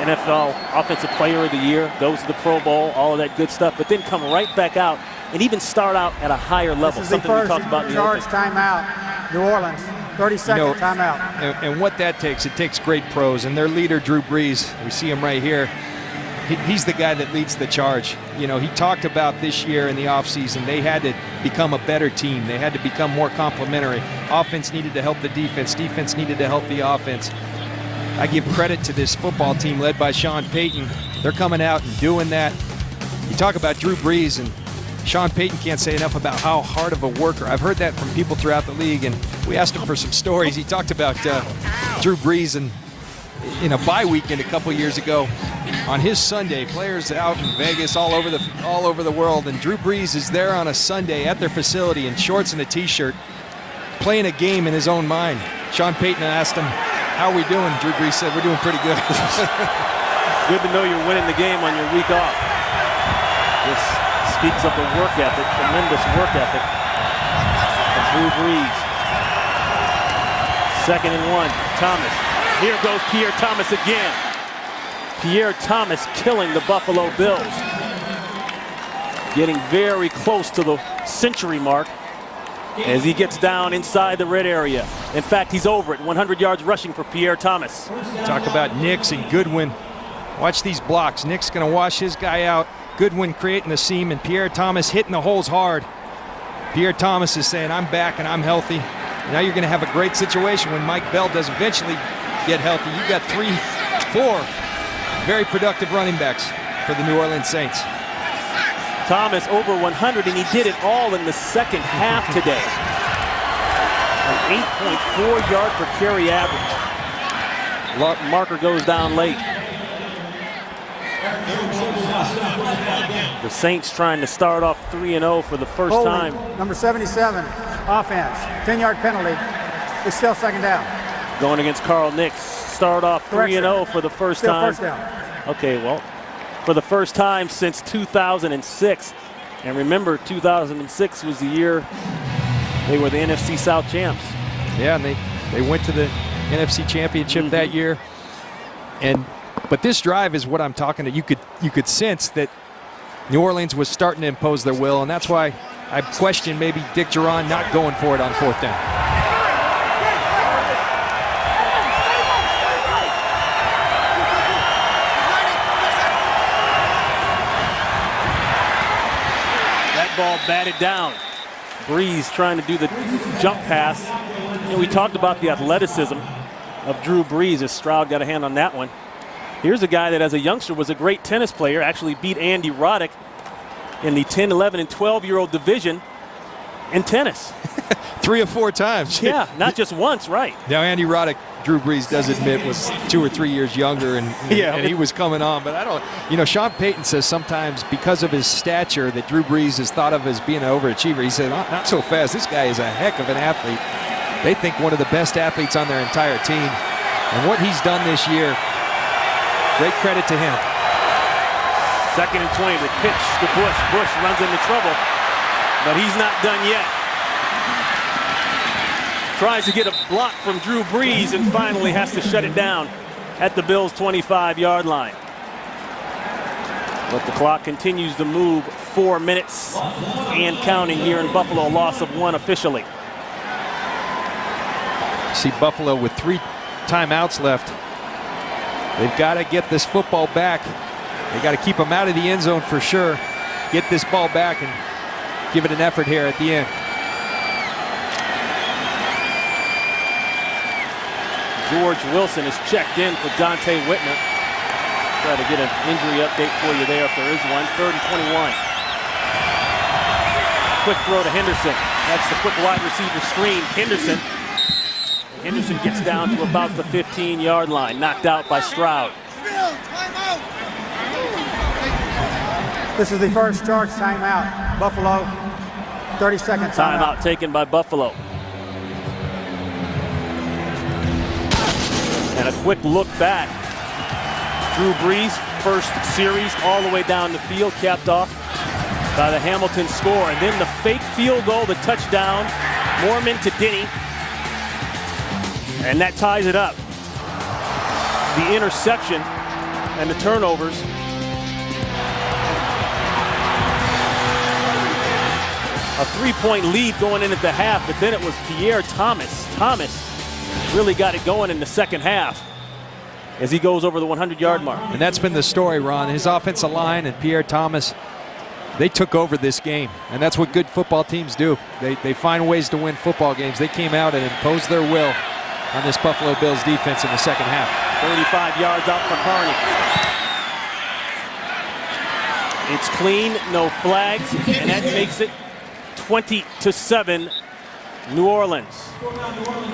NFL Offensive Player of the Year, goes to the Pro Bowl, all of that good stuff, but then come right back out and even start out at a higher level. This is something we talked about in the Charge timeout, New Orleans, 30-second timeout. And what that takes, it takes great pros. And their leader, Drew Brees, we see him right here. He's the guy that leads the charge. You know, he talked about this year in the offseason, they had to become a better team. They had to become more complementary. Offense needed to help the defense. Defense needed to help the offense. I give credit to this football team led by Sean Payton. They're coming out and doing that. You talk about Drew Brees, and Sean Payton can't say enough about how hard of a worker. I've heard that from people throughout the league, and we asked him for some stories. He talked about Drew Brees and in a bye weekend a couple years ago. On his Sunday, players out in Vegas, all over the world, and Drew Brees is there on a Sunday at their facility in shorts and a T-shirt, playing a game in his own mind. Sean Payton asked him, "How are we doing?" Drew Brees said, "We're doing pretty good." Good to know you're winning the game on your week off. This speaks of the work ethic, tremendous work ethic of Drew Brees. 2nd and 1, Thomas. Here goes Pierre Thomas again. Pierre Thomas killing the Buffalo Bills. Getting very close to the century mark as he gets down inside the red area. In fact, he's over it. 100 yards rushing for Pierre Thomas. Talk about Nix and Goodwin. Watch these blocks. Nick's going to wash his guy out. Goodwin creating the seam, and Pierre Thomas hitting the holes hard. Pierre Thomas is saying, "I'm back and I'm healthy." Now you're going to have a great situation when Mike Bell does eventually get healthy. You've got 3, 4 very productive running backs for the New Orleans Saints. Thomas over 100, and he did it all in the second half today. An 8.4 yard per carry average. Marker goes down late. The Saints trying to start off 3-0 for the first time. Number 77, offense, 10-yard penalty. It's still 2nd down. Going against Carl Nix. Start off 3-0 for the first time. Still 1st down. Okay, well, for the first time since 2006. And remember, 2006 was the year they were the NFC South champs. Yeah, and they went to the NFC Championship that year. But this drive is what I'm talking to. You could sense that New Orleans was starting to impose their will, and that's why I question maybe Dick Duron not going for it on 4th down. That ball batted down. Brees trying to do the jump pass. And we talked about the athleticism of Drew Brees as Stroud got a hand on that one. Here's a guy that as a youngster was a great tennis player, actually beat Andy Roddick in the 10, 11, and 12-year-old division in tennis. 3 or 4 times. Yeah, not just once, right. Now, Andy Roddick, Drew Brees does admit, was 2 or 3 years younger, and he was coming on. But I don't, Sean Payton says sometimes because of his stature that Drew Brees is thought of as being an overachiever. He said, not so fast. This guy is a heck of an athlete. They think one of the best athletes on their entire team. And what he's done this year, great credit to him. 2nd and 20, the pitch to Bush. Bush runs into trouble, but he's not done yet. Tries to get a block from Drew Brees and finally has to shut it down at the Bills' 25-yard line. But the clock continues to move. 4 minutes and counting here in Buffalo. A loss of 1 officially. See Buffalo with 3 timeouts left. They've got to get this football back. They got to keep them out of the end zone for sure. Get this ball back and give it an effort here at the end. George Wilson is checked in for Dante Whitner. Try to get an injury update for you there if there is one. 3rd and 21. Quick throw to Henderson. That's the quick wide receiver screen. Henderson gets down to about the 15-yard line. Knocked out by Stroud. This is the first charge timeout. Buffalo, 30-second Timeout taken by Buffalo. And a quick look back. Drew Brees, first series all the way down the field, capped off by the Hamilton score. And then the fake field goal, the touchdown, Mormon to Denny. And that ties it up. The interception and the turnovers. A 3-point lead going in at the half, but then it was Pierre Thomas. Thomas really got it going in the second half as he goes over the 100-yard mark. And that's been the story, Ron. His offensive line and Pierre Thomas, they took over this game. And that's what good football teams do. They find ways to win football games. They came out and imposed their will on this Buffalo Bills defense in the second half. 35 yards out for Carney. It's clean, no flags, and that makes it 20-7 New Orleans.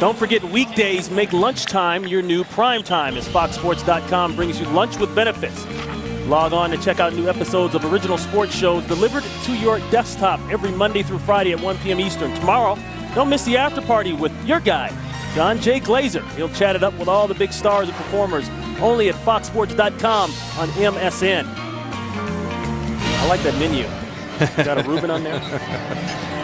Don't forget, weekdays make lunchtime your new prime time as FoxSports.com brings you lunch with benefits. Log on to check out new episodes of original sports shows delivered to your desktop every Monday through Friday at 1 p.m. Eastern. Tomorrow, don't miss the after party with your guy, John J. Glazer. He'll chat it up with all the big stars and performers only at FoxSports.com on MSN. I like that menu. Got a Reuben on there?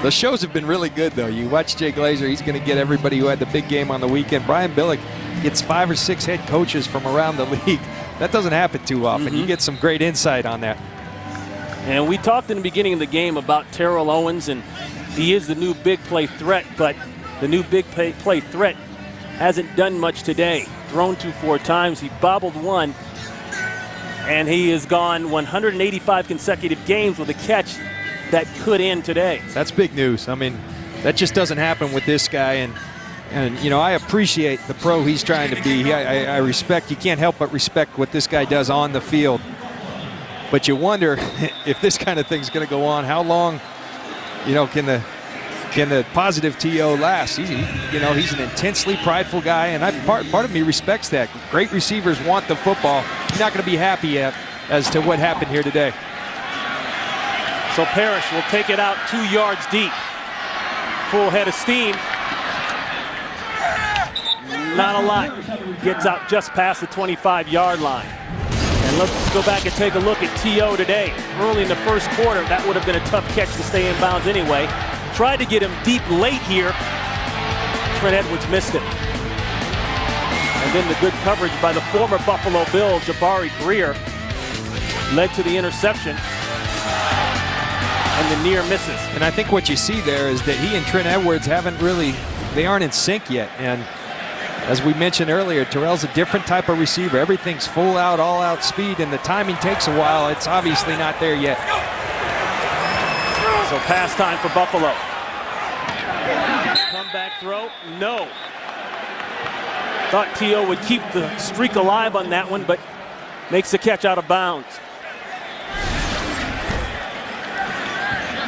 The shows have been really good, though. You watch Jay Glazer, he's going to get everybody who had the big game on the weekend. Brian Billick gets 5 or 6 head coaches from around the league. That doesn't happen too often. You get some great insight on that. And we talked in the beginning of the game about Terrell Owens, and he is the new big play threat, but the new big play threat hasn't done much today. Thrown 4 times, he bobbled 1, and he has gone 185 consecutive games with a catch that could end today. That's big news. I mean, that just doesn't happen with this guy, and you know, I appreciate the pro he's trying to be. I respect, you can't help but respect what this guy does on the field. But you wonder if this kind of thing's going to go on, how long, you know, can the positive TO last? He's an intensely prideful guy, and part of me respects that. Great receivers want the football. He's not going to be happy as to what happened here today. So Parrish will take it out 2 yards deep. Full head of steam. Not a lot. Gets out just past the 25-yard line. And let's go back and take a look at T.O. today. Early in the first quarter, that would have been a tough catch to stay in bounds anyway. Tried to get him deep late here. Trent Edwards missed it. And then the good coverage by the former Buffalo Bill, Jabari Greer, led to the interception. And the near misses. And I think what you see there is that he and Trent Edwards they aren't in sync yet. And as we mentioned earlier, Terrell's a different type of receiver. Everything's full out, all out speed, and the timing takes a while. It's obviously not there yet. So pass time for Buffalo. Comeback throw, no. Thought T.O. would keep the streak alive on that one, but makes the catch out of bounds.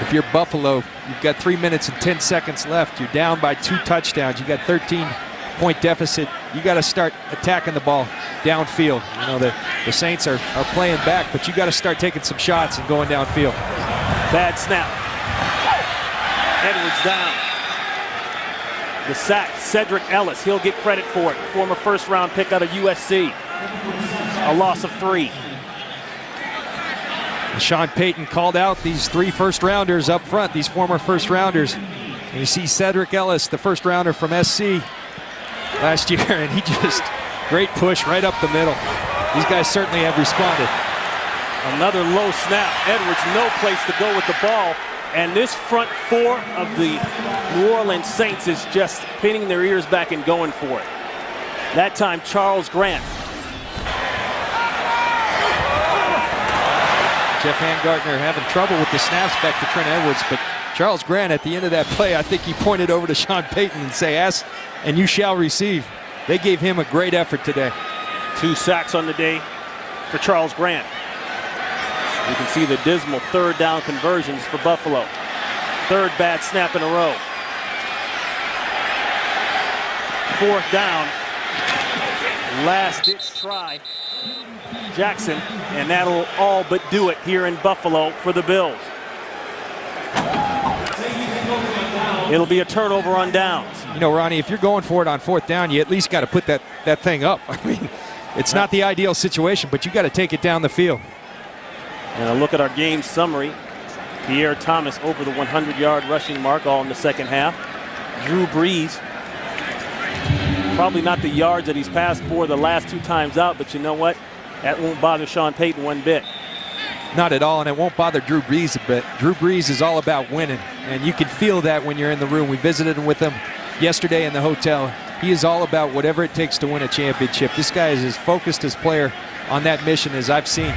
If you're Buffalo, you've got 3 minutes and 10 seconds left. You're down by 2 touchdowns. You got 13-point deficit. You got to start attacking the ball downfield. You know, the Saints are playing back, but you got to start taking some shots and going downfield. Bad snap. Edwards down. The sack, Cedric Ellis. He'll get credit for it. Former first-round pick out of USC. A loss of 3. Sean Payton called out these 3 first-rounders up front, these former first-rounders. And you see Cedric Ellis, the first-rounder from SC last year, and he just, great push right up the middle. These guys certainly have responded. Another low snap. Edwards, no place to go with the ball. And this front 4 of the New Orleans Saints is just pinning their ears back and going for it. That time, Charles Grant. Jeff Hangartner having trouble with the snaps back to Trent Edwards, but Charles Grant at the end of that play, I think he pointed over to Sean Payton and say, ask and you shall receive. They gave him a great effort today. 2 sacks on the day for Charles Grant. You can see the dismal 3rd down conversions for Buffalo. 3rd bad snap in a row. 4th down. Last ditch try. Jackson, and that'll all but do it here in Buffalo for the Bills. It'll be a turnover on downs. You know, Ronnie, if you're going for it on 4th down, you at least got to put that thing up. I mean, it's not the ideal situation, but you got to take it down the field. And a look at our game summary. Pierre Thomas over the 100-yard rushing mark, all in the second half. Drew Brees, probably not the yards that he's passed for the last 2 times out, but you know what? That won't bother Sean Payton one bit. Not at all, and it won't bother Drew Brees a bit. Drew Brees is all about winning, and you can feel that when you're in the room. We visited with him yesterday in the hotel. He is all about whatever it takes to win a championship. This guy is as focused as player on that mission as I've seen.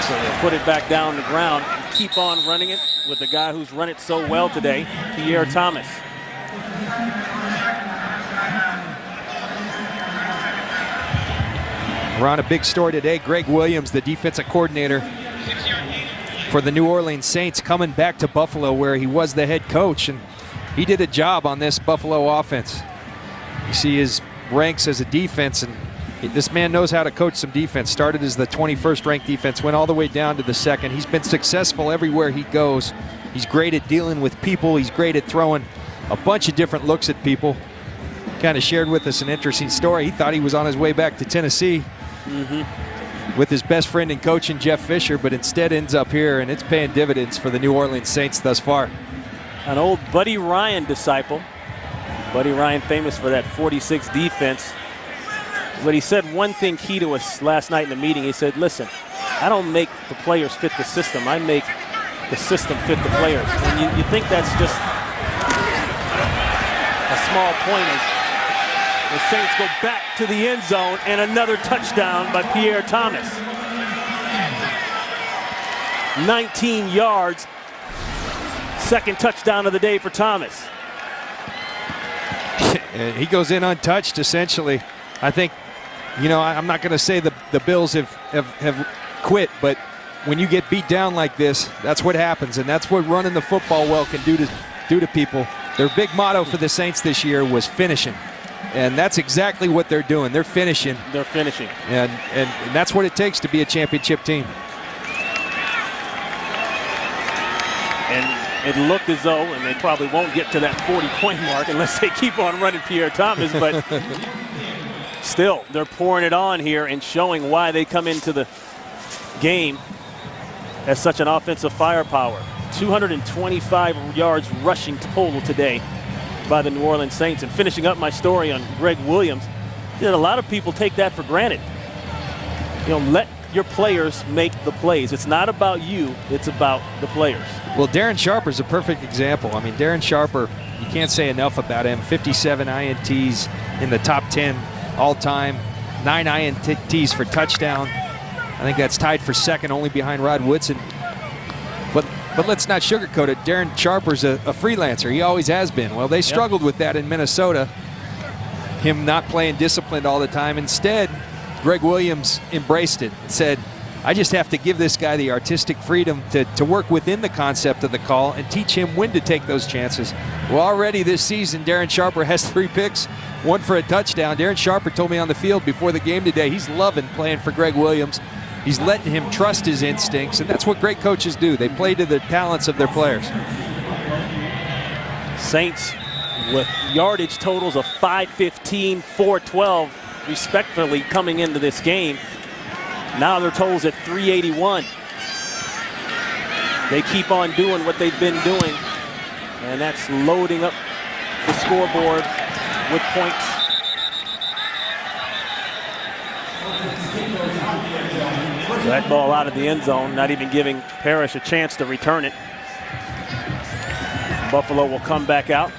So they put it back down the ground and keep on running it with the guy who's run it so well today, Pierre Thomas. We're on a big story today. Greg Williams, the defensive coordinator for the New Orleans Saints, coming back to Buffalo where he was the head coach, and he did a job on this Buffalo offense. You see his ranks as a defense, and this man knows how to coach some defense. Started as the 21st ranked defense, went all the way down to the 2nd. He's been successful everywhere he goes. He's great at dealing with people. He's great at throwing a bunch of different looks at people. Kind of shared with us an interesting story. He thought he was on his way back to Tennessee with his best friend and coach in Jeff Fisher, but instead ends up here, and it's paying dividends for the New Orleans Saints thus far. An old Buddy Ryan disciple. Buddy Ryan famous for that 46 defense. But he said one thing key to us last night in the meeting. He said, listen, I don't make the players fit the system. I make the system fit the players. And you think that's just a small point as the Saints go back to the end zone, and another touchdown by Pierre Thomas. 19 yards. Second touchdown of the day for Thomas. And he goes in untouched, essentially. I think, you know, I'm not going to say the Bills have quit, but when you get beat down like this, that's what happens, and that's what running the football well can do to people. Their big motto for the Saints this year was finishing, and that's exactly what they're doing. They're finishing. They're finishing. And that's what it takes to be a championship team. And it looked as though, and they probably won't get to that 40-point mark unless they keep on running Pierre Thomas, but still, they're pouring it on here and showing why they come into the game as such an offensive firepower. 225 yards rushing total today by the New Orleans Saints. And finishing up my story on Greg Williams, you know, a lot of people take that for granted. You know, let your players make the plays. It's not about you, it's about the players. Well, Darren Sharper's a perfect example. I mean, Darren Sharper, you can't say enough about him. 57 INTs in the top 10 all-time, 9 INTs for touchdown. I think that's tied for second, only behind Rod Woodson. But let's not sugarcoat it. Darren Sharper's a freelancer. He always has been. Well, they struggled with that in Minnesota, him not playing disciplined all the time. Instead, Greg Williams embraced it and said, I just have to give this guy the artistic freedom to work within the concept of the call and teach him when to take those chances. Well, already this season, Darren Sharper has 3 picks, 1 for a touchdown. Darren Sharper told me on the field before the game today, he's loving playing for Greg Williams. He's letting him trust his instincts, and that's what great coaches do. They play to the talents of their players. Saints with yardage totals of 515, 412, respectively, coming into this game. Now their totals at 381. They keep on doing what they've been doing, and that's loading up the scoreboard with points. That ball out of the end zone, not even giving Parrish a chance to return it. Buffalo will come back out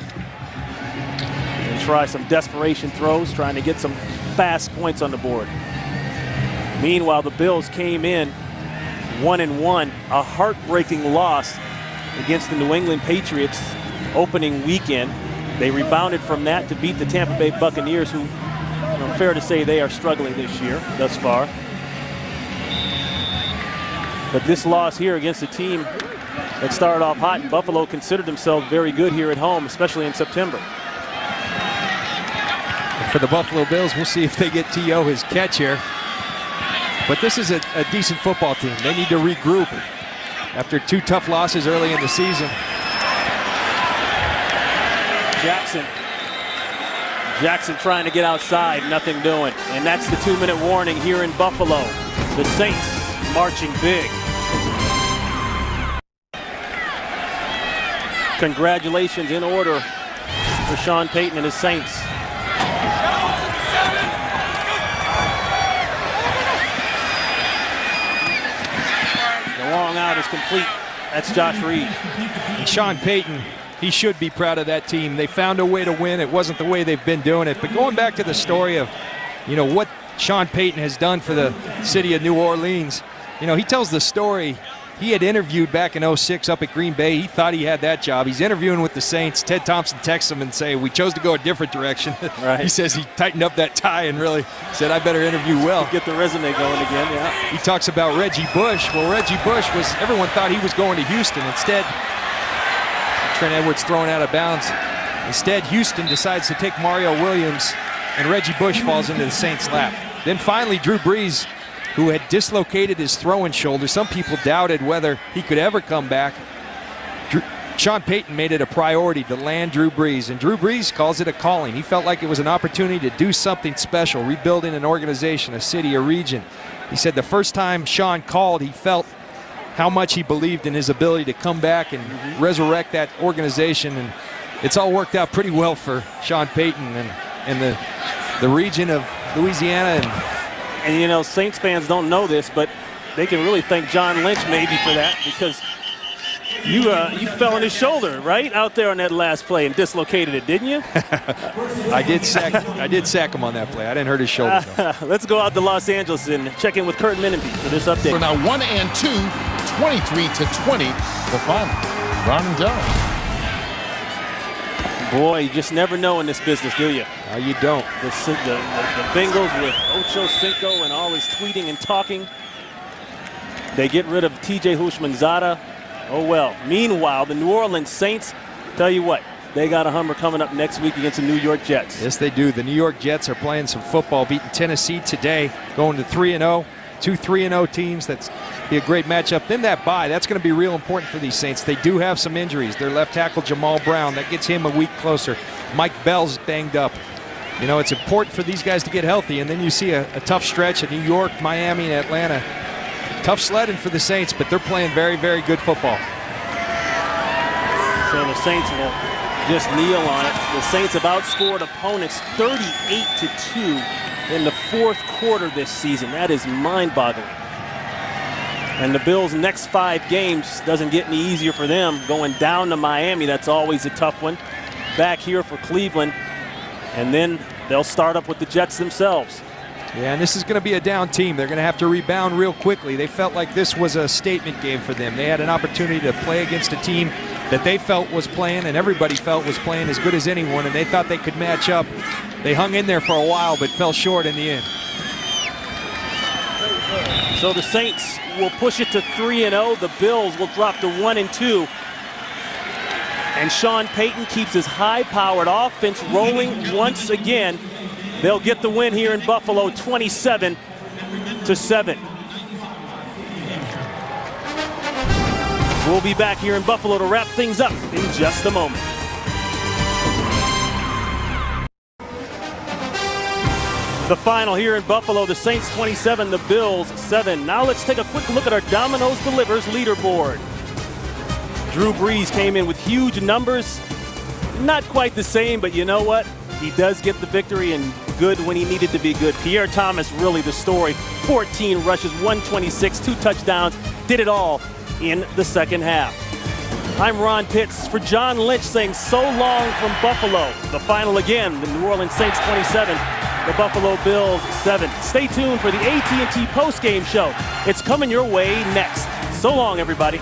and try some desperation throws, trying to get some fast points on the board. Meanwhile, the Bills came in 1-1, a heartbreaking loss against the New England Patriots opening weekend. They rebounded from that to beat the Tampa Bay Buccaneers, who, fair to say, they are struggling this year thus far. But this loss here against a team that started off hot, and Buffalo considered themselves very good here at home, especially in September. And for the Buffalo Bills, we'll see if they get T.O. his catch here. But this is a decent football team. They need to regroup after 2 tough losses early in the season. Jackson trying to get outside, nothing doing. And that's the 2-minute warning here in Buffalo. The Saints marching big. Congratulations in order for Sean Payton and his Saints. The long out is complete. That's Josh Reed. And Sean Payton, he should be proud of that team. They found a way to win. It wasn't the way they've been doing it. But going back to the story of, what Sean Payton has done for the city of New Orleans, he tells the story He had interviewed back in 06 up at Green Bay. He thought he had that job. He's interviewing with the Saints. Ted Thompson texts him and say, we chose to go a different direction. Right. He says he tightened up that tie and really said, I better interview well. Get the resume going again, yeah. He talks about Reggie Bush. Well, Reggie Bush everyone thought he was going to Houston. Instead, Trent Edwards thrown out of bounds. Instead, Houston decides to take Mario Williams, and Reggie Bush falls into the Saints' lap. Then finally, Drew Brees, who had dislocated his throwing shoulder. Some people doubted whether he could ever come back. Sean Payton made it a priority to land Drew Brees, and Drew Brees calls it a calling. He felt like it was an opportunity to do something special, rebuilding an organization, a city, a region. He said the first time Sean called, he felt how much he believed in his ability to come back and resurrect that organization, and it's all worked out pretty well for Sean Payton and the region of Louisiana. And you know, Saints fans don't know this, but they can really thank John Lynch maybe for that, because you fell on his shoulder right out there on that last play and dislocated it, didn't you? I did sack him on that play. I didn't hurt his shoulder. Let's go out to Los Angeles and check in with Kurt Menenby for this update. So now 1 and 2, 23-20, the final. Ron and John. Boy, you just never know in this business, do you? No, you don't. The Bengals with Ocho Cinco and all his tweeting and talking. They get rid of TJ Houshmandzadeh. Oh, well. Meanwhile, the New Orleans Saints, tell you what, they got a Hummer coming up next week against the New York Jets. Yes, they do. The New York Jets are playing some football, beating Tennessee today, going to 3-0. Two 3-0 teams. That's be a great matchup. Then that bye, that's going to be real important for these Saints. They do have some injuries. Their left tackle, Jamal Brown, that gets him a week closer. Mike Bell's banged up. You know, it's important for these guys to get healthy, and then you see a tough stretch at New York, Miami, and Atlanta. Tough sledding for the Saints, but they're playing very, very good football. So the Saints will just kneel on it. The Saints have outscored opponents 38-2 in the fourth quarter this season. That is mind-boggling. And the Bills' next 5 games doesn't get any easier for them. Going down to Miami, that's always a tough one. Back here for Cleveland. And then they'll start up with the Jets themselves. Yeah, and this is going to be a down team. They're going to have to rebound real quickly. They felt like this was a statement game for them. They had an opportunity to play against a team that they felt was playing, and everybody felt was playing as good as anyone, and they thought they could match up. They hung in there for a while, but fell short in the end. So the Saints will push it to 3-0. The Bills will drop to 1-2. And Sean Payton keeps his high-powered offense rolling once again. They'll get the win here in Buffalo, 27-7. We'll be back here in Buffalo to wrap things up in just a moment. The final here in Buffalo, the Saints 27, the Bills 7. Now let's take a quick look at our Domino's Delivers leaderboard. Drew Brees came in with huge numbers. Not quite the same, but you know what? He does get the victory, and good when he needed to be good. Pierre Thomas, really the story. 14 rushes, 126, 2 touchdowns. Did it all in the second half. I'm Ron Pitts for John Lynch saying so long from Buffalo. The final again, the New Orleans Saints 27, the Buffalo Bills 7. Stay tuned for the AT&T postgame show. It's coming your way next. So long, everybody.